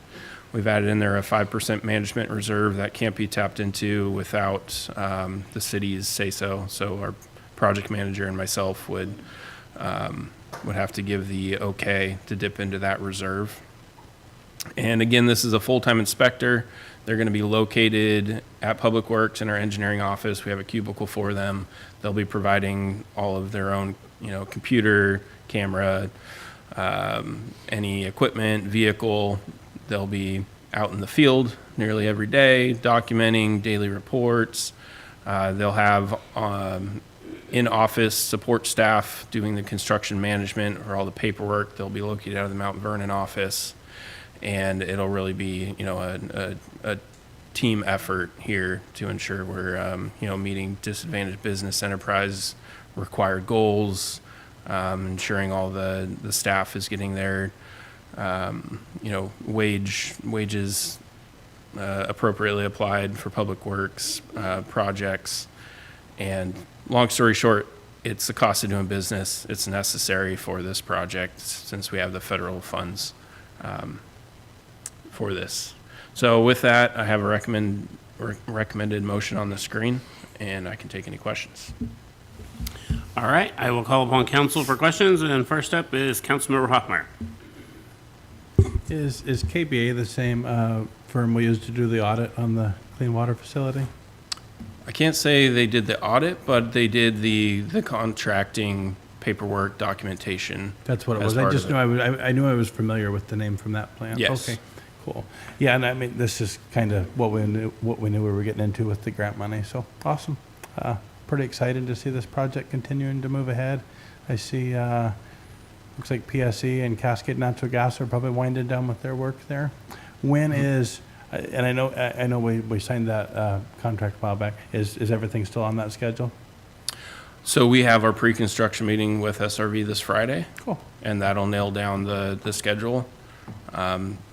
We've added in there a 5% management reserve that can't be tapped into without the city's say-so. So our project manager and myself would have to give the okay to dip into that reserve. And again, this is a full-time inspector. They're going to be located at Public Works in our engineering office. We have a cubicle for them. They'll be providing all of their own, computer, camera, any equipment, vehicle. They'll be out in the field nearly every day, documenting daily reports. They'll have in-office support staff doing the construction management or all the paperwork. They'll be located out of the Mount Vernon office. And it'll really be, a team effort here to ensure we're, meeting disadvantaged business enterprise required goals, ensuring all the staff is getting their, wages appropriately applied for public works projects. And long story short, it's the cost of doing business. It's necessary for this project since we have the federal funds for this. So with that, I have a recommended motion on the screen, and I can take any questions. All right, I will call upon council for questions, and first up is Councilmember Hoffmeyer. Is KBA the same firm we used to do the audit on the clean water facility? I can't say they did the audit, but they did the contracting paperwork documentation. That's what it as was. I part just of knew it. I knew I was familiar with the name from that plant. Yes. Okay, cool. Yeah, and I mean, this is kind of what we knew we were getting into with the grant money. So awesome. Pretty excited to see this project continuing to move ahead. I see, looks like PSE and Cascade Natural Gas are probably winding down with their work there. When is, and I know we signed that contract a while back. Is everything still on that schedule? So we have our pre-construction meeting with SRV this Friday. Cool. And that'll nail down the schedule.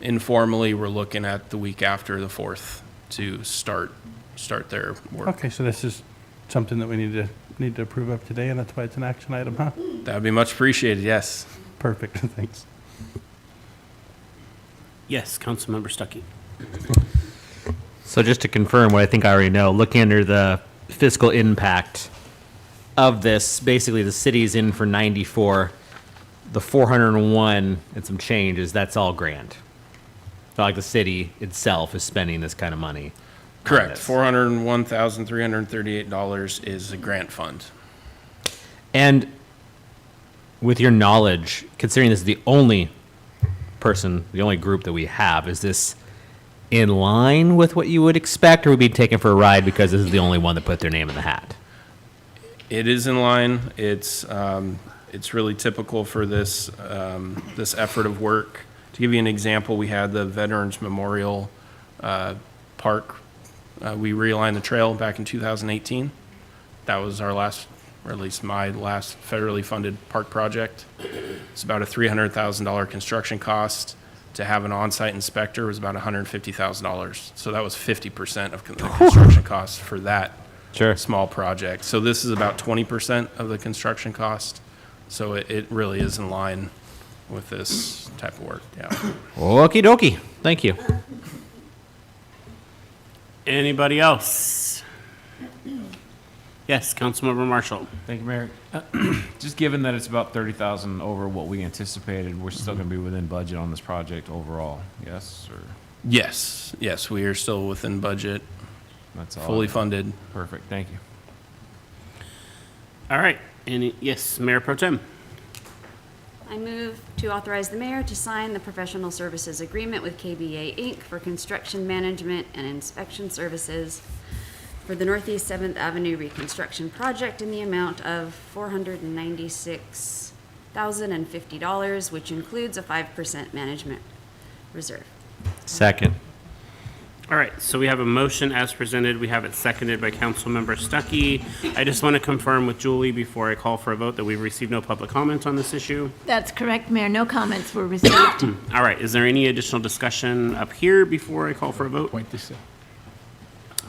Informally, we're looking at the week after the 4th to start their work. Okay, so this is something that we need to approve of today, and that's why it's an action item, huh? That would be much appreciated, yes. Perfect, thanks. Yes, Councilmember Stuckey. So just to confirm what I think I already know, looking under the fiscal impact of this, basically the city's in for 94. The 401 and some changes, that's all grant. Not like the city itself is spending this kind of money. Correct. $401,338 is a grant fund. And with your knowledge, considering this is the only person, the only group that we have, is this in line with what you would expect, or would be taken for a ride because this is the only one that put their name in the hat? It is in line. It's really typical for this this effort of work. To give you an example, we had the Veterans Memorial Park. We realigned the trail back in 2018. That was our last or at least my last federally funded park project. It's about a $300,000 construction cost. To have an on-site inspector was about $150,000. So that was 50% of the construction cost for that small project. So this is about 20% of the construction cost. So it really is in line with this type of work, yeah. Okie dokie. Thank you. Anybody else? Yes, Councilmember Marshall. Thank you, Mayor. Just given that it's about 30,000 over what we anticipated, we're still going to be within budget on this project overall, yes? Or Yes, we are still within budget, that's all? fully funded. Perfect, thank you. All right. Yes, Mayor Pro Tem. I move to authorize the mayor to sign the professional services agreement with KBA Inc. for construction management and inspection services for the Northeast 7th Avenue reconstruction project in the amount of $496,050, which includes a 5% management reserve. Second. All right, so we have a motion as presented. We have it seconded by Councilmember Stuckey. I just want to confirm with Julie before I call for a vote that we've received no public comment on this issue. That's correct, Mayor. No comments were received. All right, is there any additional discussion up here before I call for a vote? All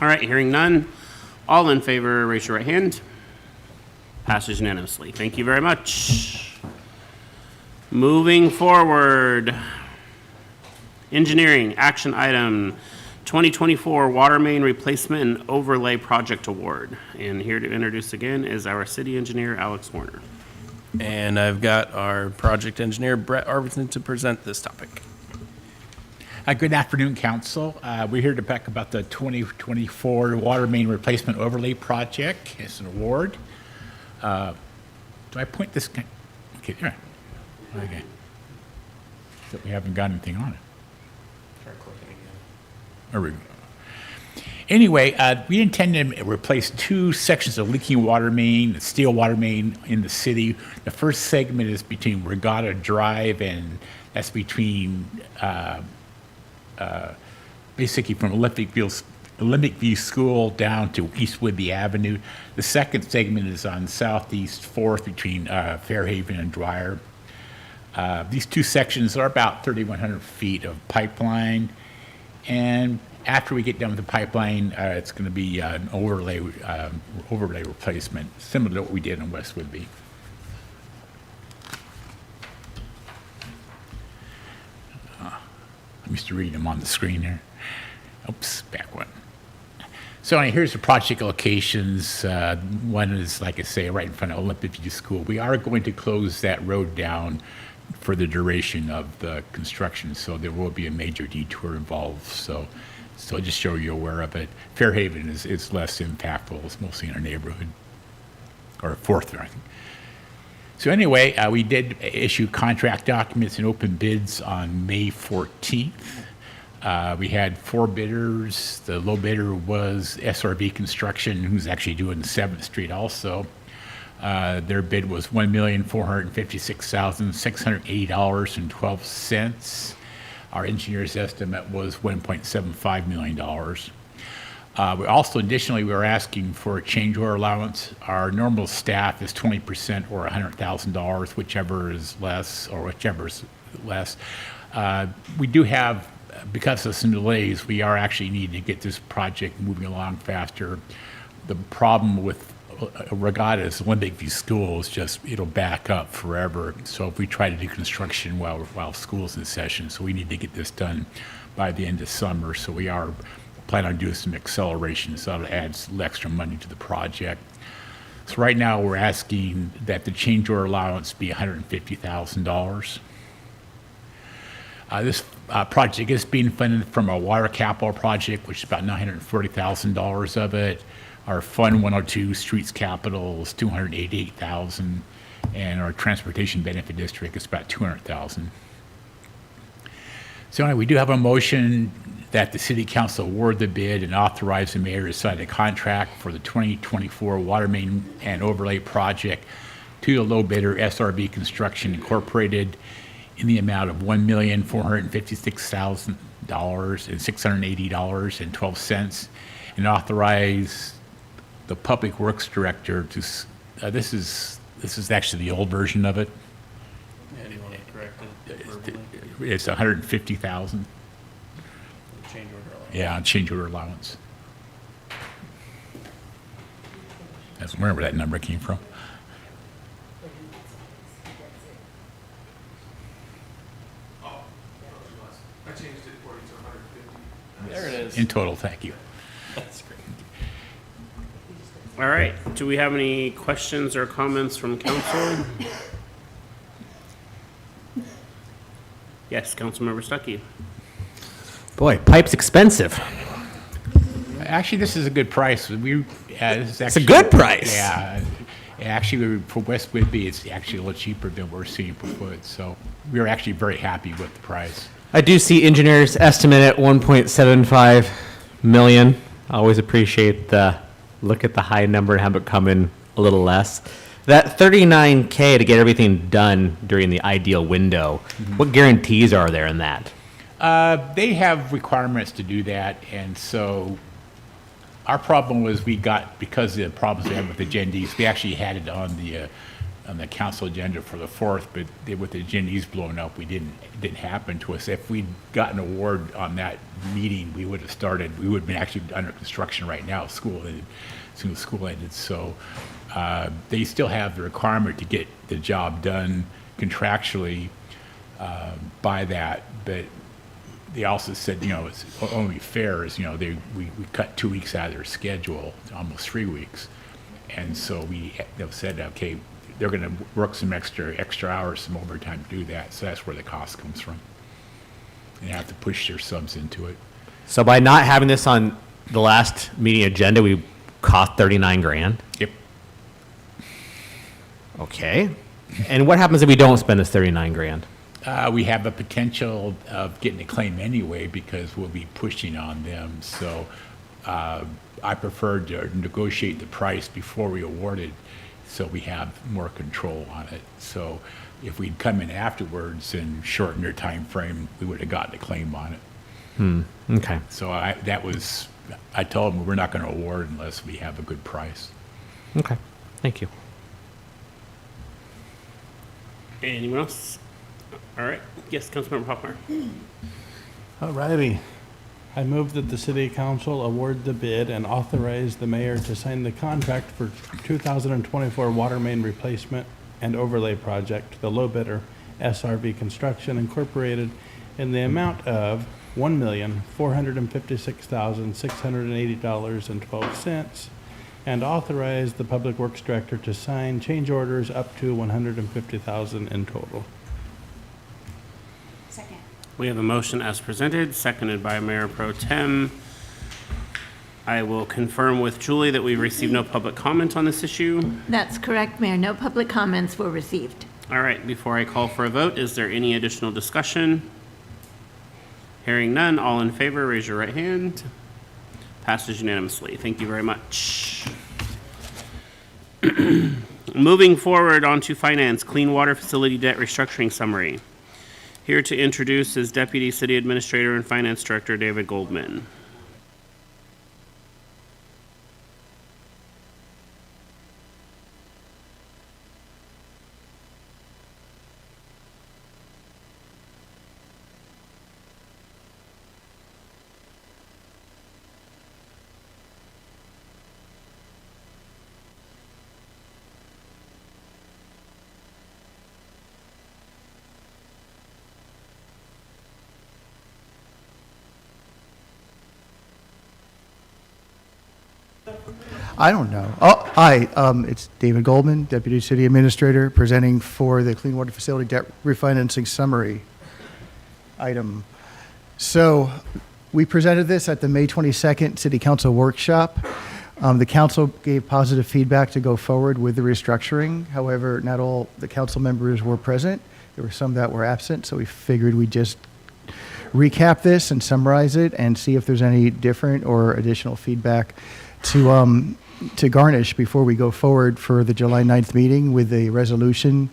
right, hearing none. All in favor, raise your right hand. Passes unanimously. Thank you very much. Moving forward. Engineering, action item 2024 Water Main Replacement and Overlay Project Award. And here to introduce again is our city engineer, Alex Warner. And I've got our project engineer, Brett Arvidsson, to present this topic. Good afternoon, Council. We're here to talk about the 2024 Water Main Replacement Overlay Project. It's an award. Do I point this guy? Okay, there. Okay. So we haven't got anything on it. There we go. Anyway, we intend to replace two sections of leaking water main, steel water main in the city. The first segment is between Regatta Drive, and that's between basically from Olympic View School down to East Whidbey Avenue. The second segment is on Southeast 4th between Fairhaven and Dwyer. These two sections are about 3,100 feet of pipeline. And after we get done with the pipeline, it's going to be an overlay replacement, similar to what we did in West Whidbey. I'm used to reading them on the screen here. Oops, back one. So here's the project locations. One is, like I say, right in front of Olympic View School. We are going to close that road down for the duration of the construction, so there will be a major detour involved. So just so you're aware of it. Fairhaven is less impactful. It's mostly in our neighborhood, or Fourth, I think. So anyway, we did issue contract documents and open bids on May 14th. We had 4 bidders. The low bidder was SRB Construction, who's actually doing 7th Street also. Their bid was $1,456,680.12. Our engineer's estimate was $1.75 million. Additionally, we were asking for a change order allowance. Our normal staff is 20% or $100,000, whichever is less or whichever is less. We do have, because of some delays, we are actually needing to get this project moving along faster. The problem with Regatta's Olympic View School is just it'll back up forever. So if we try to do construction while school's in session, so we need to get this done by the end of summer. So we are planning on doing some acceleration, so that'll add some extra money to the project. So right now we're asking that the change order allowance be $150,000. This project is being funded from a water capital project, which is about $940,000 of it. Our Fund 102 Streets Capital is $288,000, and our Transportation Benefit District is about $200,000. So anyway, we do have a motion that the City Council award the bid and authorize the mayor to sign a contract for the 2024 Water Main and Overlay Project to the low bidder SRB Construction Incorporated in the amount of $1,456,680.12, and authorize the Public Works Director to This is actually the old version of it. Yeah, do you want to correct it verbally? It's 150,000. Change order allowance. Yeah, change order allowance. I was wondering where that number came from. There it is. In total, thank you. That's great. All right, do we have any questions or comments from council? Yes, Councilmember Stuckey. Boy, pipe's expensive. Actually, this is a good price. This is It's a good price. Yeah. Actually, for West Whitby, it's actually a little cheaper than we're seeing per foot. So we're actually very happy with the price. I do see engineers estimate at 1.75 million. I always appreciate the look at the high number and have it come in a little less. That 39K to get everything done during the ideal window, what guarantees are there in that? They have requirements to do that, and so our problem was because of the problems we had with the agendas, we actually had it on the council agenda for the 4th, but with the agendas blowing up, it didn't happen to us. If we'd gotten an award on that meeting, we would have been actually under construction right now, as soon as school ended. So they still have the requirement to get the job done contractually by that, but they also said, it's only fair is, we cut 2 weeks out of their schedule, almost 3 weeks. And so they said, okay, they're going to work some extra hours, some overtime to do that. So that's where the cost comes from. And they have to push their subs into it. So by not having this on the last meeting agenda, we cost 39 grand? Yep. Okay. And what happens if we don't spend this 39 grand? We have a potential of getting a claim anyway because we'll be pushing on them. So I prefer to negotiate the price before we award it so we have more control on it. So if we'd come in afterwards and shorten their time frame, we would have gotten a claim on it. Okay. So I told them we're not going to award unless we have a good price. Okay. Thank you. Anyone else? All right. Yes, Councilmember Hoffmeyer. All righty. I move that the city council award the bid and authorize the mayor to sign the contract for 2024 water main replacement and overlay project, the low bidder, SRV Construction Incorporated, in the amount of $1,456,680.12, and authorize the Public Works Director to sign change orders up to $150,000 in total. Second. We have a motion as presented, seconded by Mayor Pro Tem. I will confirm with Julie that we received no public comment on this issue. That's correct, Mayor. No public comments were received. All right, before I call for a vote, is there any additional discussion? Hearing none, all in favor, raise your right hand. Passes unanimously. Thank you very much. Moving forward onto finance, clean water facility debt restructuring summary. Here to introduce is Deputy City Administrator and Finance Director David Goldman. I don't know. Oh, hi, it's David Goldman, Deputy City Administrator, presenting for the Clean Water Facility Debt Refinancing Summary item. So we presented this at the May 22nd City Council workshop. The council gave positive feedback to go forward with the restructuring. However, not all the council members were present. There were some that were absent, so we figured we'd just recap this and summarize it and see if there's any different or additional feedback to garnish before we go forward for the July 9th meeting with a resolution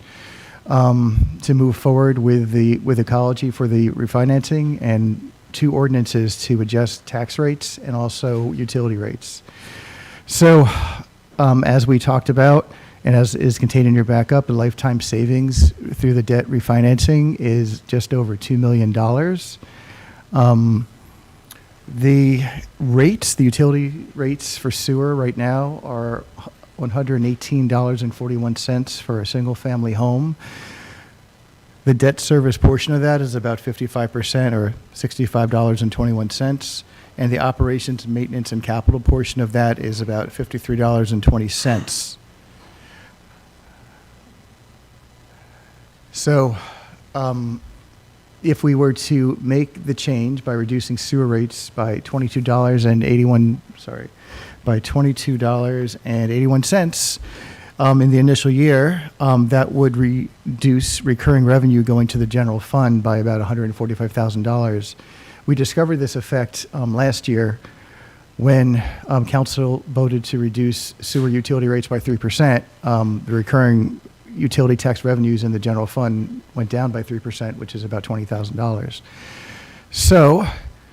to move forward with ecology for the refinancing and 2 ordinances to adjust tax rates and also utility rates. So as we talked about And as is contained in your backup, the lifetime savings through the debt refinancing is just over $2 million. The rates, the utility rates for sewer right now are $118.41 for a single-family home. The debt service portion of that is about 55% or $65.21. And the operations, maintenance, and capital portion of that is about $53.20. So, if we were to make the change by reducing sewer rates by $22.81 in the initial year, that would reduce recurring revenue going to the general fund by about $145,000. We discovered this effect last year when council voted to reduce sewer utility rates by 3%. The recurring utility tax revenues in the general fund went down by 3%, which is about $20,000. So,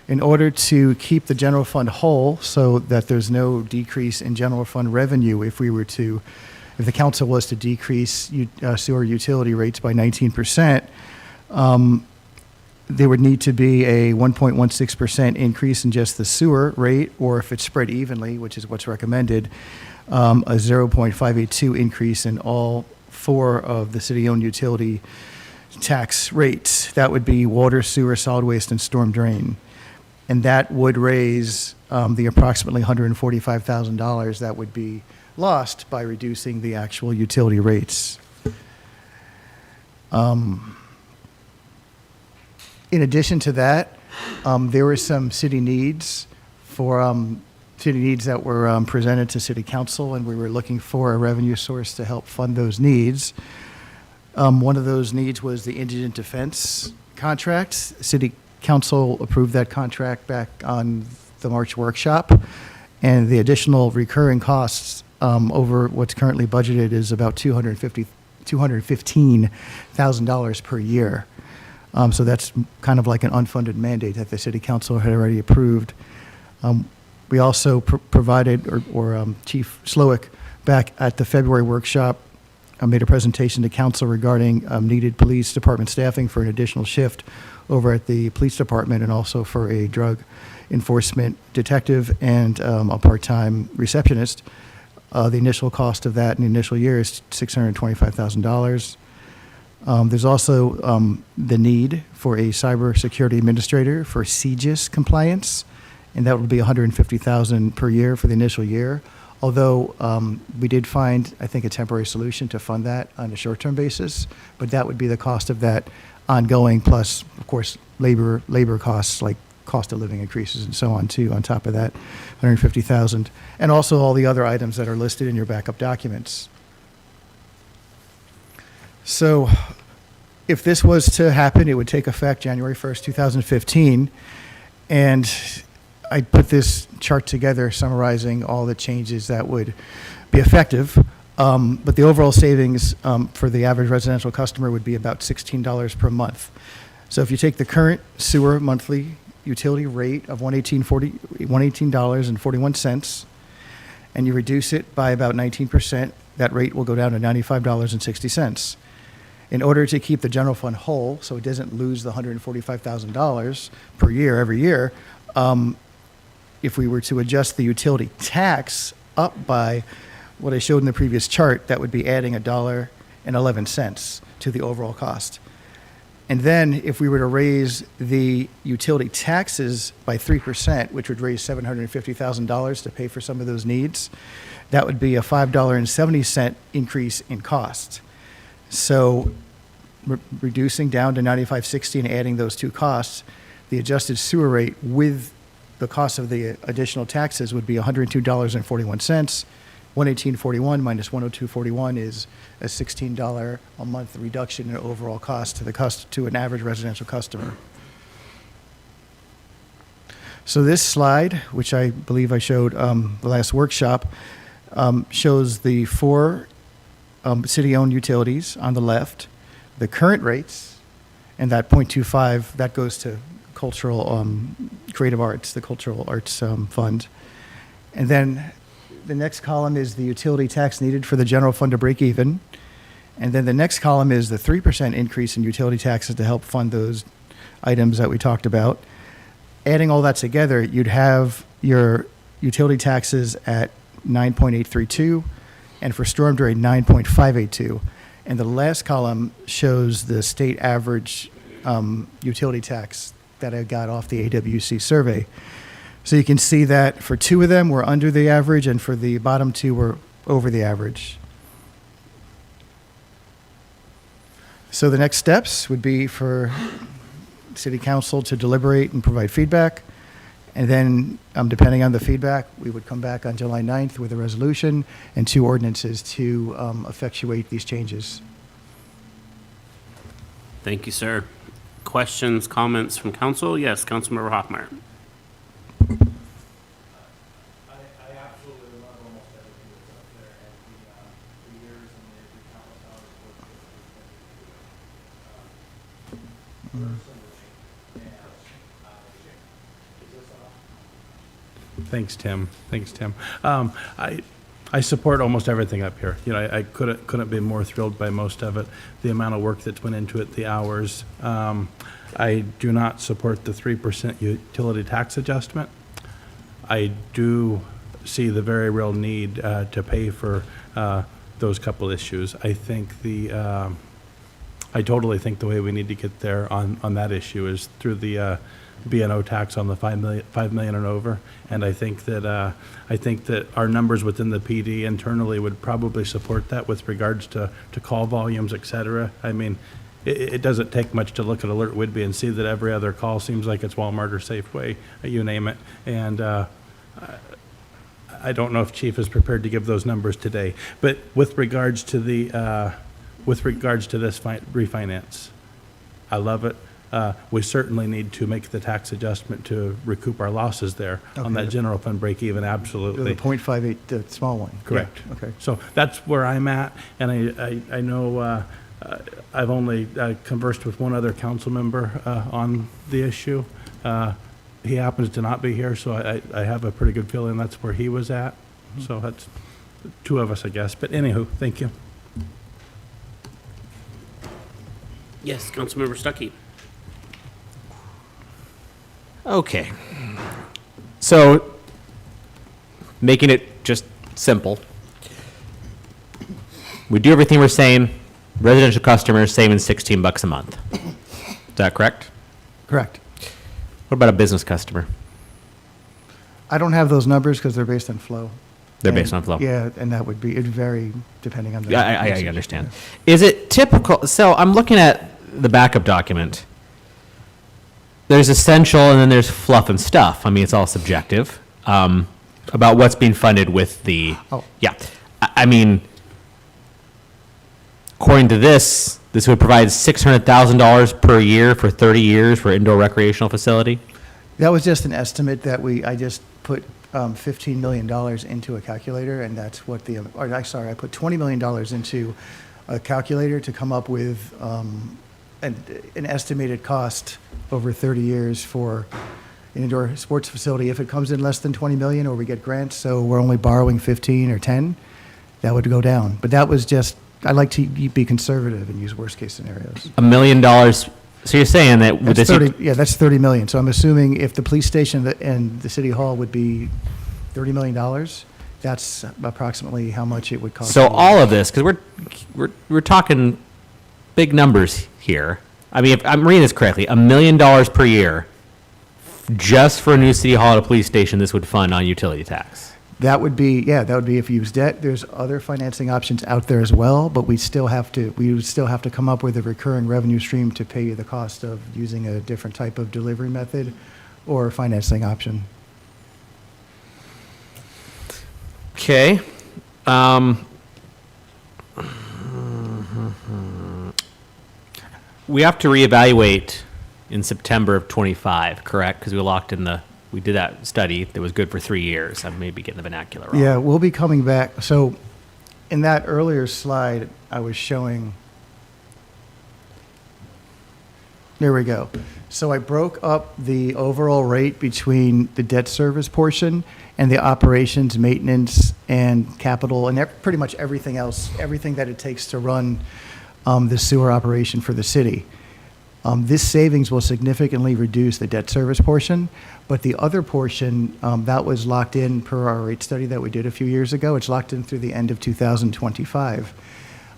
in order to keep the general fund whole so that there's no decrease in general fund revenue, if the council was to decrease sewer utility rates by 19%, there would need to be a 1.16% increase in just the sewer rate, or if it's spread evenly, which is what's recommended, a 0.582 increase in all 4 of the city-owned utility tax rates. That would be water, sewer, solid waste, and storm drain. And that would raise the approximately $145,000 that would be lost by reducing the actual utility rates. In addition to that, there were some city needs that were presented to City Council, and we were looking for a revenue source to help fund those needs. One of those needs was the indigent defense contract. City Council approved that contract back on the March workshop, and the additional recurring costs over what's currently budgeted is about $215,000 per year. So that's kind of like an unfunded mandate that the City Council had already approved. We also provided, Chief Slowick, back at the February workshop, made a presentation to council regarding needed police department staffing for an additional shift over at the police department, and also for a drug enforcement detective and a part-time receptionist. The initial cost of that in the initial year is $625,000. There's also the need for a cybersecurity administrator for CGIS compliance, and that would be $150,000 per year for the initial year. Although we did find, I think, a temporary solution to fund that on a short-term basis, but that would be the cost of that ongoing, plus, of course, labor costs like cost of living increases and so on too, on top of that, $150,000, and also all the other items that are listed in your backup documents. So if this was to happen, it would take effect January 1st, 2015, and I put this chart together summarizing all the changes that would be effective, but the overall savings for the average residential customer would be about $16 per month. So if you take the current sewer monthly utility rate of $118.41 and you reduce it by about 19%, that rate will go down to $95.60. In order to keep the general fund whole, so it doesn't lose the $145,000 per year every year, if we were to adjust the utility tax up by what I showed in the previous chart, that would be adding $1.11 to the overall cost. And then if we were to raise the utility taxes by 3%, which would raise $750,000 to pay for some of those needs, that would be a $5.70 increase in cost. So reducing down to $95.60 and adding those two costs, the adjusted sewer rate with the cost of the additional taxes would be $102.41. $118.41 minus $102.41 is a $16 a month reduction in overall cost to an average residential customer. So this slide, which I believe I showed the last workshop, shows the 4 city-owned utilities on the left, the current rates, and that 0.25, that goes to cultural, creative arts, the cultural arts fund. And then the next column is the utility tax needed for the general fund to break even. And then the next column is the 3% increase in utility taxes to help fund those items that we talked about. Adding all that together, you'd have your utility taxes at 9.832, and for storm drain, 9.582. And the last column shows the state average utility tax that I got off the AWC survey. So you can see that for two of them, we're under the average, and for the bottom two, we're over the average. So the next steps would be for City Council to deliberate and provide feedback. And then, depending on the feedback, we would come back on July 9th with a resolution and two ordinances to effectuate these changes. Thank you, sir. Questions, comments from council? Yes, Councilmember Hoffmeyer. Thanks, Tim. Thanks, Tim. I support almost everything up here. You know, I couldn't be more thrilled by most of it. The amount of work that's went into it, the hours. I do not support the 3% utility tax adjustment. I do see the very real need to pay for those couple issues. I think I totally think the way we need to get there on that issue is through the B&O tax on the 5 million and over. And I think that our numbers within the PD internally would probably support that with regards to call volumes, et cetera. I mean, it doesn't take much to look at Alert Whidbey and see that every other call seems like it's Walmart or Safeway, you name it. And I don't know if Chief is prepared to give those numbers today. But with regards to this refinance, I love it. We certainly need to make the tax adjustment to recoup our losses there on that general fund break even, absolutely. The 0.58, the small one. Correct. Yeah, okay. So that's where I'm at, and I know I've only conversed with one other council member on the issue. He happens to not be here, so I have a pretty good feeling that's where he was at. So that's two of us, I guess. But anywho, thank you. Yes, Councilmember Stuckey. Okay. So, making it just simple. We do everything we're saying, residential customers saving $16 a month. Is that correct? Correct. What about a business customer? I don't have those numbers because they're based on flow. They're based on flow. Yeah, and that would be, it'd vary depending on the. Yeah, I understand. Is it typical? So I'm looking at the backup document. There's essential and then there's fluff and stuff. I mean, it's all subjective about what's being funded with the. Oh. Yeah. I mean, according to this would provide $600,000 per year for 30 years for indoor recreational facility. That was just an estimate that I just put $15 million into a calculator, and that's what I put $20 million into a calculator to come up with an estimated cost over 30 years for an indoor sports facility. If it comes in less than 20 million or we get grants, so we're only borrowing 15 or 10, that would go down. But that was just, I like to be conservative and use worst case scenarios. $1 million. So you're saying that with That's this. 30, yeah, that's 30 million. So I'm assuming if the police station and the city hall would be $30 million, that's approximately how much it would cost. So all of this, because we're talking big numbers here. I mean, if I'm reading this correctly, $1 million per year just for a new city hall and a police station, this would fund on utility tax. That would be if you use debt. There's other financing options out there as well, but we would still have to come up with a recurring revenue stream to pay the cost of using a different type of delivery method or financing option. Okay. We have to reevaluate in September of 25, correct? Because we did that study that was good for 3 years. I may be getting the vernacular wrong. Yeah, we'll be coming back. So in that earlier slide, I was showing There we go. So I broke up the overall rate between the debt service portion and the operations, maintenance, and capital, and pretty much everything else, everything that it takes to run the sewer operation for the city. This savings will significantly reduce the debt service portion, but the other portion, that was locked in per our rate study that we did a few years ago. It's locked in through the end of 2025.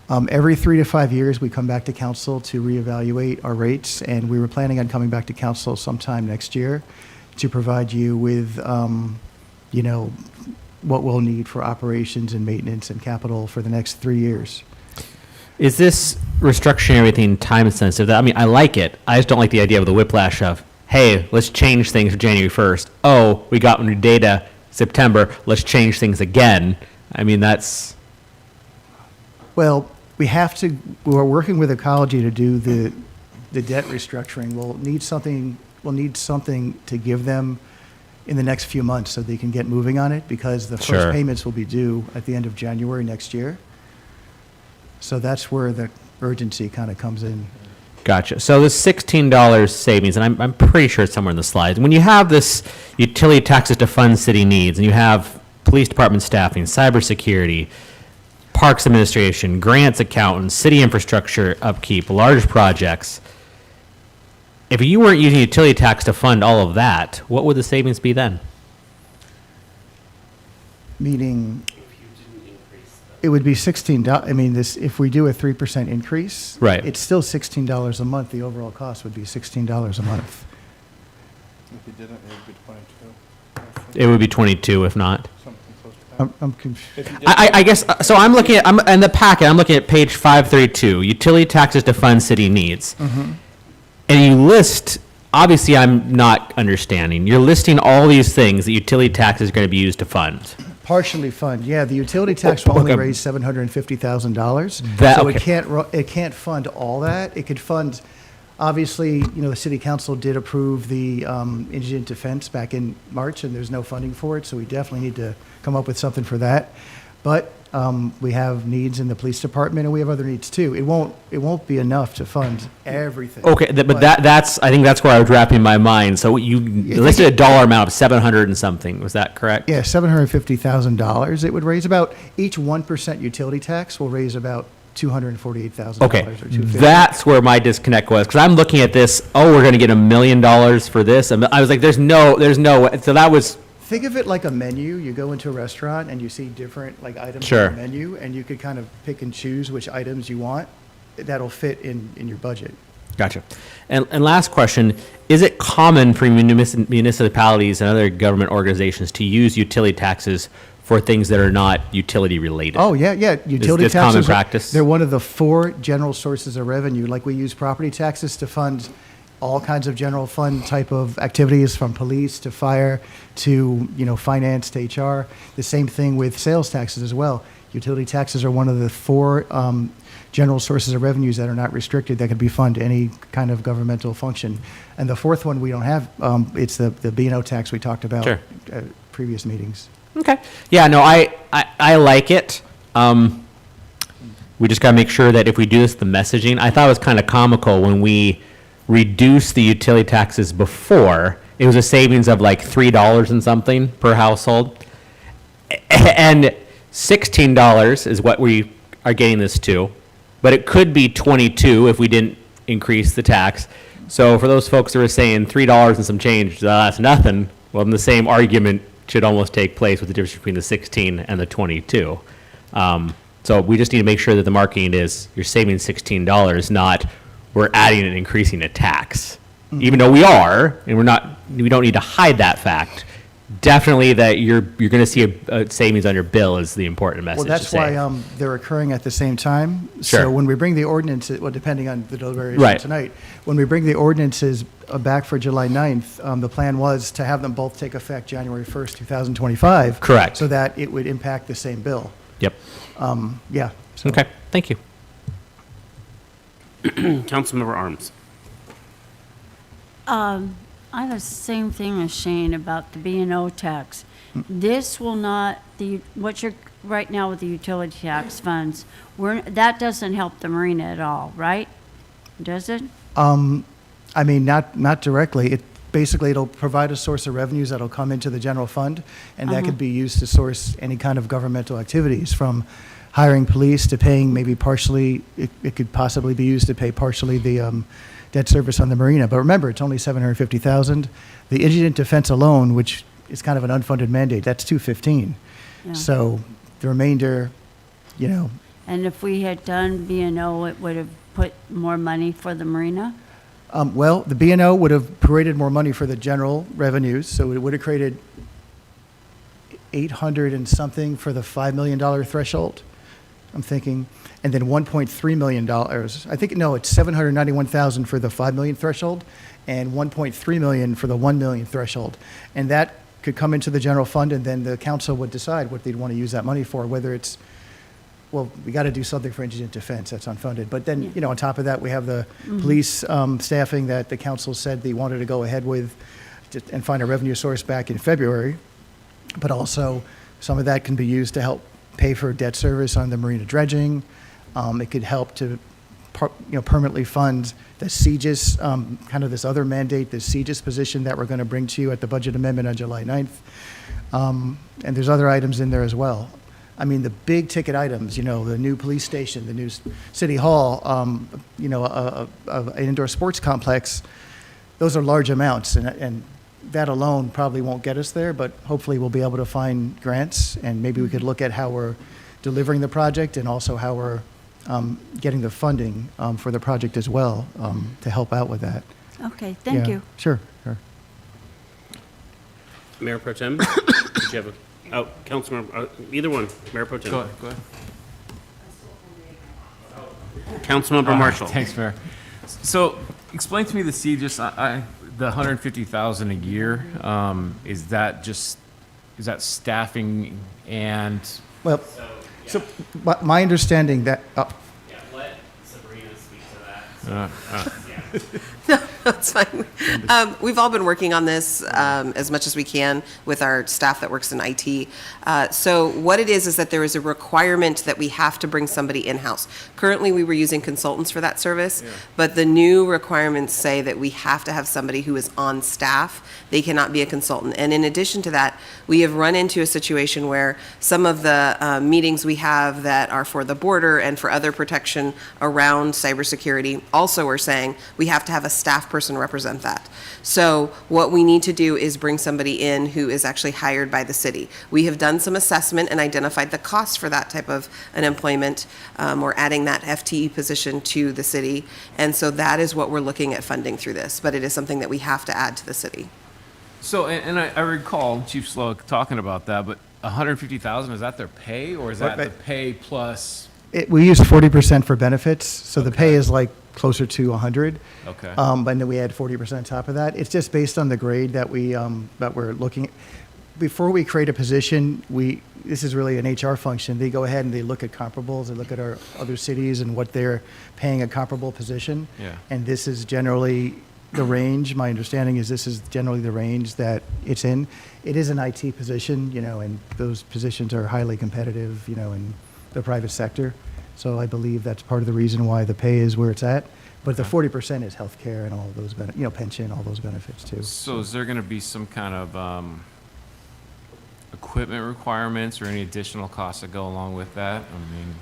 Every 3 to 5 years, we come back to council to reevaluate our rates, and we were planning on coming back to council sometime next year to provide you with, what we'll need for operations and maintenance and capital for the next 3 years. Is this restructuring everything time sensitive? I mean, I like it. I just don't like the idea of the whiplash of, hey, let's change things January 1st. Oh, we got new data September. Let's change things again. I mean, that's... Well, we're working with Ecology to do the debt restructuring. We'll need something to give them in the next few months so they can get moving on it, because the Sure. first payments will be due at the end of January next year. So that's where the urgency kind of comes in. Gotcha. So this $16 savings, and I'm pretty sure it's somewhere in the slides. When you have this utility taxes to fund city needs, and you have police department staffing, cybersecurity, parks administration, grants accountants, city infrastructure upkeep, large projects, if you weren't using utility tax to fund all of that, what would the savings be then? Meaning, it would be $16. I mean, if we do a 3% increase, Right. it's still $16 a month. The overall cost would be $16 a month. If you didn't, it would be 22. It would be 22 if not. I'm confused. I guess, so I'm looking at, in the packet, I'm looking at page 532, utility taxes to fund city needs. And you list, obviously I'm not understanding, you're listing all these things that utility tax is going to be used to fund. Partially fund, yeah. The utility tax will only Okay. raise $750,000. That- So okay. it can't fund all that. It could fund, obviously, the city council did approve the indigent defense back in March, and there's no funding for it, so we definitely need to come up with something for that. But we have needs in the police department, and we have other needs too. It won't be enough to fund everything. Okay, but that's, I think that's where I was wrapping my mind. So you listed a dollar amount of 700 and something, was that correct? Yeah, $750,000. It would raise about, each 1% utility tax will raise about $248,000 Okay, or $250,000. that's where my disconnect was, because I'm looking at this, oh, we're going to get $1 million for this. And I was like, there's no, so that was, Think of it like a menu. You go into a restaurant and you see different items Sure. on the menu, and you could kind of pick and choose which items you want. That'll fit in your budget. Gotcha. And last question, is it common for municipalities and other government organizations to use utility taxes for things that are not utility related? Oh, yeah. Utility this common taxes, practice? they're one of the 4 general sources of revenue. Like we use property taxes to fund all kinds of general fund type of activities, from police to fire to, finance to HR. The same thing with sales taxes as well. Utility taxes are one of the 4 general sources of revenues that are not restricted, that could be funded any kind of governmental function. And the 4th one we don't have, it's the B&O tax we talked about Sure. at previous meetings. Okay. Yeah, no, I like it. We just got to make sure that if we do this, the messaging, I thought it was kind of comical when we reduced the utility taxes before. It was a savings of like $3 and something per household. And $16 is what we are getting this to, but it could be 22 if we didn't increase the tax. So for those folks that are saying $3 and some change, that's nothing, well, then the same argument should almost take place with the difference between the 16 and the 22. So we just need to make sure that the marketing is you're saving $16, not we're adding and increasing a tax. Even though we are, and we don't need to hide that fact. Definitely that you're going to see a savings on your bill is the important message. Well, that's to say. why they're occurring at the same time. Sure. So when we bring the ordinance, well, depending on the deliberation Right. tonight, when we bring the ordinances back for July 9th, the plan was to have them both take effect January 1st, 2025. Correct. So that it would impact the same bill. Yep. Yeah. So Okay, thank you. Councilmember Arms. I have the same thing as Shane about the B&O tax. This will not, what you're, right now with the utility tax funds, that doesn't help the marina at all, right? Does it? I mean, not directly. Basically, it'll provide a source of revenues that'll come into the general fund, and that could be used to source any kind of governmental activities, from hiring police to paying maybe partially, it could possibly be used to pay partially the debt service on the marina. But remember, it's only $750,000. The indigent defense alone, which is kind of an unfunded mandate, that's $215. Yeah. So the remainder, you know, And if we had done B&O, it would have put more money for the marina? well, the B&O would have created more money for the general revenues, so it would have created 800 and something for the $5 million threshold, I'm thinking, and then $1.3 million. I think, no, it's 791,000 for the 5 million threshold and 1.3 million for the 1 million threshold. And that could come into the general fund, and then the council would decide what they'd want to use that money for, whether it's, well, we got to do something for indigent defense, that's unfunded. But then, you know, on top of that, we have the police staffing that the council said they wanted to go ahead with and find a revenue source back in February. But also, some of that can be used to help pay for debt service on the marina dredging. It could help to, permanently fund the CGIS, kind of this other mandate, the CGIS position that we're going to bring to you at the budget amendment on July 9th. And there's other items in there as well. I mean, the big ticket items, you know, the new police station, the new city hall, an indoor sports complex, those are large amounts, and that alone probably won't get us there, but hopefully we'll be able to find grants, and maybe we could look at how we're delivering the project and also how we're getting the funding for the project as well to help out with that. Okay, thank Yeah, you. Sure. Mayor Pro Tem, did you have a, Councilmember, either one, Mayor Pro Tem. Go ahead. Councilmember Marshall. Thanks, Mayor. So, explain to me the CGIS, the 150,000 a year, is that staffing and? Well, so my understanding that, Yeah, let Sabrina speak to that. That's fine. We've all been working on this as much as we can with our staff that works in IT. So what it is that there is a requirement that we have to bring somebody in-house. Currently, we were using consultants for that service, but the new requirements say that we have to have somebody who is on staff. They cannot be a consultant. And in addition to that, we have run into a situation where some of the meetings we have that are for the border and for other protection around cybersecurity also are saying we have to have a staff person represent that. So what we need to do is bring somebody in who is actually hired by the city. We have done some assessment and identified the cost for that type of an employment, or adding that FTE position to the city. And so that is what we're looking at funding through this, but it is something that we have to add to the city. So, and I recall Chief Slowick talking about that, but 150,000, is that their pay, or is that the pay plus? we use 40% for benefits, so the pay is like closer to 100. Okay. And then we add 40% on top of that. It's just based on the grade that we're looking at. Before we create a position, this is really an HR function. They go ahead and they look at comparables, they look at our other cities and what they're paying a comparable position. Yeah. And this is generally the range. My understanding is this is generally the range that it's in. It is an IT position, and those positions are highly competitive, in the private sector. So I believe that's part of the reason why the pay is where it's at. But the 40% is healthcare and all those pension, all those benefits too. So is there going to be some kind of equipment requirements or any additional costs that go along with that? I mean,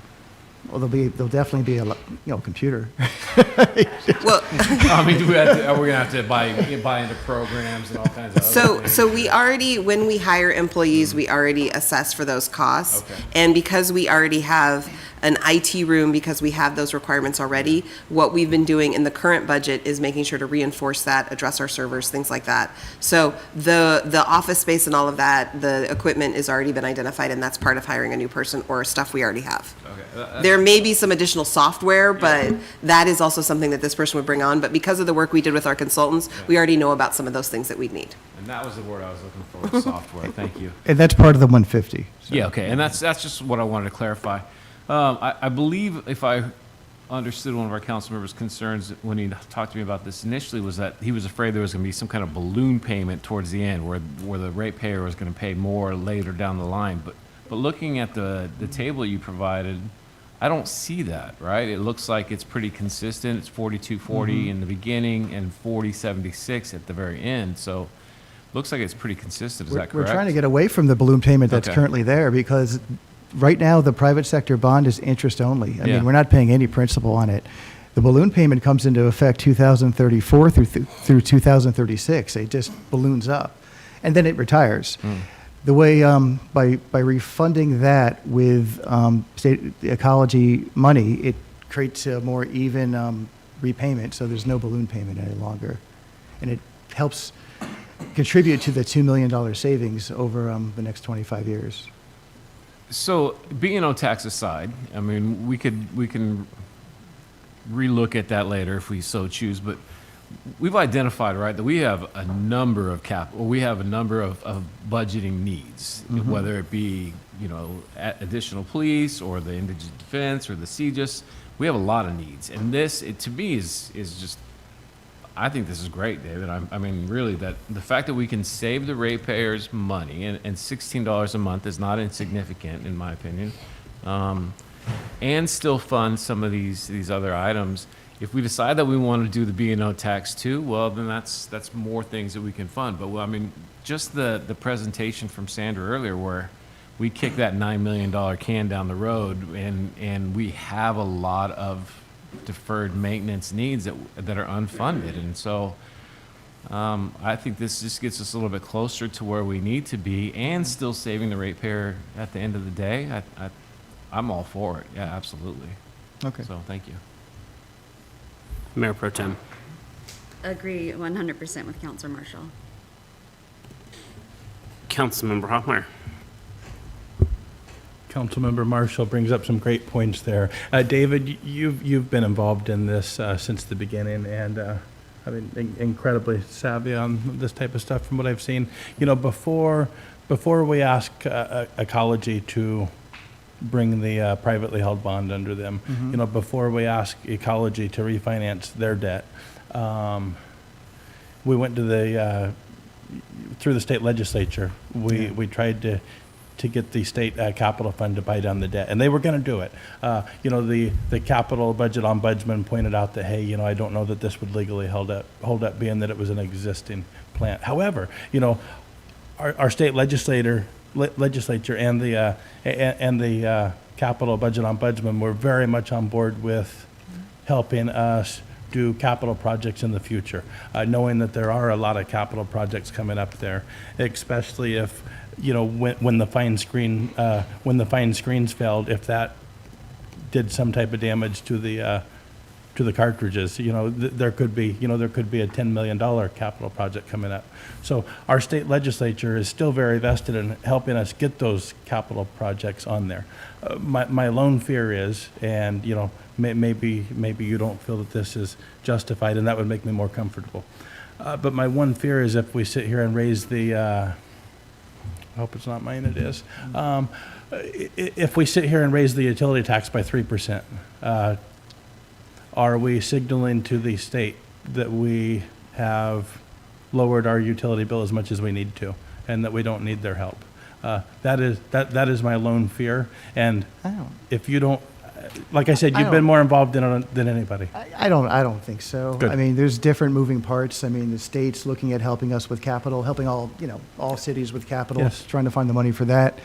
Well, there'll definitely be a computer. Well, are we going to have to buy into programs and all kinds of other things? So we already, when we hire employees, we already assess for those costs. Okay. And because we already have an IT room, because we have those requirements already, what we've been doing in the current budget is making sure to reinforce that, address our servers, things like that. So the office space and all of that, the equipment has already been identified, and that's part of hiring a new person or stuff we already have. Okay. There may be some additional software, but that is also something that this person would bring on. But because of the work we did with our consultants, we already know about some of those things that we'd need. And that was the word I was looking for, software. Thank you. And that's part of the 150. So. Yeah, okay, and that's just what I wanted to clarify. I believe if I understood one of our council members' concerns when he talked to me about this initially was that he was afraid there was going to be some kind of balloon payment towards the end where the ratepayer was going to pay more later down the line. But looking at the table you provided, I don't see that, right? It looks like it's pretty consistent. It's 4240 in the beginning and 4076 at the very end. So looks like it's pretty consistent. Is that correct? We're trying to get away from the balloon payment that's Okay. currently there because right now the private sector bond is interest only. I Yeah. mean, we're not paying any principal on it. The balloon payment comes into effect 2034 through 2036. It just balloons up, and then it retires. The way by refunding that with state ecology money, it creates a more even repayment. So there's no balloon payment any longer, and it helps contribute to the $2 million savings over the next 25 years. So B&O tax aside, I mean, we can relook at that later if we so choose, but we've identified, right, that we have a number of budgeting needs, whether it be, additional police or the indigent defense or the CJIS. We have a lot of needs. And this, to me, is just, I think this is great, David. I mean, really, that the fact that we can save the ratepayers money, and $16 a month is not insignificant, in my opinion, and still fund some of these other items. If we decide that we want to do the B&O tax too, well, then that's more things that we can fund. But, I mean, just the presentation from Sandra earlier where we kick that $9 million can down the road, and we have a lot of deferred maintenance needs that are unfunded. And so I think this just gets us a little bit closer to where we need to be and still saving the ratepayer at the end of the day. I'm all for it. Yeah, absolutely. Okay. So thank you. Mayor Pro Tem. Agree 100% with Counselor Marshall. Councilmember Hoffmeyer. Councilmember Marshall brings up some great points there. David, you've been involved in this since the beginning, and I've been incredibly savvy on this type of stuff from what I've seen. Before we ask Ecology to bring the privately held bond under them, before we ask Ecology to refinance their debt, we went to through the state legislature. We tried to get the state capital fund to buy down the debt, and they were going to do it. The capital budget ombudsman pointed out that, hey, I don't know that this would legally hold up being that it was an existing plant. However, our state legislature and the capital budget ombudsman were very much on board with helping us do capital projects in the future, knowing that there are a lot of capital projects coming up there, especially if when the fine screens failed, if that did some type of damage to the cartridges, there could be a $10 million capital project coming up. So our state legislature is still very vested in helping us get those capital projects on there. My lone fear is, and maybe you don't feel that this is justified, and that would make me more comfortable. But my one fear is if we sit here and raise the I hope it's not mine, it is. If we sit here and raise the utility tax by 3%, are we signaling to the state that we have lowered our utility bill as much as we need to, and that we don't need their help? That is my lone fear. And if you don't, like I said, you've been more involved in it than anybody. I don't think so. Good. I mean, there's different moving parts. I mean, the state's looking at helping us with capital, helping all cities with capital, Yes. trying to find the money for that.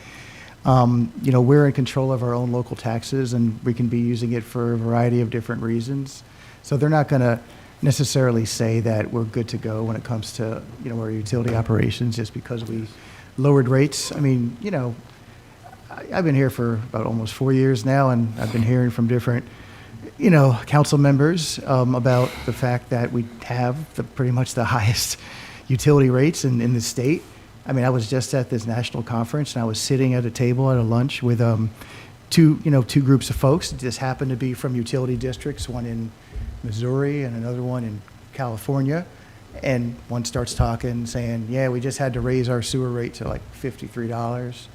We're in control of our own local taxes, and we can be using it for a variety of different reasons. So they're not going to necessarily say that we're good to go when it comes to, our utility operations just because we lowered rates. I mean, I've been here for about almost 4 years now, and I've been hearing from different, council members about the fact that we have pretty much the highest utility rates in the state. I mean, I was just at this national conference, and I was sitting at a table at a lunch with two groups of folks. It just happened to be from utility districts, one in Missouri and another one in California. And one starts talking, saying, yeah, we just had to raise our sewer rate to like $53.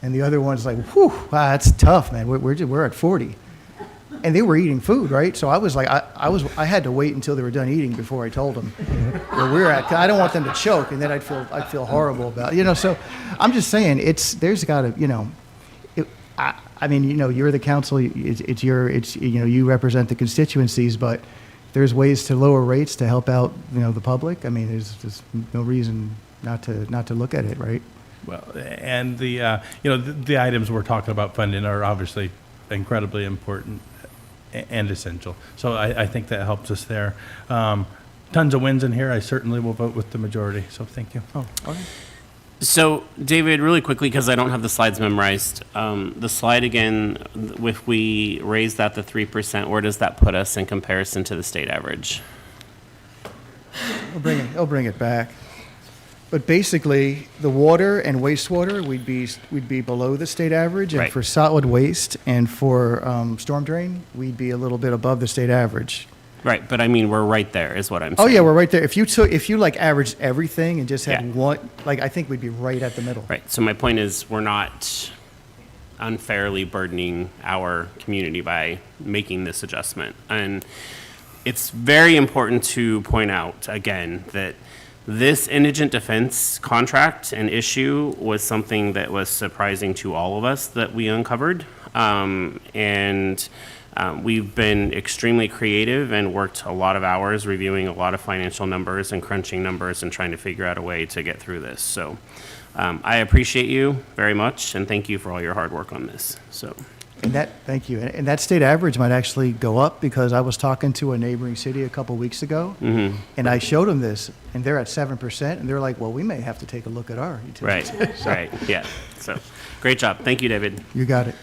And the other one's like, whew, wow, that's tough, man. We're at 40. And they were eating food, right? So I was like, I had to wait until they were done eating before I told them where we're at. 'Cause I don't want them to choke, and then I'd feel horrible about it. So I'm just saying, there's got to, I I mean, you know, you're the council, it's your, you know, you represent the constituencies, but there's ways to lower rates to help out, you know, the public. I mean, there's no reason not to look at it, right? Well, and the, you know, the items we're talking about funding are obviously incredibly important and essential. So I think that helps us there. Tons of wins in here. I certainly will vote with the majority, so thank you. Oh, okay. So, David, really quickly, because I don't have the slides memorized, the slide again, if we raise that to 3%, where does that put us in comparison to the state average? I'll bring it back. But basically, the water and wastewater, we'd be below the state average. And Right. for solid waste and for storm drain, we'd be a little bit above the state average. Right, but I mean, we're right there, is what I'm Oh, saying. yeah, we're right there. If you like averaged everything and just had Yeah. one, like, I think we'd be right at the middle. Right, so my point is, we're not unfairly burdening our community by making this adjustment. And it's very important to point out, again, that this indigent defense contract and issue was something that was surprising to all of us that we uncovered. We've been extremely creative and worked a lot of hours reviewing a lot of financial numbers and crunching numbers and trying to figure out a way to get through this. So I appreciate you very much, and thank you for all your hard work on this. So. Thank you. And that state average might actually go up, because I was talking to a neighboring city a couple weeks ago, and I showed them this, and they're at 7%, and they're like, well, we may have to take a look at our utilities. Right, right, yeah. So, great job. Thank you, David. You got it.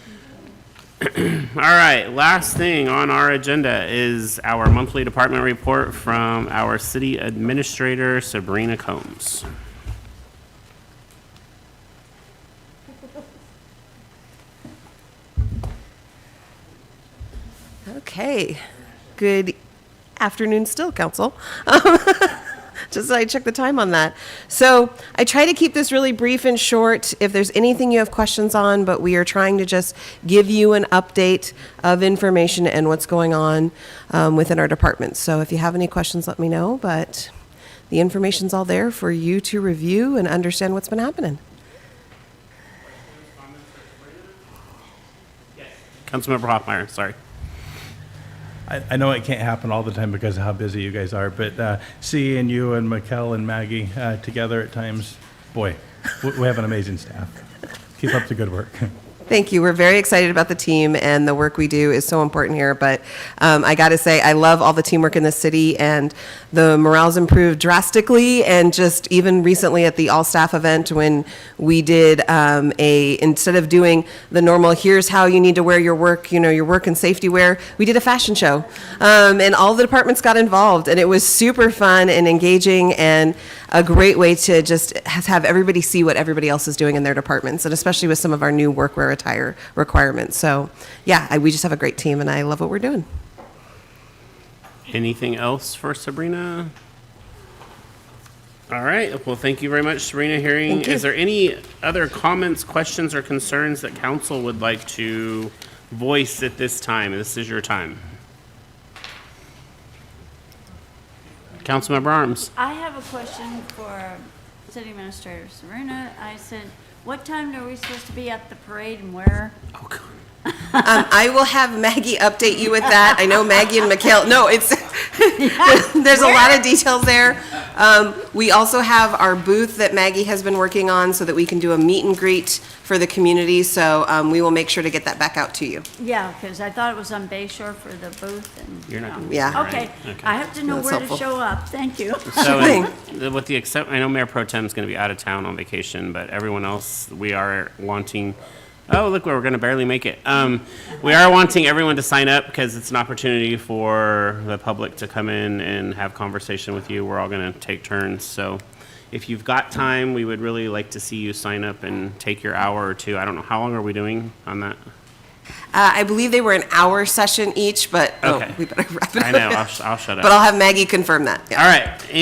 All right, last thing on our agenda is our monthly department report from our city administrator, Sabrina Combs. Okay. Good afternoon still, council. Just so I check the time on that. So I try to keep this really brief and short if there's anything you have questions on, but we are trying to just give you an update of information and what's going on within our department. So if you have any questions, let me know, but the information's all there for you to review and understand what's been happening. Councilmember Hoffmeyer, sorry. I know it can't happen all the time because of how busy you guys are, but seeing you and Mikkel and Maggie together at times, boy, we have an amazing staff. Keep up the good work. Thank you. We're very excited about the team, and the work we do is so important here. But I got to say, I love all the teamwork in the city, and the morale's improved drastically. And just even recently at the all-staff event, when we did instead of doing the normal, here's how you need to wear your work, your work and safety wear, we did a fashion show. And all the departments got involved, and it was super fun and engaging, and a great way to just have everybody see what everybody else is doing in their departments, and especially with some of our new workwear attire requirements. So yeah, we just have a great team, and I love what we're doing. Anything else for Sabrina? All right, well, thank you very much, Sabrina. Thank you. Is there any other comments, questions, or concerns that council would like to voice at this time? This is your time. Councilmember Arms. I have a question for City Administrator Sabrina. I said, what time are we supposed to be at the parade and where? Oh, God. I will have Maggie update you with that. I know Maggie and Mikhail. No, it's there's a lot of details there. We also have our booth that Maggie has been working on so that we can do a meet and greet for the community. So we will make sure to get that back out to you. Yeah, because I thought it was on Bay Shore for the booth and. You're not gonna be Yeah. there, Okay, right? Okay. I have to know That's where helpful. to show up. Thank you. So, with the except, I know Mayor Pro Tem is going to be out of town on vacation, but everyone else, we are wanting. Oh, look, we're going to barely make it. We are wanting everyone to sign up because it's an opportunity for the public to come in and have conversation with you. We're all going to take turns. So if you've got time, we would really like to see you sign up and take your hour or two. I don't know, how long are we doing on that? I believe they were an hour session each, but Okay. we better wrap it up. I know, I'll shut up. But I'll have Maggie confirm that. Yeah. All right.